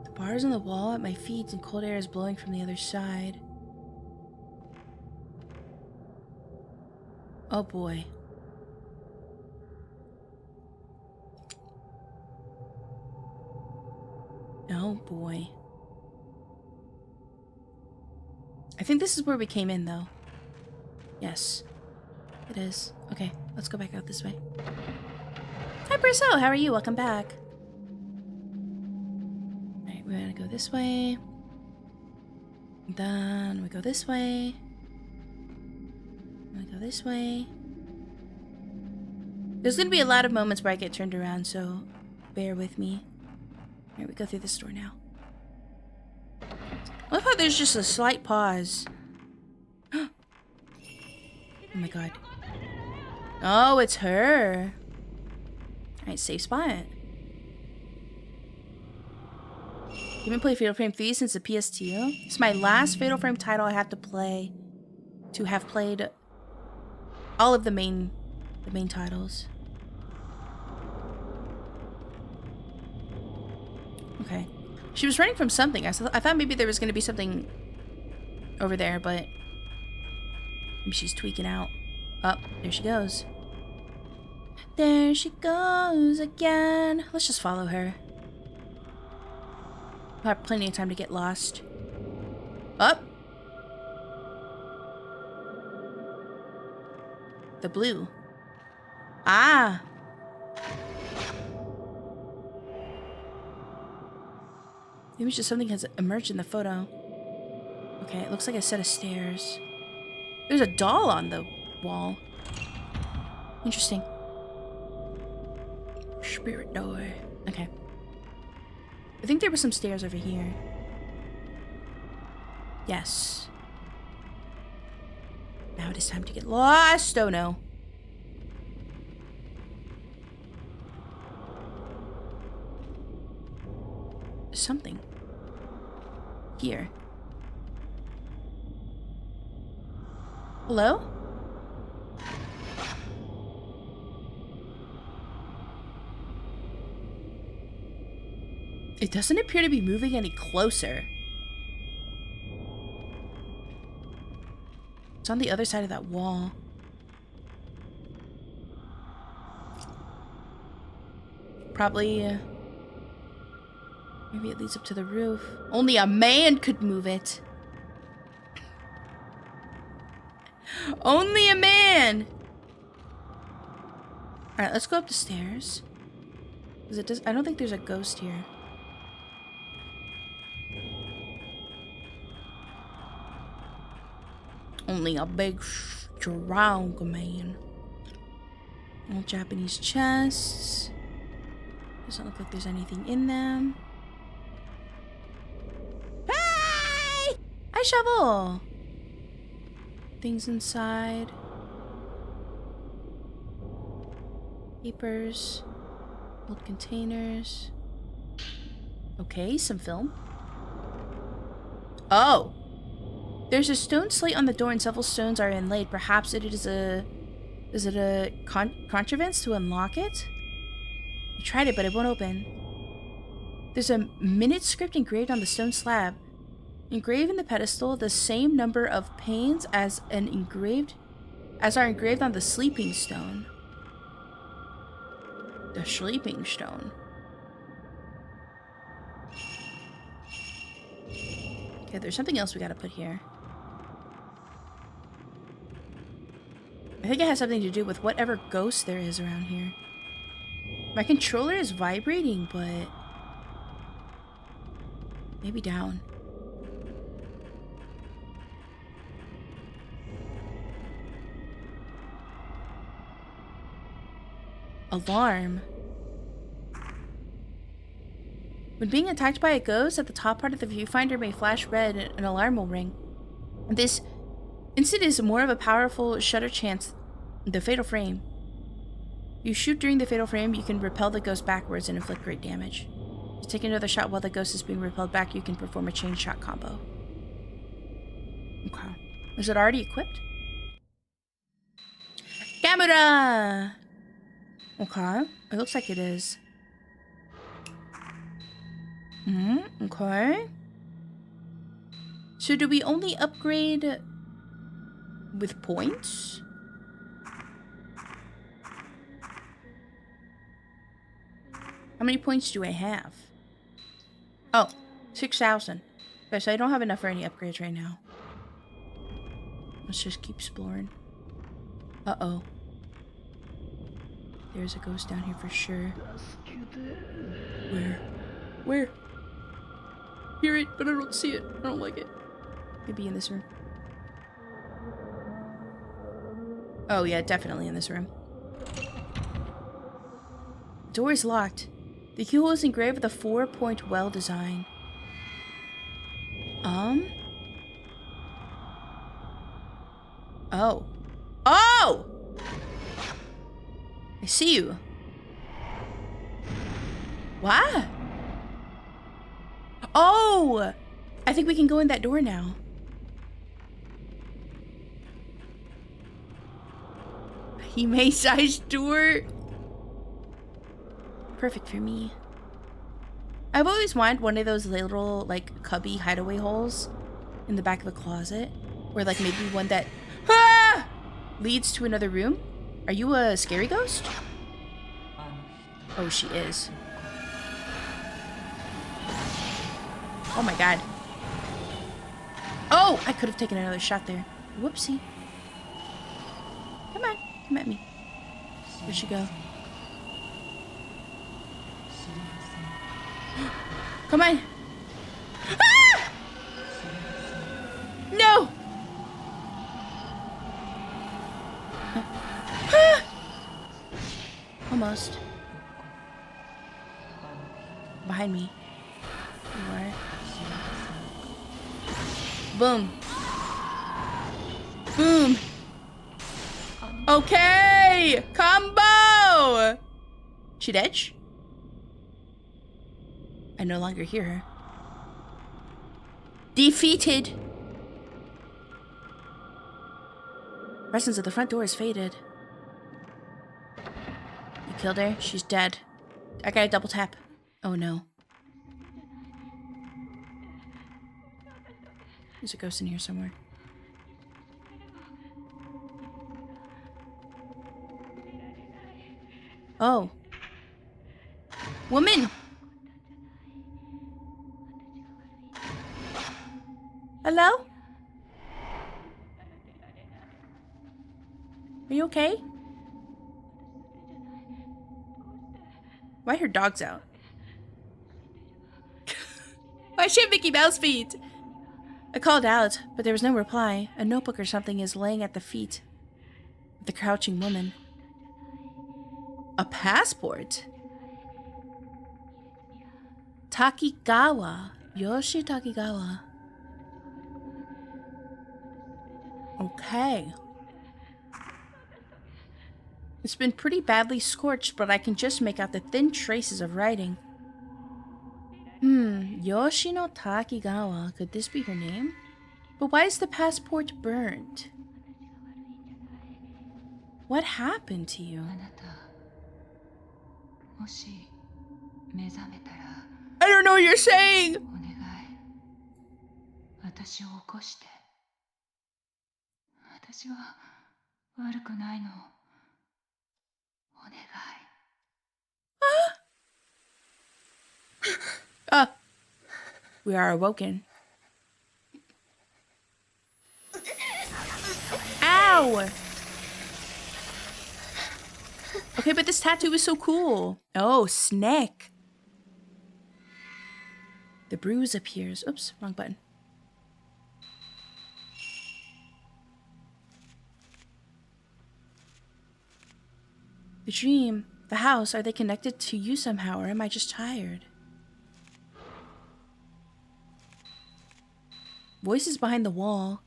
The bars on the wall at my feet and cold air is blowing from the other side. Oh boy. Oh boy. I think this is where we came in though. Yes. It is. Okay, let's go back out this way. Hi Brisso, how are you? Welcome back. Alright, we're gonna go this way. Then we go this way. I'm gonna go this way. There's gonna be a lot of moments where I get turned around, so bear with me. Alright, we go through this door now. I love how there's just a slight pause. Oh my god. Oh, it's her. Alright, safe spot. I haven't played Fatal Frame 3 since the PS2. It's my last Fatal Frame title I have to play to have played all of the main titles. Okay. She was running from something. I thought maybe there was going to be something over there, but maybe she's tweaking out. Oh, there she goes. There she goes again. Let's just follow her. We'll have plenty of time to get lost. Up. The blue. Ah. Maybe just something has emerged in the photo. Okay, it looks like a set of stairs. There's a doll on the wall. Interesting. Spirit door. Okay. I think there were some stairs over here. Yes. Now it is time to get lost. Oh no. Something. Here. Hello? It doesn't appear to be moving any closer. It's on the other side of that wall. Probably, maybe it leads up to the roof. Only a man could move it. Only a man! Alright, let's go up the stairs. I don't think there's a ghost here. Only a big, strong man. Old Japanese chests. Doesn't look like there's anything in them. Hi! Hi, shovel! Things inside. Papers. Old containers. Okay, some film. Oh! There's a stone slate on the door and several stones are inlaid. Perhaps it is a... Is it a contrivance to unlock it? I tried it, but it won't open. There's a minute script engraved on the stone slab. Engraved in the pedestal, the same number of panes as are engraved on the sleeping stone. The sleeping stone. Okay, there's something else we gotta put here. I think it has something to do with whatever ghost there is around here. My controller is vibrating, but... maybe down. Alarm. When being attacked by a ghost, at the top part of the viewfinder may flash red and an alarm will ring. This instant is more of a powerful shutter chance than the fatal frame. You shoot during the fatal frame, you can repel the ghost backwards and inflict great damage. If you take another shot while the ghost is being repelled back, you can perform a chain shot combo. Okay. Is it already equipped? Camera! Okay. It looks like it is. Okay. So do we only upgrade with points? How many points do I have? Oh, 6,000. Okay, so I don't have enough for any upgrades right now. Let's just keep exploring. Uh-oh. There's a ghost down here for sure. Where? Where? Hear it, but I don't see it. I don't like it. Maybe in this room. Oh yeah, definitely in this room. Door is locked. The keyhole is engraved with a 4-point well design. Oh. Oh! I see you. What? Oh! I think we can go in that door now. Hime-sized door. Perfect for me. I've always wanted one of those little, like, cubby hideaway holes in the back of a closet. Or, like, maybe one that leads to another room. Are you a scary ghost? Oh, she is. Oh my god. Oh! I could have taken another shot there. Whoopsie. Come on. Come at me. Where'd she go? Come on. Ah! No! Almost. Behind me. You are. Boom. Boom. Okay! Combo! She dead? I no longer hear her. Defeated! Presence at the front door is faded. You killed her? She's dead. I gotta double tap. Oh no. There's a ghost in here somewhere. Oh. Woman! Hello? Are you okay? Why are her dogs out? Why she have Mickey Mouse feet? I called out, but there was no reply. A notebook or something is laying at the feet of the crouching woman. A passport? Takigawa. Yoshi Takigawa. Okay. It's been pretty badly scorched, but I can just make out the thin traces of writing. Yoshino Takigawa. Could this be her name? But why is the passport burned? What happened to you? I don't know what you're saying! We are awoken. Ow! Okay, but this tattoo is so cool. Oh, snake. The bruise appears. Oops, wrong button. The dream, the house, are they connected to you somehow, or am I just tired? Voices behind the wall.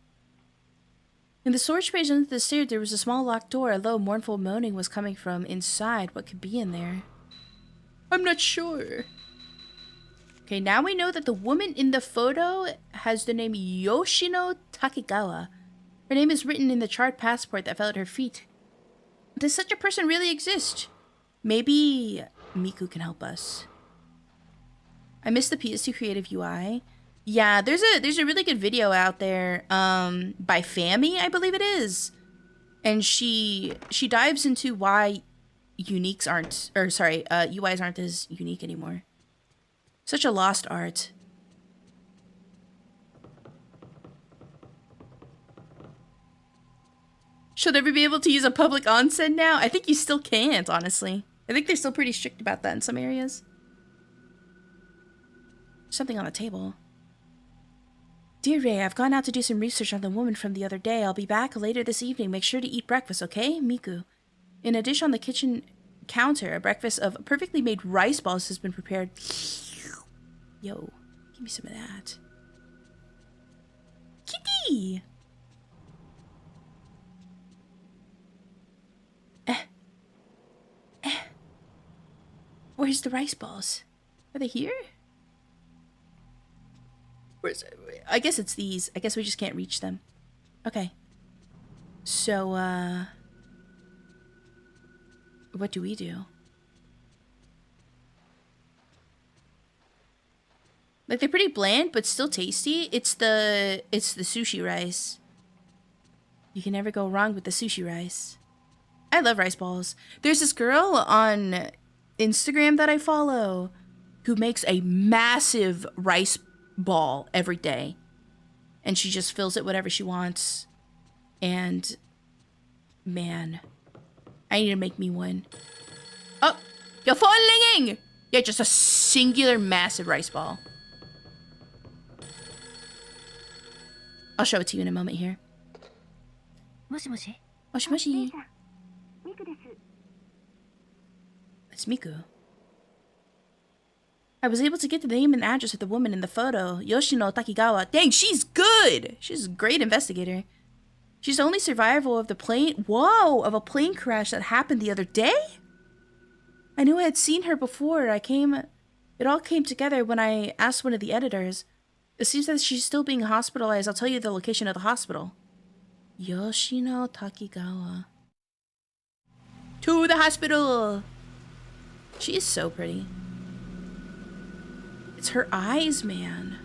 In the storage space under the stairs, there was a small locked door. A low, mournful moaning was coming from inside. What could be in there? I'm not sure. Okay, now we know that the woman in the photo has the name Yoshino Takigawa. Her name is written in the charred passport that fell at her feet. Does such a person really exist? Maybe Miku can help us. I missed the PS2 Creative UI. Yeah, there's a really good video out there by Fami, I believe it is. And she dives into why UIs aren't as unique anymore. Such a lost art. Should ever be able to use a public onsen now? I think you still can't, honestly. I think they're still pretty strict about that in some areas. Something on the table. Dear Ray, I've gone out to do some research on the woman from the other day. I'll be back later this evening. Make sure to eat breakfast, okay? Miku. In a dish on the kitchen counter, a breakfast of perfectly made rice balls has been prepared. Yo, give me some of that. Kitty! Where's the rice balls? Are they here? Where's... I guess it's these. I guess we just can't reach them. Okay. So, what do we do? Like, they're pretty bland, but still tasty. It's the sushi rice. You can never go wrong with the sushi rice. I love rice balls. There's this girl on Instagram that I follow who makes a massive rice ball every day. And she just fills it whatever she wants. And, man, I need to make me one. Oh, your phone ringing! Yeah, just a singular massive rice ball. I'll show it to you in a moment here.
もしもし。
もしもし。
ミクです。
It's Miku. I was able to get the name and address of the woman in the photo, Yoshino Takigawa. Dang, she's good! She's a great investigator. She's the only survivor of the plane... Whoa! Of a plane crash that happened the other day? I knew I had seen her before. It all came together when I asked one of the editors. It seems that she's still being hospitalized. I'll tell you the location of the hospital. Yoshino Takigawa. To the hospital! She is so pretty. It's her eyes, man.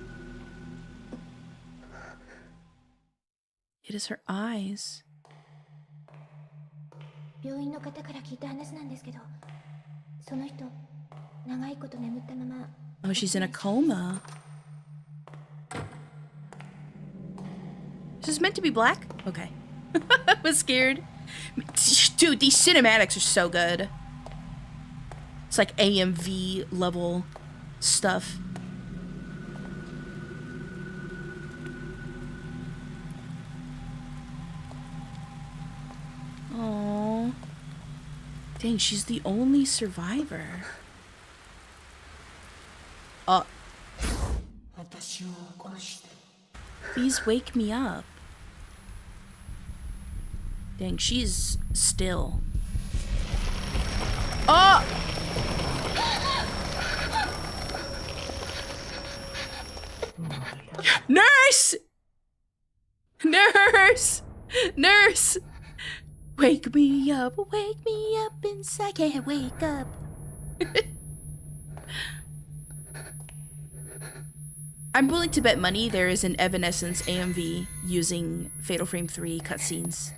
It is her eyes.
病院の方から聞いた話なんですけど、その人、長いこと眠ったまま。
Oh, she's in a coma. Is this meant to be black? Okay. I was scared. Dude, these cinematics are so good. It's like AMV level stuff. Oh, dang, she's the only survivor. Please wake me up. Dang, she's still. Oh! Nurse! Nurse! Nurse! Wake me up inside. Can't wake up. I'm willing to bet money there is an Evanescence AMV using Fatal Frame 3 cutscenes.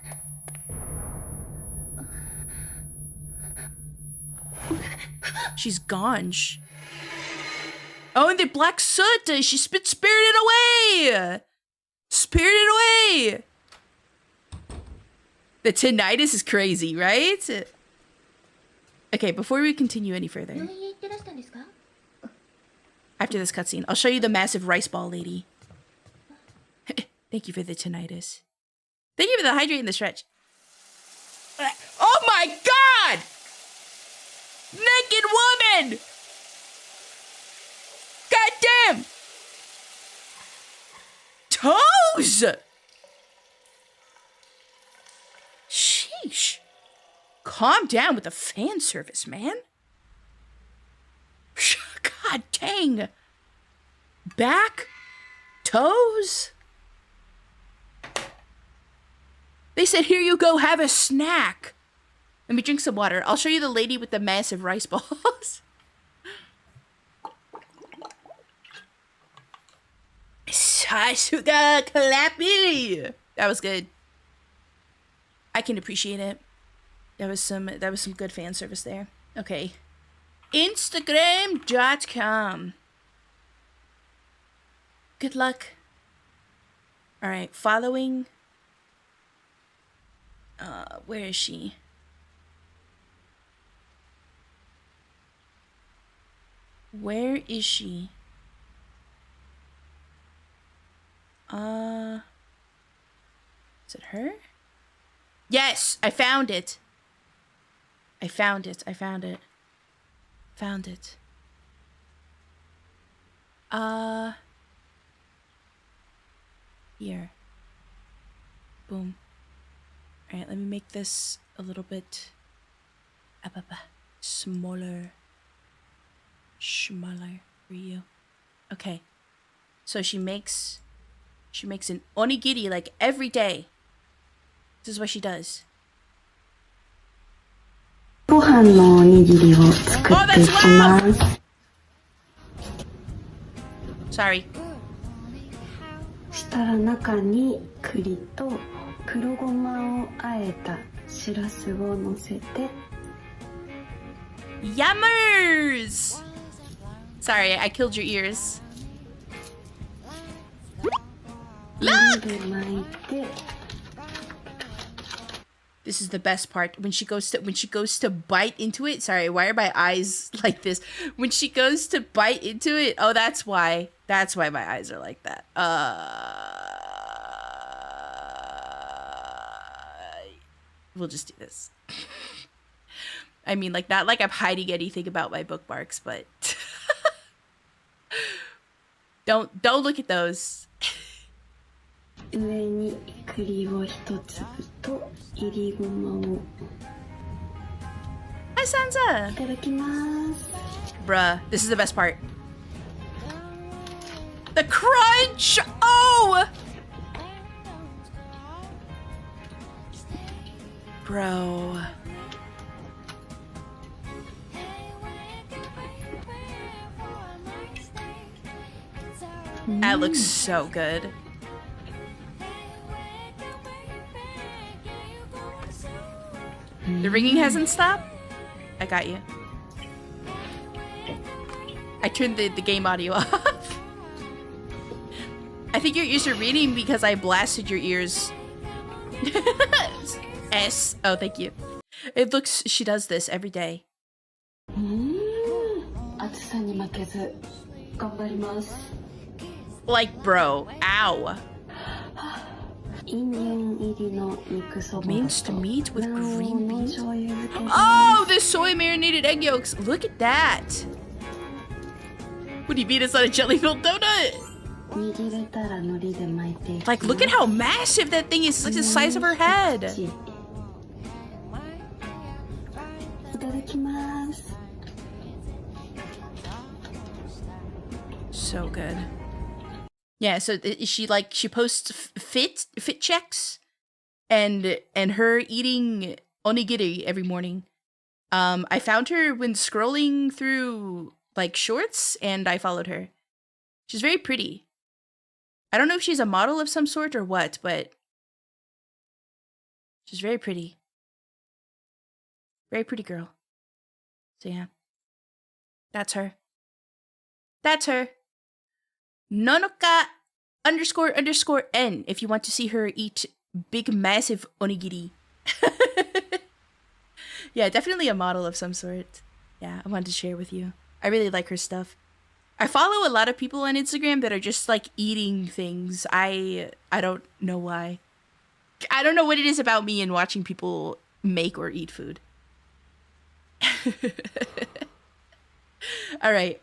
She's gone. Oh, and the black soot! She spirited away! Spirited away! The tinnitus is crazy, right? Okay, before we continue any further, after this cutscene, I'll show you the massive rice ball lady. Thank you for the tinnitus. Thank you for the hydrate and the stretch. Oh my god! Naked woman! God damn! Toes! Sheesh. Calm down with the fan service, man. God dang. Back? Toes? They said, here you go, have a snack. Let me drink some water. I'll show you the lady with the massive rice balls. Sasuga clappy. That was good. I can appreciate it. That was some good fan service there. Okay. Instagram.com. Good luck. All right, following. Where is she? Where is she? Is it her? Yes, I found it. I found it. Found it. Here. Boom. All right, let me make this a little bit smaller for you. Okay. So she makes an onigiri like every day. This is what she does.
ご飯のおにぎりを作っていきます。
Sorry.
したら中に栗と黒ごまをあえたしらすを乗せて。
Yummers! Sorry, I killed your ears. Look! This is the best part. When she goes to bite into it. Sorry, why are my eyes like this? When she goes to bite into it. Oh, that's why. That's why my eyes are like that. We'll just do this. I mean, like, not like I'm hiding anything about my bookmarks, but don't look at those.
上に栗を一粒といりごまを
Hi, Sansa!
いただきます
Bruh, this is the best part. The crunch! Oh! Bro. That looks so good. The ringing hasn't stopped? I got you. I turned the game audio off. I think your ears are reading because I blasted your ears. S. Oh, thank you. It looks... She does this every day.
暑さに負けず頑張ります
Like, bro. Ow.
インゲン入りの肉そば
Minced meat with green
卵黄の
beans.
醤油漬けです
Oh, the soy marinated egg yolks. Look at that. What do you mean it's not a jelly filled donut?
握れたら海苔で巻いていきます
Like, look at how massive that thing is. It's like the size of her head.
いただきます
So good. Yeah, so she posts fit checks and her eating onigiri every morning. I found her when scrolling through like shorts and I followed her. She's very pretty. I don't know if she's a model of some sort or what, but she's very pretty. Very pretty girl. So yeah. That's her. That's her. Nonoka _ N if you want to see her eat big massive onigiri. Yeah, definitely a model of some sort. Yeah, I wanted to share with you. I really like her stuff. I follow a lot of people on Instagram that are just like eating things. I don't know why. I don't know what it is about me and watching people make or eat food. All right.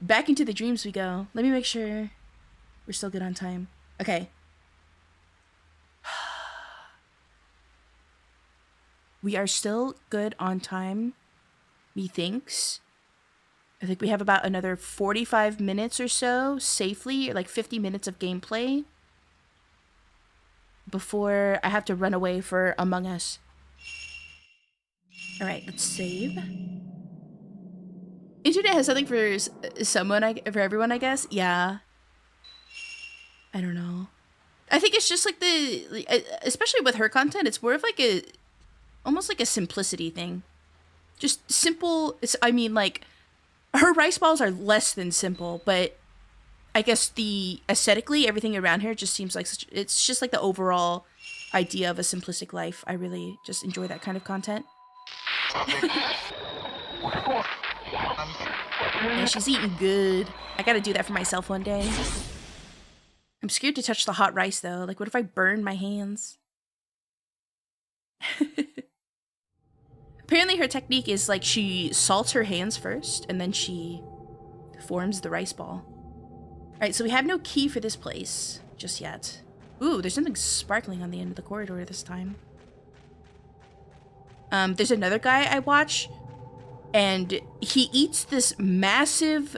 Back into the dreams we go. Let me make sure we're still good on time. Okay. We are still good on time, methinks. I think we have about another 45 minutes or so, safely, like 50 minutes of gameplay before I have to run away for Among Us. All right, let's save. Internet has something for for everyone, I guess. Yeah. I don't know. I think it's just like especially with her content, it's more of like almost like a simplicity thing. Just simple. I mean, like, her rice balls are less than simple, but I guess aesthetically, everything around her just seems like it's just like the overall idea of a simplistic life. I really just enjoy that kind of content. Yeah, she's eating good. I gotta do that for myself one day. I'm scared to touch the hot rice though. Like, what if I burn my hands? Apparently her technique is like she salts her hands first and then she forms the rice ball. Alright, so we have no key for this place just yet. Ooh, there's something sparkling on the end of the corridor this time. There's another guy I watch and he eats this massive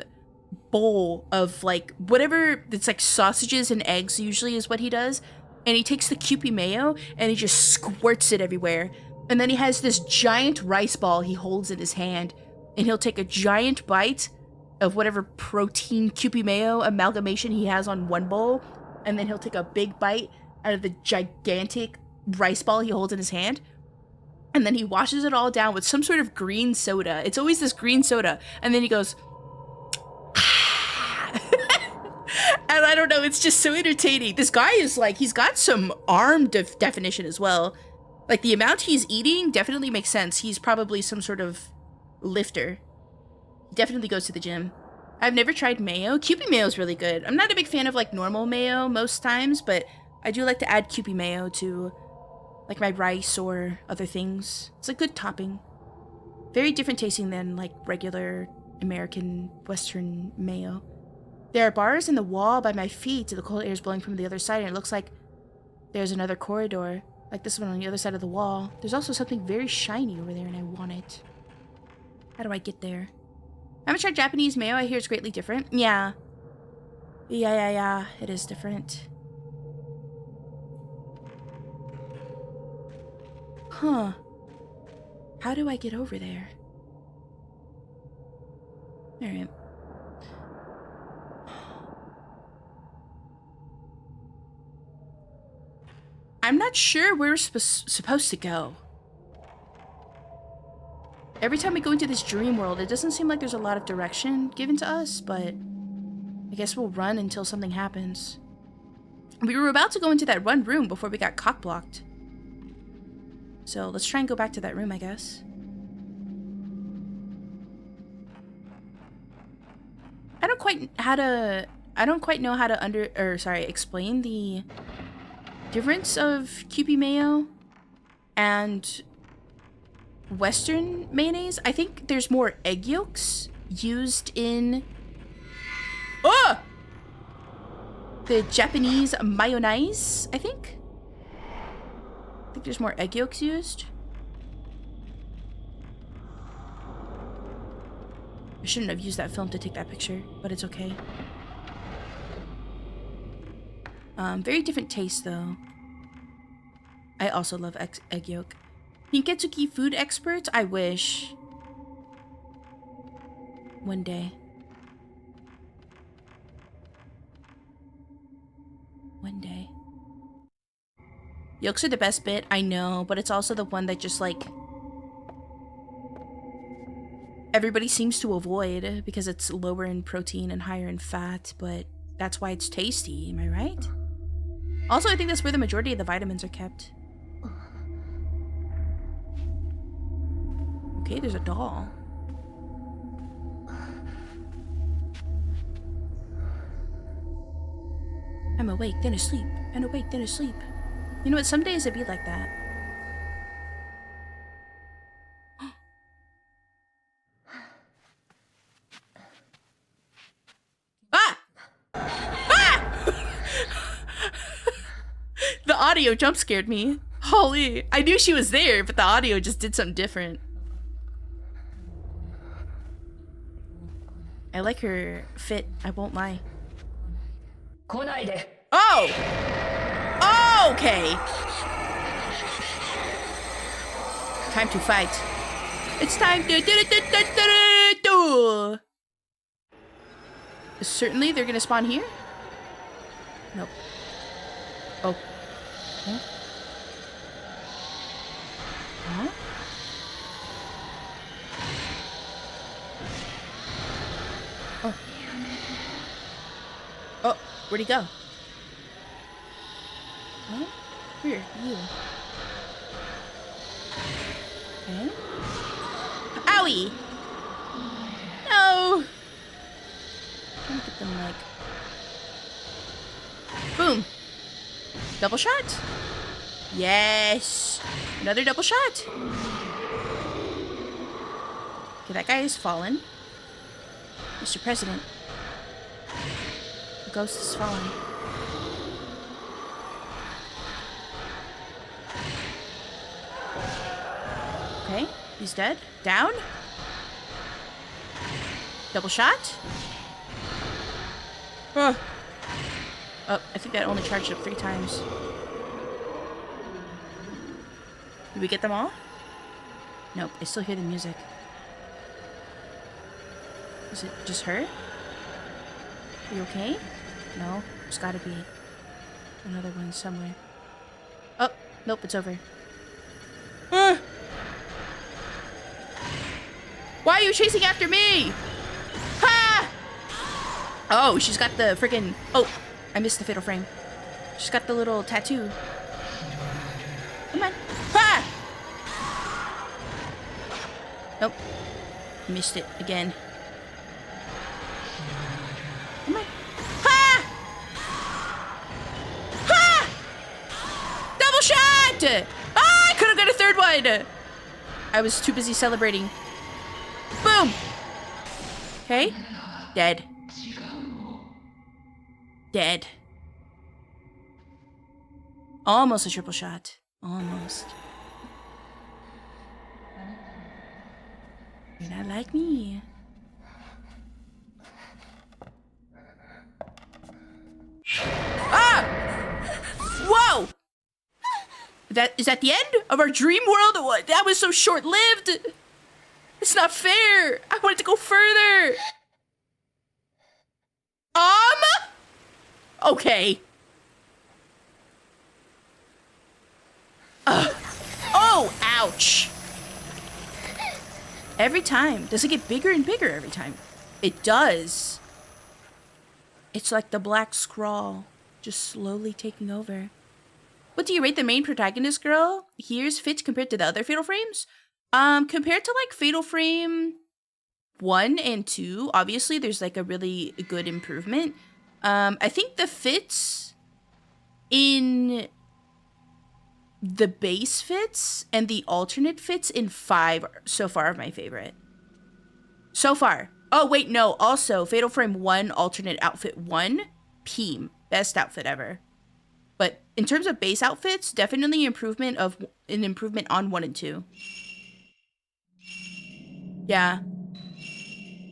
bowl of like whatever, it's like sausages and eggs usually is what he does. And he takes the Kewpie mayo and he just squirts it everywhere. And then he has this giant rice ball he holds in his hand. And he'll take a giant bite of whatever protein Kewpie mayo amalgamation he has on one bowl. And then he'll take a big bite out of the gigantic rice ball he holds in his hand. And then he washes it all down with some sort of green soda. It's always this green soda. And then he goes... And I don't know, it's just so entertaining. This guy is like, he's got some arm definition as well. Like, the amount he's eating definitely makes sense. He's probably some sort of lifter. He definitely goes to the gym. I've never tried mayo. Kewpie mayo is really good. I'm not a big fan of, like, normal mayo most times, but I do like to add Kewpie mayo to, like, my rice or other things. It's a good topping. Very different tasting than like regular American Western mayo. There are bars in the wall by my feet. The cold air is blowing from the other side, and it looks like there's another corridor, like this one on the other side of the wall. There's also something very shiny over there, and I want it. How do I get there? I haven't tried Japanese mayo. I hear it's greatly different. Yeah. Yeah. It is different. Huh. How do I get over there? Alright. I'm not sure where we're supposed to go. Every time we go into this dream world, it doesn't seem like there's a lot of direction given to us, but I guess we'll run until something happens. We were about to go into that one room before we got cock-blocked. So let's try and go back to that room, I guess. I don't quite know how to explain the difference of Kewpie mayo and Western mayonnaise. I think there's more egg yolks used in the Japanese mayonnaise, I think there's more egg yolks used. I shouldn't have used that film to take that picture, but it's okay. Very different taste, though. I also love egg yolk. Hinketsuki food experts? I wish. One day. One day. Yolks are the best bit, I know, but it's also the one that just, like, everybody seems to avoid because it's lower in protein and higher in fat, but that's why it's tasty, am I right? Also, I think that's where the majority of the vitamins are kept. Okay, there's a doll. I'm awake, then asleep, and awake, then asleep. You know what? Some days it'd be like that. Ah! Ah! The audio jump scared me. Holy. I knew she was there, but the audio just did something different. I like her fit, I won't lie. Oh! Okay. Time to fight. It's time to do. Certainly they're gonna spawn here? Nope. Oh. Huh? Huh? Oh. Oh, where'd he go? Huh? Where? You. Okay. Owie! No! Trying to get them like... Boom! Double shot? Yes! Another double shot! Okay, that guy is fallen. Mr. President. The ghost is fallen. Okay, he's dead. Down. Double shot. Oh, I think that only charged up 3 times. Did we get them all? Nope, I still hear the music. Is it just her? Are you okay? No, there's gotta be another one somewhere. Oh, nope, it's over. Why are you chasing after me? Ha! Oh, she's got the freaking... Oh, I missed the fatal frame. She's got the little tattoo. Come on. Ha! Nope. Missed it again. Come on. Ha! Ha! Double shot! Ah, I could have got a third one. I was too busy celebrating. Boom! Okay. Dead. Dead. Almost a triple shot. Almost. You're not like me. Ah! Whoa! Is that the end of our dream world? What? That was so short-lived. It's not fair. I wanted to go further. Okay. Oh, ouch. Every time. Does it get bigger and bigger every time? It does. It's like the black scrawl just slowly taking over. What do you rate the main protagonist girl? Here's fit compared to the other Fatal Frames? Compared to like Fatal Frame 1 and 2, obviously there's like a really good improvement. I think the fits in the base fits and the alternate fits in 5 so far are my favorite. So far. Oh, wait, no. Also, Fatal Frame 1 alternate outfit 1, Peem. Best outfit ever. But in terms of base outfits, definitely an improvement on 1 and 2. Yeah.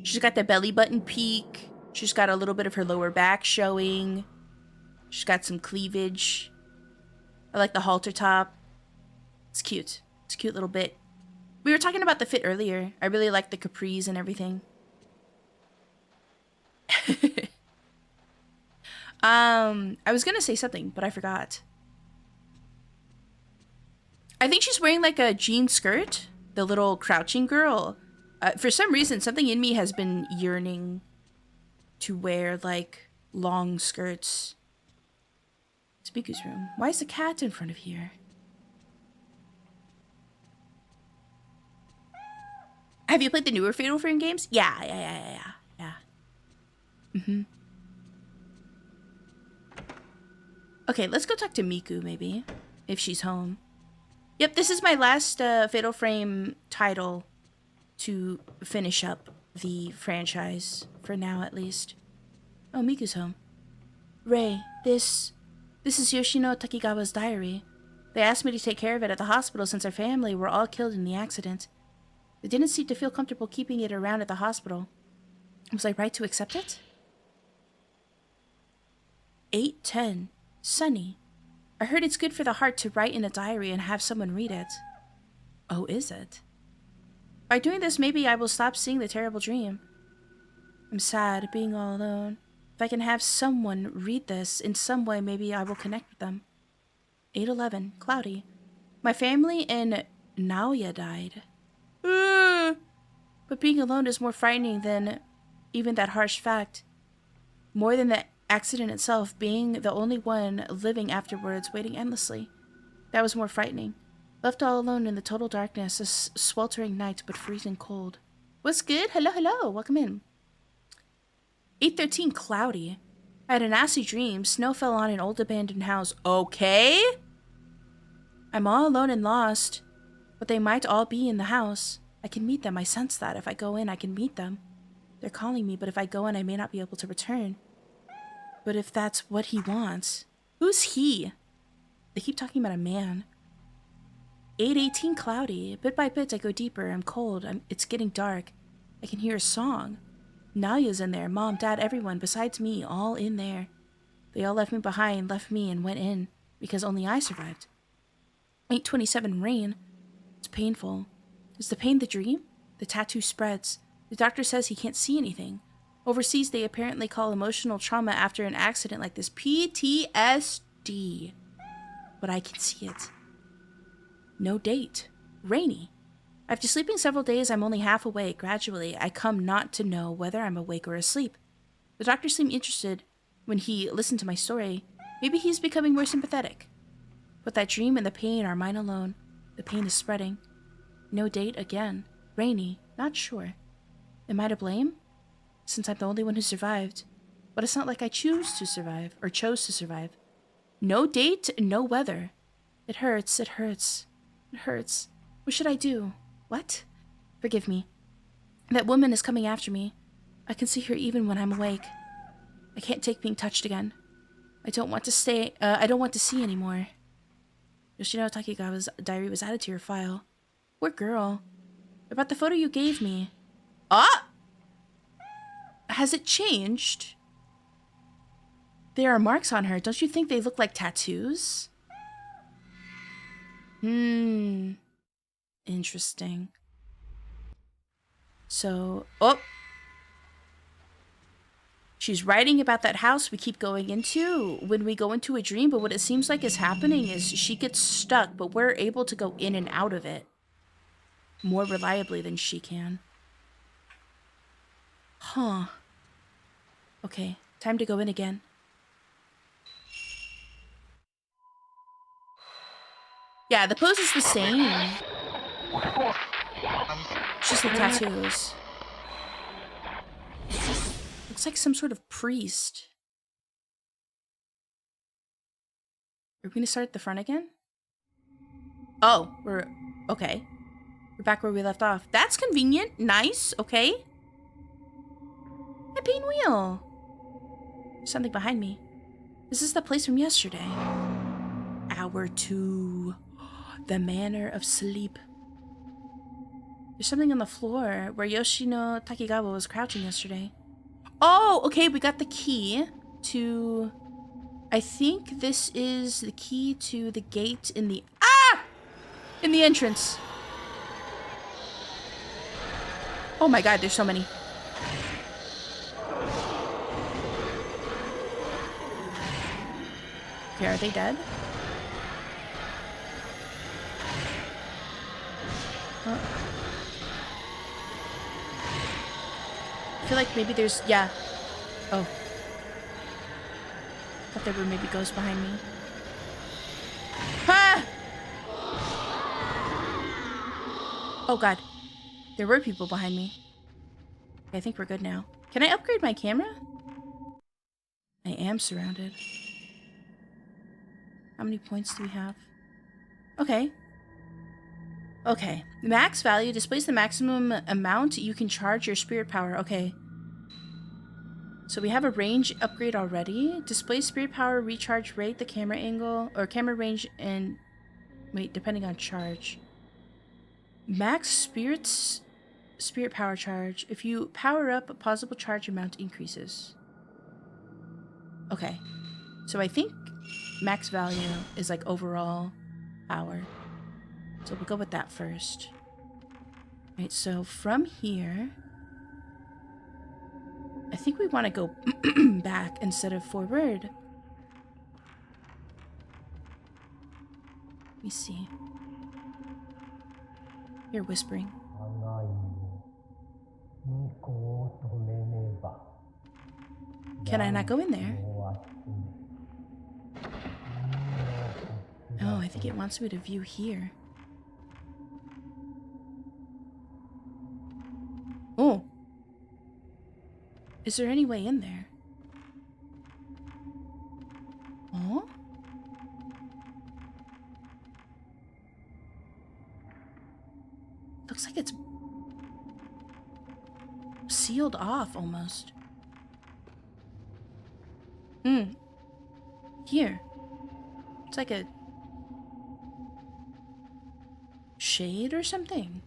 She's got the belly button peak. She's got a little bit of her lower back showing. She's got some cleavage. I like the halter top. It's cute. It's a cute little bit. We were talking about the fit earlier. I really like the capris and everything. I was gonna say something, but I forgot. I think she's wearing like a jean skirt. The little crouching girl. For some reason, something in me has been yearning to wear like long skirts. It's Miku's room. Why is the cat in front of here? Have you played the newer Fatal Frame games? Yeah. Okay, let's go talk to Miku, maybe. If she's home. Yep, this is my last Fatal Frame title to finish up the franchise. For now, at least. Oh, Miku's home. Rei, this is Yoshino Takigawa's diary. They asked me to take care of it at the hospital since our family were all killed in the accident. They didn't seem to feel comfortable keeping it around at the hospital. Was I right to accept it? 8:10. Sunny. I heard it's good for the heart to write in a diary and have someone read it. Oh, is it? By doing this, maybe I will stop seeing the terrible dream. I'm sad, being all alone. If I can have someone read this in some way, maybe I will connect with them. 8:11. Cloudy. My family in Naoya died. But being alone is more frightening than even that harsh fact. More than the accident itself, being the only one living afterwards, waiting endlessly. That was more frightening. Left all alone in the total darkness, a sweltering night, but freezing cold. What's good? Hello. Welcome in. 8:13. Cloudy. I had a nasty dream. Snow fell on an old abandoned house. Okay? I'm all alone and lost. But they might all be in the house. I can meet them. I sense that. If I go in, I can meet them. They're calling me, but if I go in, I may not be able to return. But if that's what he wants... Who's he? They keep talking about a man. 8:18. Cloudy. Bit by bit, I go deeper. I'm cold. It's getting dark. I can hear a song. Nalia's in there. Mom, Dad, everyone, besides me, all in there. They all left me behind, left me, and went in, because only I survived. 8:27. Rain. It's painful. Is the pain the dream? The tattoo spreads. The doctor says he can't see anything. Overseas, they apparently call emotional trauma after an accident like this PTSD. But I can see it. No date. Rainy. After sleeping several days, I'm only half awake. Gradually, I come not to know whether I'm awake or asleep. The doctor seemed interested when he listened to my story. Maybe he's becoming more sympathetic. But that dream and the pain are mine alone. The pain is spreading. No date again. Rainy. Not sure. Am I to blame? Since I'm the only one who survived. But it's not like I chose to survive. No date, no weather. It hurts. It hurts. What should I do? What? Forgive me. That woman is coming after me. I can see her even when I'm awake. I can't take being touched again. I don't want to see anymore. Yoshino Takigawa's diary was added to your file. Poor girl. About the photo you gave me. Ah! Has it changed? There are marks on her. Don't you think they look like tattoos? Interesting. So, oh! She's writing about that house we keep going into when we go into a dream, but what it seems like is happening is she gets stuck, but we're able to go in and out of it more reliably than she can. Huh. Okay, time to go in again. Yeah, the pose is the same. It's just the tattoos. Looks like some sort of priest. Are we gonna start at the front again? Oh, okay. We're back where we left off. That's convenient. Nice. Okay. A pinwheel. There's something behind me. This is the place from yesterday. Hour 2. The manner of sleep. There's something on the floor where Yoshino Takigawa was crouching yesterday. Oh, okay, we got the key to... I think this is the key to the gate in the... Ah! In the entrance. Oh my god, there's so many. Okay, are they dead? I feel like maybe there's... Yeah. Oh. Thought there were maybe ghosts behind me. Ah! Oh god. There were people behind me. Okay, I think we're good now. Can I upgrade my camera? I am surrounded. How many points do we have? Okay. Okay. Max value displays the maximum amount you can charge your spirit power. Okay. So we have a range upgrade already. Display spirit power recharge rate, the camera angle, or camera range, and... Wait, depending on charge. Max spirit power charge. If you power up, a possible charge amount increases. Okay. So I think max value is like overall power. So we'll go with that first. Right, so from here, I think we want to go back instead of forward. Let me see. You're whispering. Can I not go in there? Oh, I think it wants me to view here. Oh. Is there any way in there? Oh? Looks like it's sealed off almost. Here. It's like a shade or something,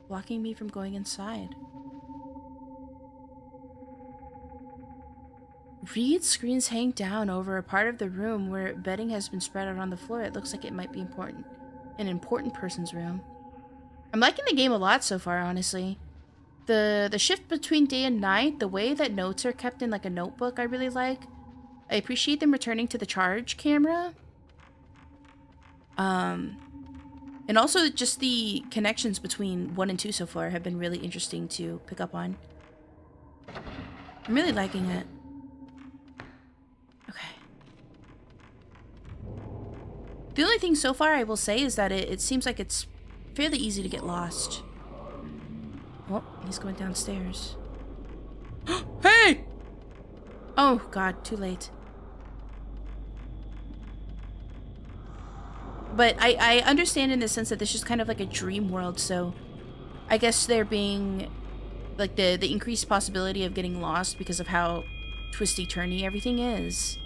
blocking me from going inside. Read screens hang down over a part of the room where bedding has been spread out on the floor. It looks like it might be important. An important person's room. I'm liking the game a lot so far, honestly. The shift between day and night, the way that notes are kept in like a notebook, I really like. I appreciate them returning to the charge camera. And also just the connections between 1 and 2 so far have been really interesting to pick up on. I'm really liking it. Okay. The only thing so far I will say is that it seems like it's fairly easy to get lost. Oh, he's going downstairs. Hey! Oh god, too late. But I understand in the sense that this is kind of like a dream world, so I guess they're being like the increased possibility of getting lost because of how twisty-turny everything is.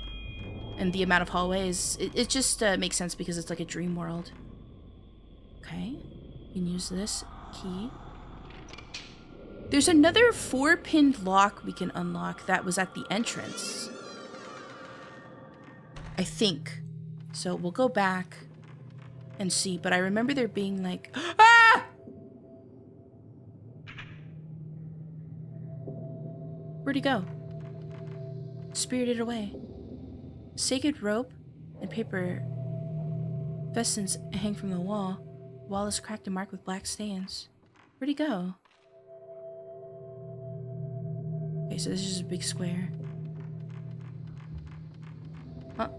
And the amount of hallways. It just makes sense because it's like a dream world. Okay. You can use this key. There's another 4-pinned lock we can unlock that was at the entrance. I think. So we'll go back and see. But I remember there being like... Ah! Where'd he go? Spirited away. Sacred rope and paper vestments hang from the wall. The wall is cracked and marked with black stains. Where'd he go? Okay, so this is just a big square. Huh?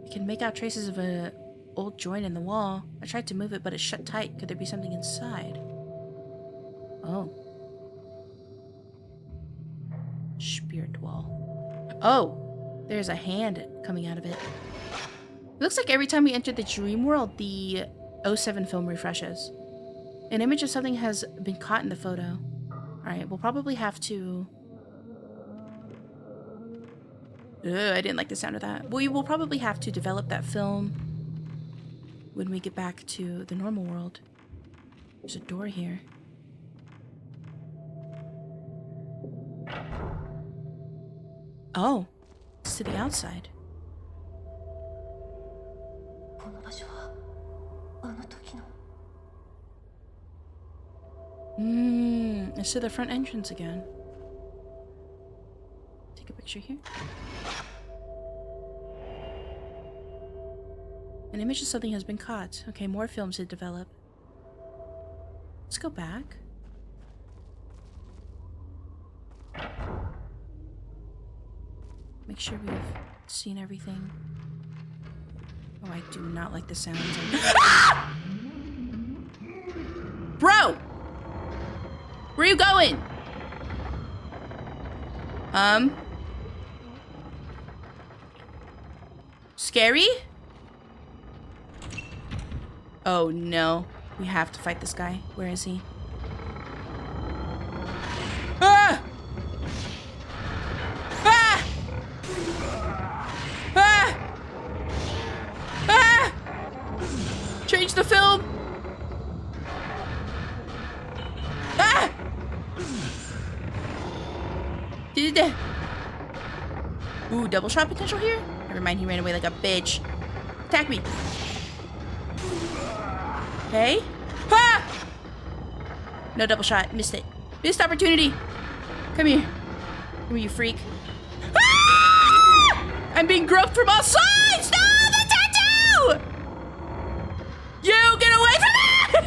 You can make out traces of an old joint in the wall. I tried to move it, but it's shut tight. Could there be something inside? Oh. Spirit wall. Oh! There's a hand coming out of it. It looks like every time we enter the dream world, the 07 film refreshes. An image of something has been caught in the photo. Alright, we'll probably have to... Ugh, I didn't like the sound of that. We will probably have to develop that film when we get back to the normal world. There's a door here. Oh, it's to the outside. It's to the front entrance again. Take a picture here. An image of something has been caught. Okay, more films to develop. Let's go back. Make sure we've seen everything. Oh, I do not like the sounds. Ah! Bro! Where are you going? Scary? Oh no. We have to fight this guy. Where is he? Ah! Ah! Ah! Ah! Change the film! Ah! Ooh, double shot potential here? Never mind, he ran away like a bitch. Attack me. Okay. Ah! No double shot. Missed it. Missed opportunity. Come here. Come here, you freak. Ah! I'm being groped from all sides! No, the tattoo! You get away from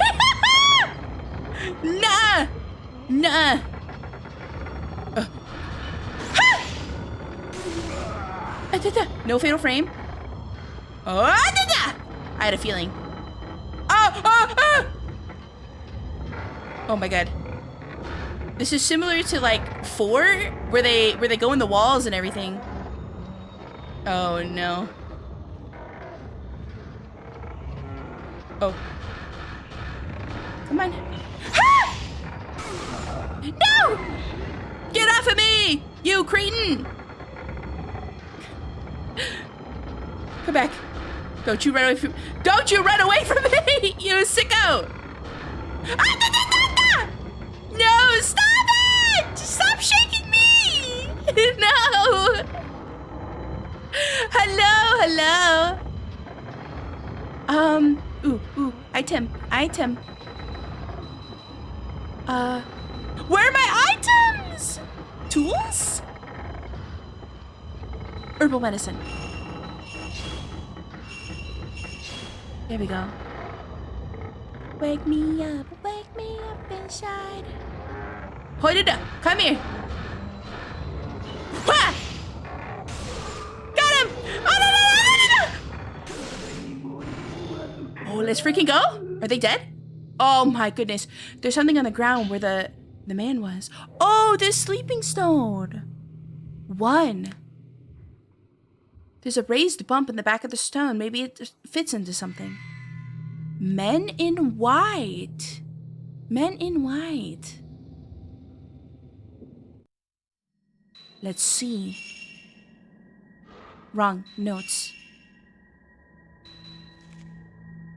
me! Nah! Nah. No fatal frame. Oh, I had a feeling. Oh my god. This is similar to like 4, where they go in the walls and everything. Oh no. Oh. Come on. Ah! No! Get off of me, you cretin! Come back. Don't you run away from me, you sicko! No, stop it! Stop shaking me! No! Hello. Ooh, item. Where are my items? Tools? Herbal medicine. There we go. Wake me up inside. Hold it up. Come here. Ha! Got him! Oh, no. Oh, let's freaking go. Are they dead? Oh my goodness. There's something on the ground where the man was. Oh, the sleeping stone. 1. There's a raised bump in the back of the stone. Maybe it fits into something. Men in white. Men in white. Let's see. Wrong. Notes.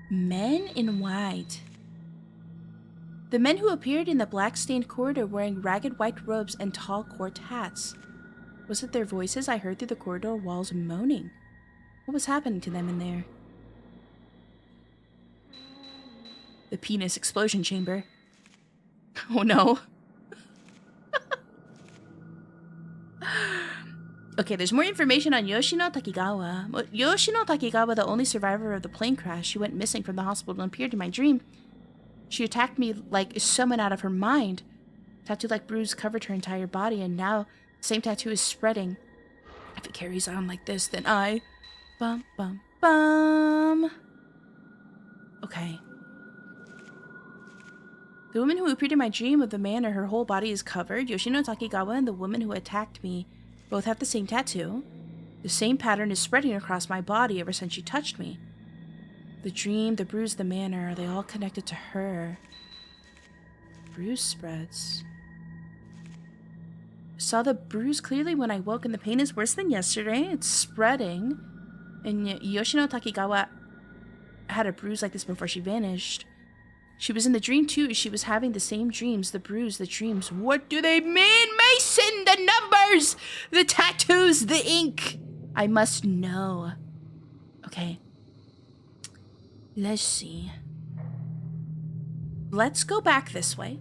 Men in white. The men who appeared in the black-stained corridor wearing ragged white robes and tall court hats. Was it their voices I heard through the corridor walls moaning? What was happening to them in there? The penis explosion chamber. Oh no. Okay, there's more information on Yoshino Takigawa. Yoshino Takigawa, the only survivor of the plane crash. She went missing from the hospital and appeared in my dream. She attacked me like someone out of her mind. Tattoo-like bruise covered her entire body, and now the same tattoo is spreading. If it carries on like this, then I... Bum, bum, bum. Okay. The woman who appeared in my dream of the man or her whole body is covered. Yoshino Takigawa and the woman who attacked me both have the same tattoo. The same pattern is spreading across my body ever since she touched me. The dream, the bruise, the manner, are they all connected to her? Bruise spreads. I saw the bruise clearly when I woke, and the pain is worse than yesterday. It's spreading. And Yoshino Takigawa had a bruise like this before she vanished. She was in the dream too. She was having the same dreams, the bruise, the dreams. What do they mean, Mason? The numbers, the tattoos, the ink. I must know. Okay. Let's see. Let's go back this way.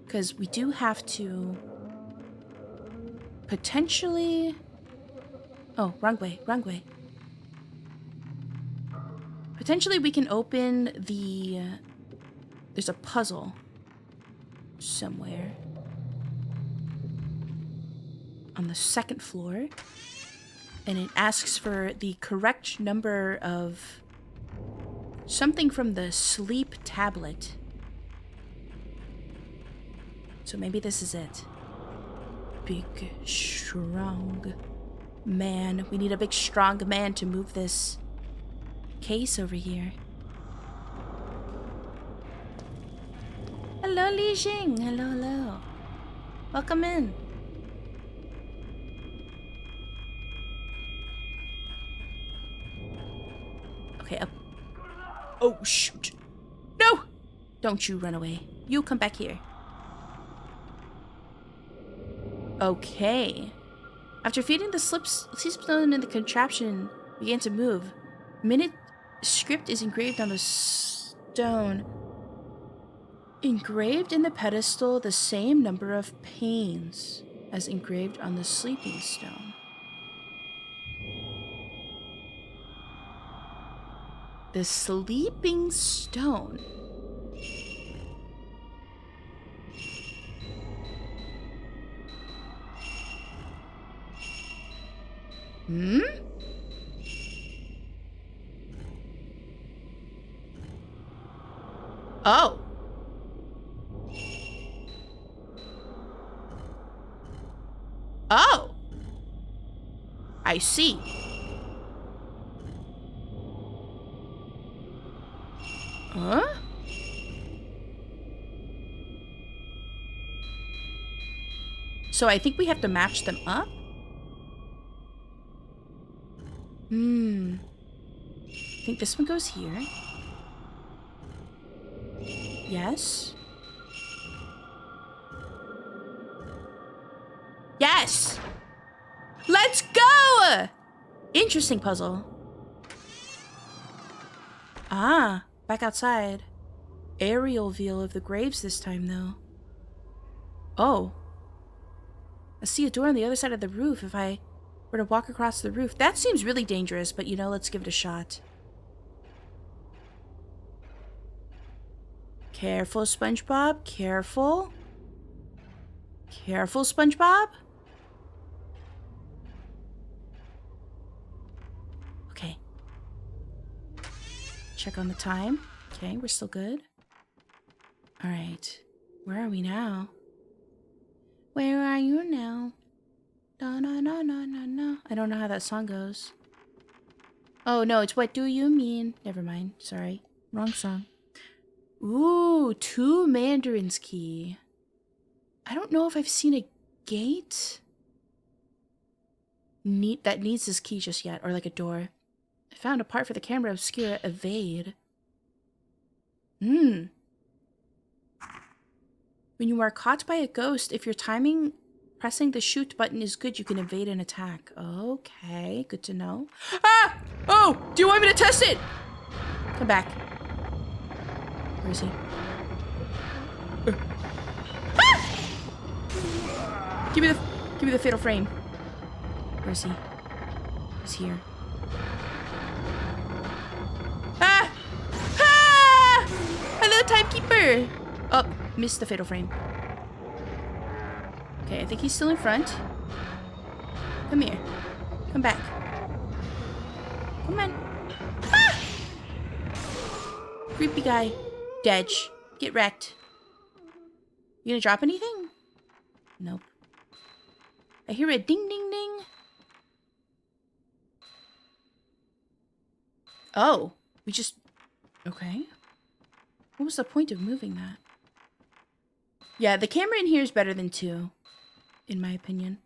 Because we do have to potentially... Oh, wrong way, wrong way. Potentially we can open the... There's a puzzle somewhere on the second floor, and it asks for the correct number of something from the sleep tablet. So maybe this is it. Big, strong man. We need a big, strong man to move this case over here. Hello, Li Jing. Hello, hello. Welcome in. Okay, up. Oh, shoot. No! Don't you run away. You come back here. Okay. After feeding the stone in the contraption began to move. Minute script is engraved on the stone. Engraved in the pedestal, the same number of panes as engraved on the sleeping stone. The sleeping stone. Hmm? Oh. Oh. I see. Huh? So I think we have to match them up? I think this one goes here. Yes. Yes! Let's go! Interesting puzzle. Ah, back outside. Aerial view of the graves this time, though. Oh. I see a door on the other side of the roof. If I were to walk across the roof, that seems really dangerous, but you know, let's give it a shot. Careful, SpongeBob. Careful. Careful, SpongeBob. Okay. Check on the time. Okay, we're still good. Alright. Where are we now? Where are you now? No, no, no, no, no, no. I don't know how that song goes. Oh, no, it's What Do You Mean? Never mind. Sorry. Wrong song. Ooh, 2 Mandarin's key. I don't know if I've seen a gate that needs this key just yet, or like a door. I found a part for the camera obscura. Evade. When you are caught by a ghost, if your timing pressing the shoot button is good, you can evade an attack. Okay, good to know. Ah! Oh! Do you want me to test it? Come back. Where is he? Ah! Give me the fatal frame. Where is he? He's here. Ah! Ah! Hello, timekeeper! Oh, missed the fatal frame. Okay, I think he's still in front. Come here. Come back. Come on. Ah! Creepy guy. Dead. Get wrecked. You gonna drop anything? Nope. I hear a ding ding ding. Oh, we just... Okay. What was the point of moving that? Yeah, the camera in here is better than 2. In my opinion.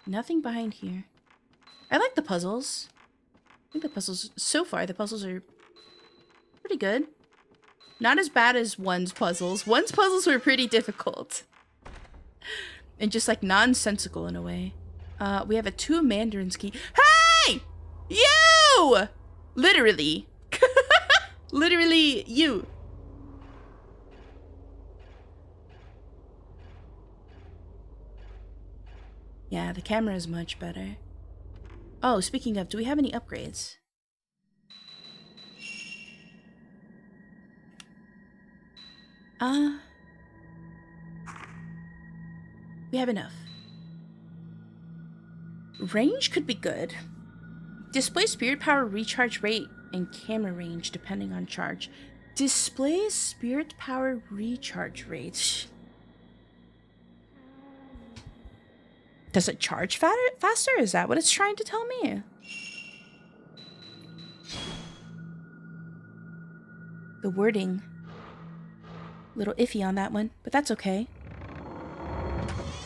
Nothing behind here. I like the puzzles. I think the puzzles... So far, the puzzles are pretty good. Not as bad as 1's puzzles. 1's puzzles were pretty difficult. And just, like, nonsensical in a way. We have a 2 Mandarin's key. Hey! You! Literally. Literally, you. Yeah, the camera is much better. Oh, speaking of, do we have any upgrades? We have enough. Range could be good. Display spirit power recharge rate and camera range depending on charge. Display spirit power recharge rate. Does it charge faster? Is that what it's trying to tell me? The wording. Little iffy on that one, but that's okay.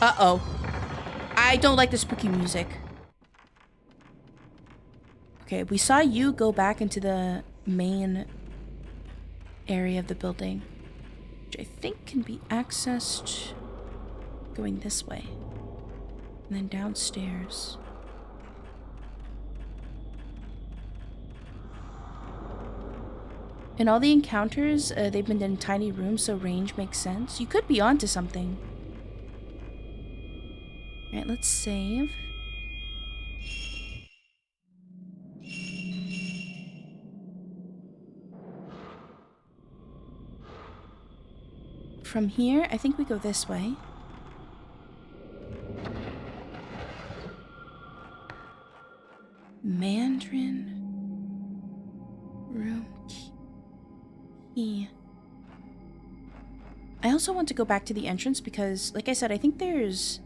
Uh-oh. I don't like the spooky music. Okay, we saw you go back into the main area of the building, which I think can be accessed going this way. And then downstairs. In all the encounters, they've been in tiny rooms, so range makes sense. You could be onto something. Alright, let's save. From here, I think we go this way. Mandarin room key. I also want to go back to the entrance because, like I said, I think there's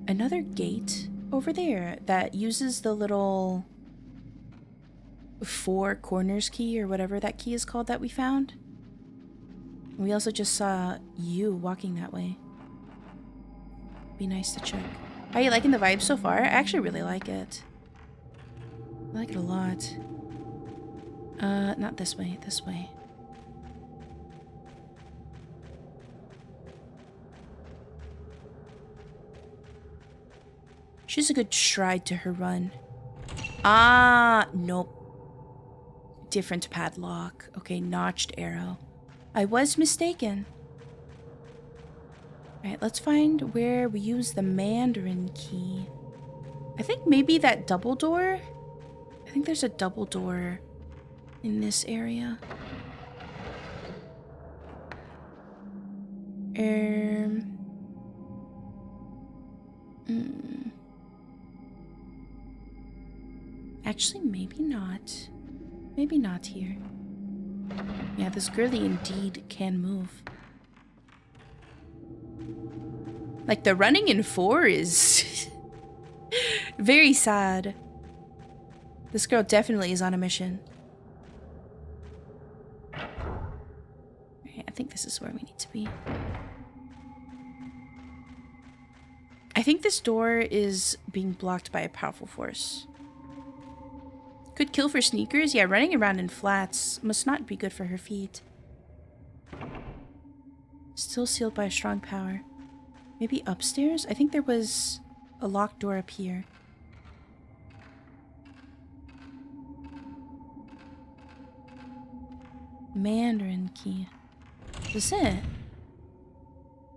another gate over there that uses the little 4 corners key or whatever that key is called that we found. We also just saw you walking that way. Be nice to check. Are you liking the vibe so far? I actually really like it. I like it a lot. Not this way, this way. She's a good stride to her run. Ah, nope. Different padlock. Okay, notched arrow. I was mistaken. Alright, let's find where we use the Mandarin key. I think maybe that double door? I think there's a double door in this area. Actually, maybe not. Maybe not here. Yeah, this girly indeed can move. Like, the running in 4 is very sad. This girl definitely is on a mission. must be. I think this door is being blocked by a powerful force. Could kill for sneakers? Yeah, running around in flats must not be good for her feet. Still sealed by a strong power. Maybe upstairs? I think there was a locked door up here. Mandarin key. Is this it?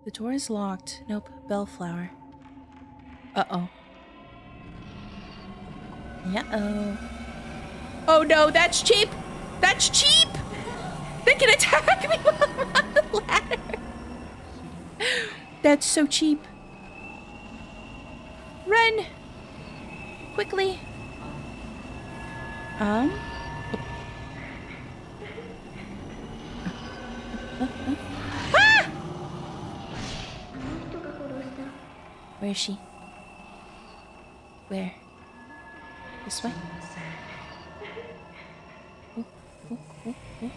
The door is locked. Nope. Bellflower. Uh-oh. Uh-oh. Oh no, that's cheap! That's cheap! They can attack me while I'm on the ladder! That's so cheap. Run! Quickly. Ah! Where is she? Where? This way? Oh, oh, oh, oh,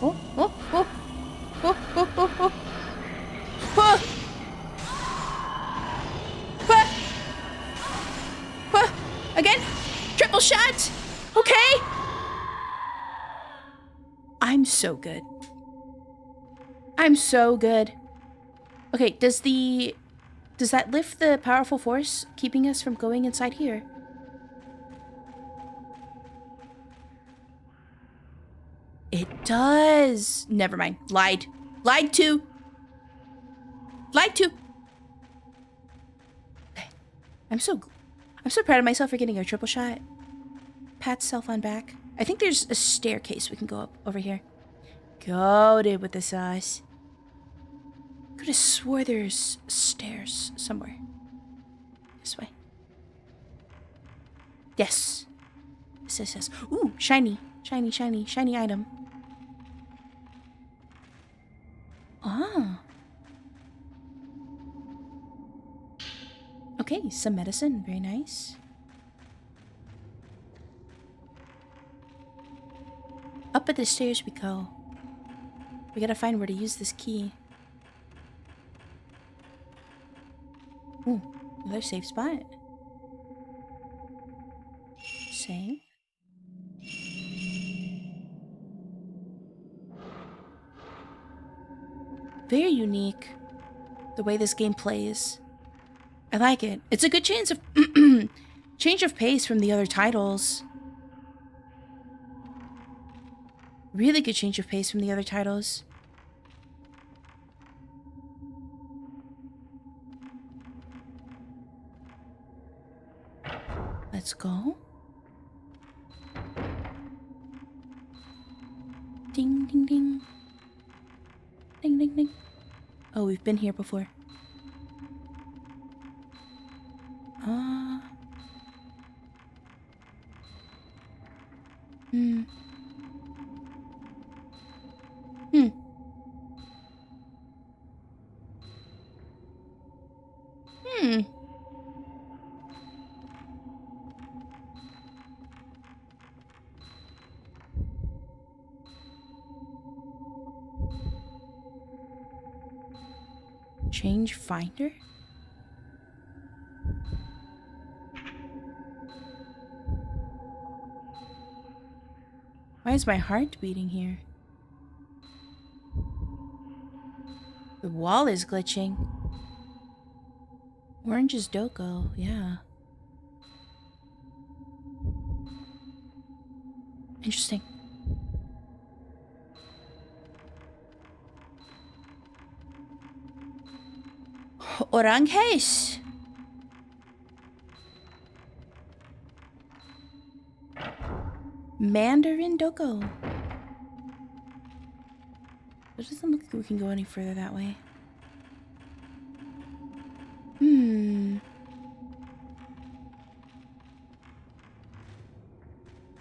oh, oh, oh, oh, oh, oh, oh, oh. Ah! Ah! Ah! Again? Triple shot! Okay! I'm so good. I'm so good. Okay, does that lift the powerful force keeping us from going inside here? It does. Never mind. Lied. Lied to. Lied to. Okay. I'm so proud of myself for getting a triple shot. Pat self on back. I think there's a staircase we can go up over here. Goated with the sauce. Could have swore there's stairs somewhere. This way. Yes. Yes. Ooh, shiny. Shiny item. Ah. Okay, some medicine. Very nice. Up at the stairs we go. We gotta find where to use this key. Ooh, another safe spot. Save. Very unique, the way this game plays. I like it. It's a good change of change of pace from the other titles. Really good change of pace from the other titles. Let's go. Ding, ding, ding. Ding, ding, ding. Oh, we've been here before. Change finder? Why is my heart beating here? The wall is glitching. Orange is Doko, yeah. Interesting. Orang case. Mandarin Doko. It doesn't look like we can go any further that way.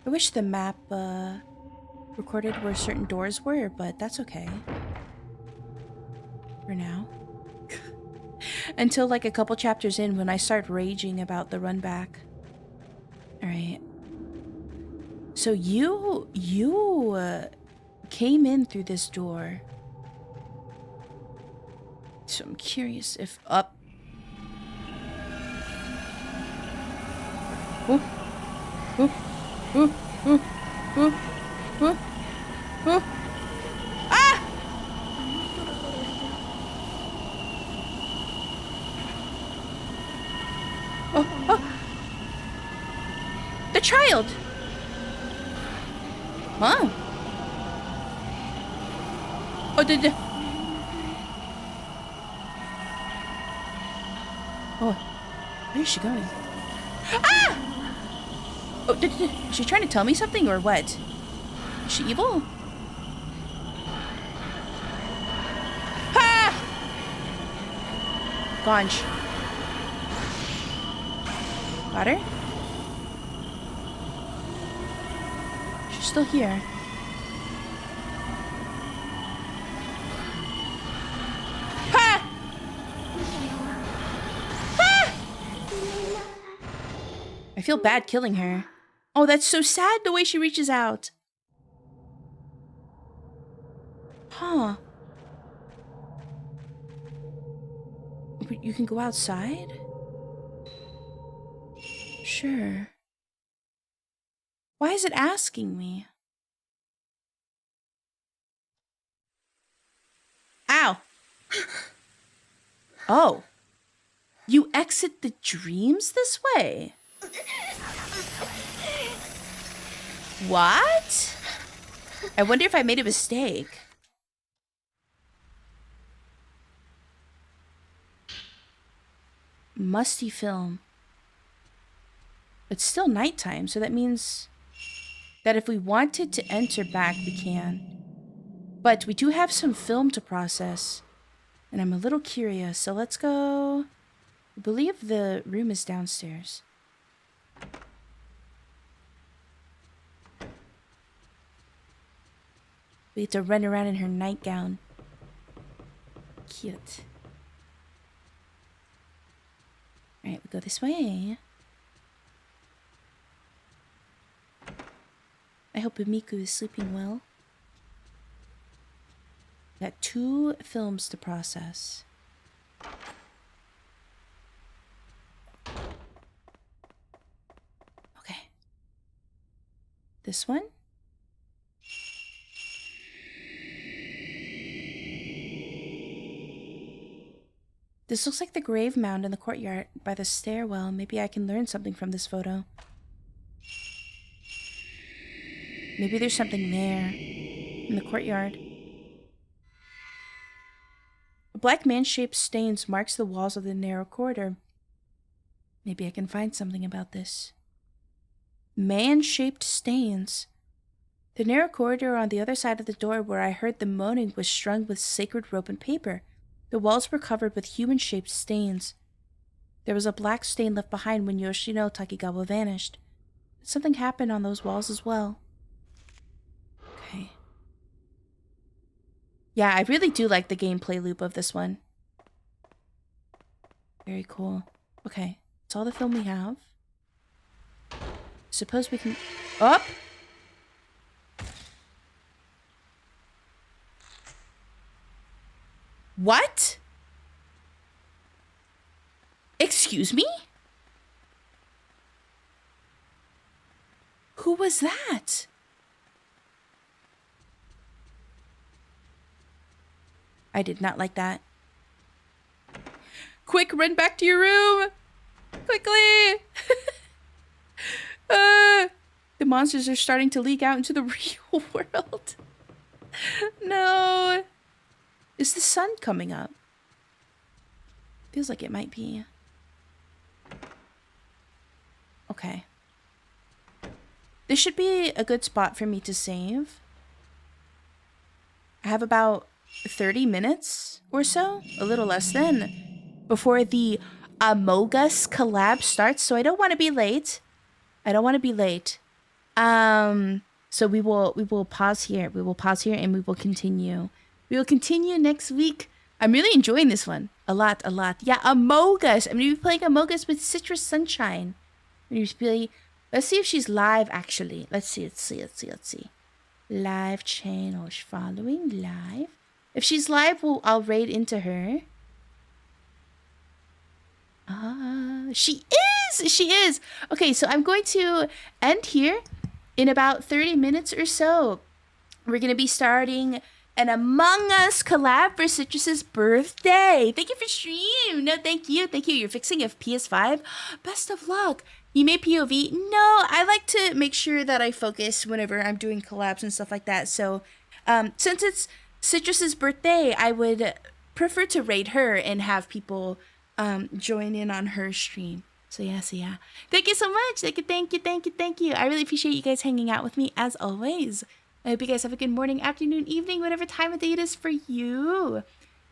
I wish the map recorded where certain doors were, but that's okay. For now. Until like a couple chapters in when I start raging about the run back. Alright. So you came in through this door. So I'm curious if up. Oh. Oh. Oh. Oh. Oh. Oh. Oh. Ah! Oh. Oh. The child. Huh? Oh, Oh, where is she going? Ah! Oh, is she trying to tell me something or what? Is she evil? Ha! Gonch. Got her? She's still here. Ha! Ha! I feel bad killing her. Oh, that's so sad the way she reaches out. Huh. You can go outside? Sure. Why is it asking me? Ow! Oh. You exit the dreams this way? What? I wonder if I made a mistake. Musty film. It's still nighttime, so that means that if we wanted to enter back, we can. But we do have some film to process, and I'm a little curious, so let's go. I believe the room is downstairs. We get to run around in her nightgown. Cute. Alright, we go this way. I hope Miku is sleeping well. Got 2 films to process. Okay. This one? This looks like the grave mound in the courtyard by the stairwell. Maybe I can learn something from this photo. Maybe there's something there in the courtyard. A black man-shaped stains marks the walls of the narrow corridor. Maybe I can find something about this. Man-shaped stains. The narrow corridor on the other side of the door where I heard the moaning was strung with sacred rope and paper. The walls were covered with human-shaped stains. There was a black stain left behind when Yoshino Takigawa vanished. Something happened on those walls as well. Okay. Yeah, I really do like the gameplay loop of this one. Very cool. Okay, that's all the film we have. Suppose we can... Up! What? Excuse me? Who was that? I did not like that. Quick, run back to your room! Quickly! The monsters are starting to leak out into the real world. No. Is the sun coming up? Feels like it might be. Okay. This should be a good spot for me to save. I have about 30 minutes or so, a little less than, before the Among Us collab starts, so I don't want to be late. So we will pause here. We will pause here and we will continue. We will continue next week. I'm really enjoying this one. A lot. Yeah, Among Us. I'm going to be playing Among Us with Citrus Sunshine. Let's see if she's live, actually. Let's see. Live channel. Following live. If she's live, I'll raid into her. She is! She is! Okay, so I'm going to end here in about 30 minutes or so. We're going to be starting an Among Us collab for Citrus's birthday. Thank you for stream. No, thank you. Thank you. You're fixing a PS5. Best of luck. You made POV? No, I like to make sure that I focus whenever I'm doing collabs and stuff like that. So since it's Citrus's birthday, I would prefer to raid her and have people join in on her stream. So yeah. Thank you so much. Thank you. I really appreciate you guys hanging out with me as always. I hope you guys have a good morning, afternoon, evening, whatever time of day it is for you.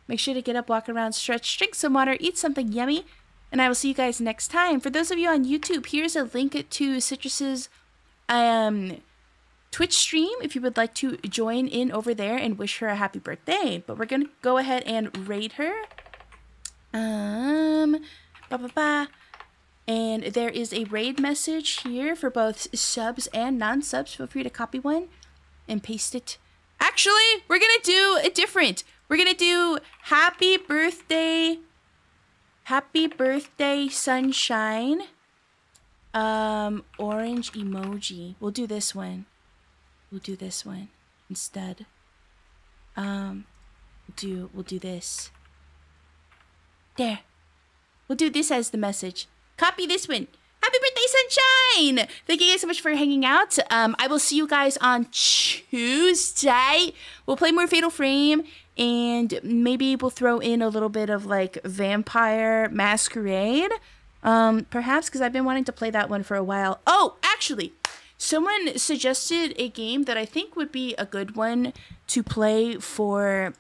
Make sure to get up, walk around, stretch, drink some water, eat something yummy, and I will see you guys next time. For those of you on YouTube, here's a link to Citrus's Twitch stream if you would like to join in over there and wish her a happy birthday. But we're going to go ahead and raid her. And there is a raid message here for both subs and non-subs. Feel free to copy one and paste it. Actually, we're gonna do it different. We're gonna do happy birthday sunshine, orange emoji. We'll do this one instead. We'll do this. There. We'll do this as the message. Copy this one. Happy birthday, sunshine! Thank you guys so much for hanging out. I will see you guys on Tuesday. We'll play more Fatal Frame, and maybe we'll throw in a little bit of like Vampire Masquerade. Perhaps, because I've been wanting to play that one for a while. Oh, actually, someone suggested a game that I think would be a good one to play for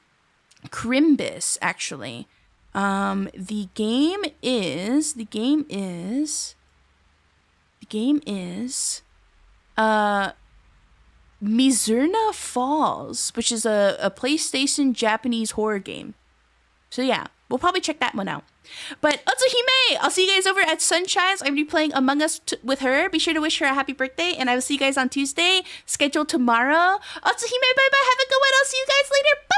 Crimbus, actually. The game is Mizurna Falls, which is a PlayStation Japanese horror game. So yeah, we'll probably check that one out. But Otsuhime, I'll see you guys over at Sunshine's. I'm going to be playing Among Us with her. Be sure to wish her a happy birthday, and I will see you guys on Tuesday, scheduled tomorrow. Otsuhime, bye-bye. Have a good one. I'll see you guys later.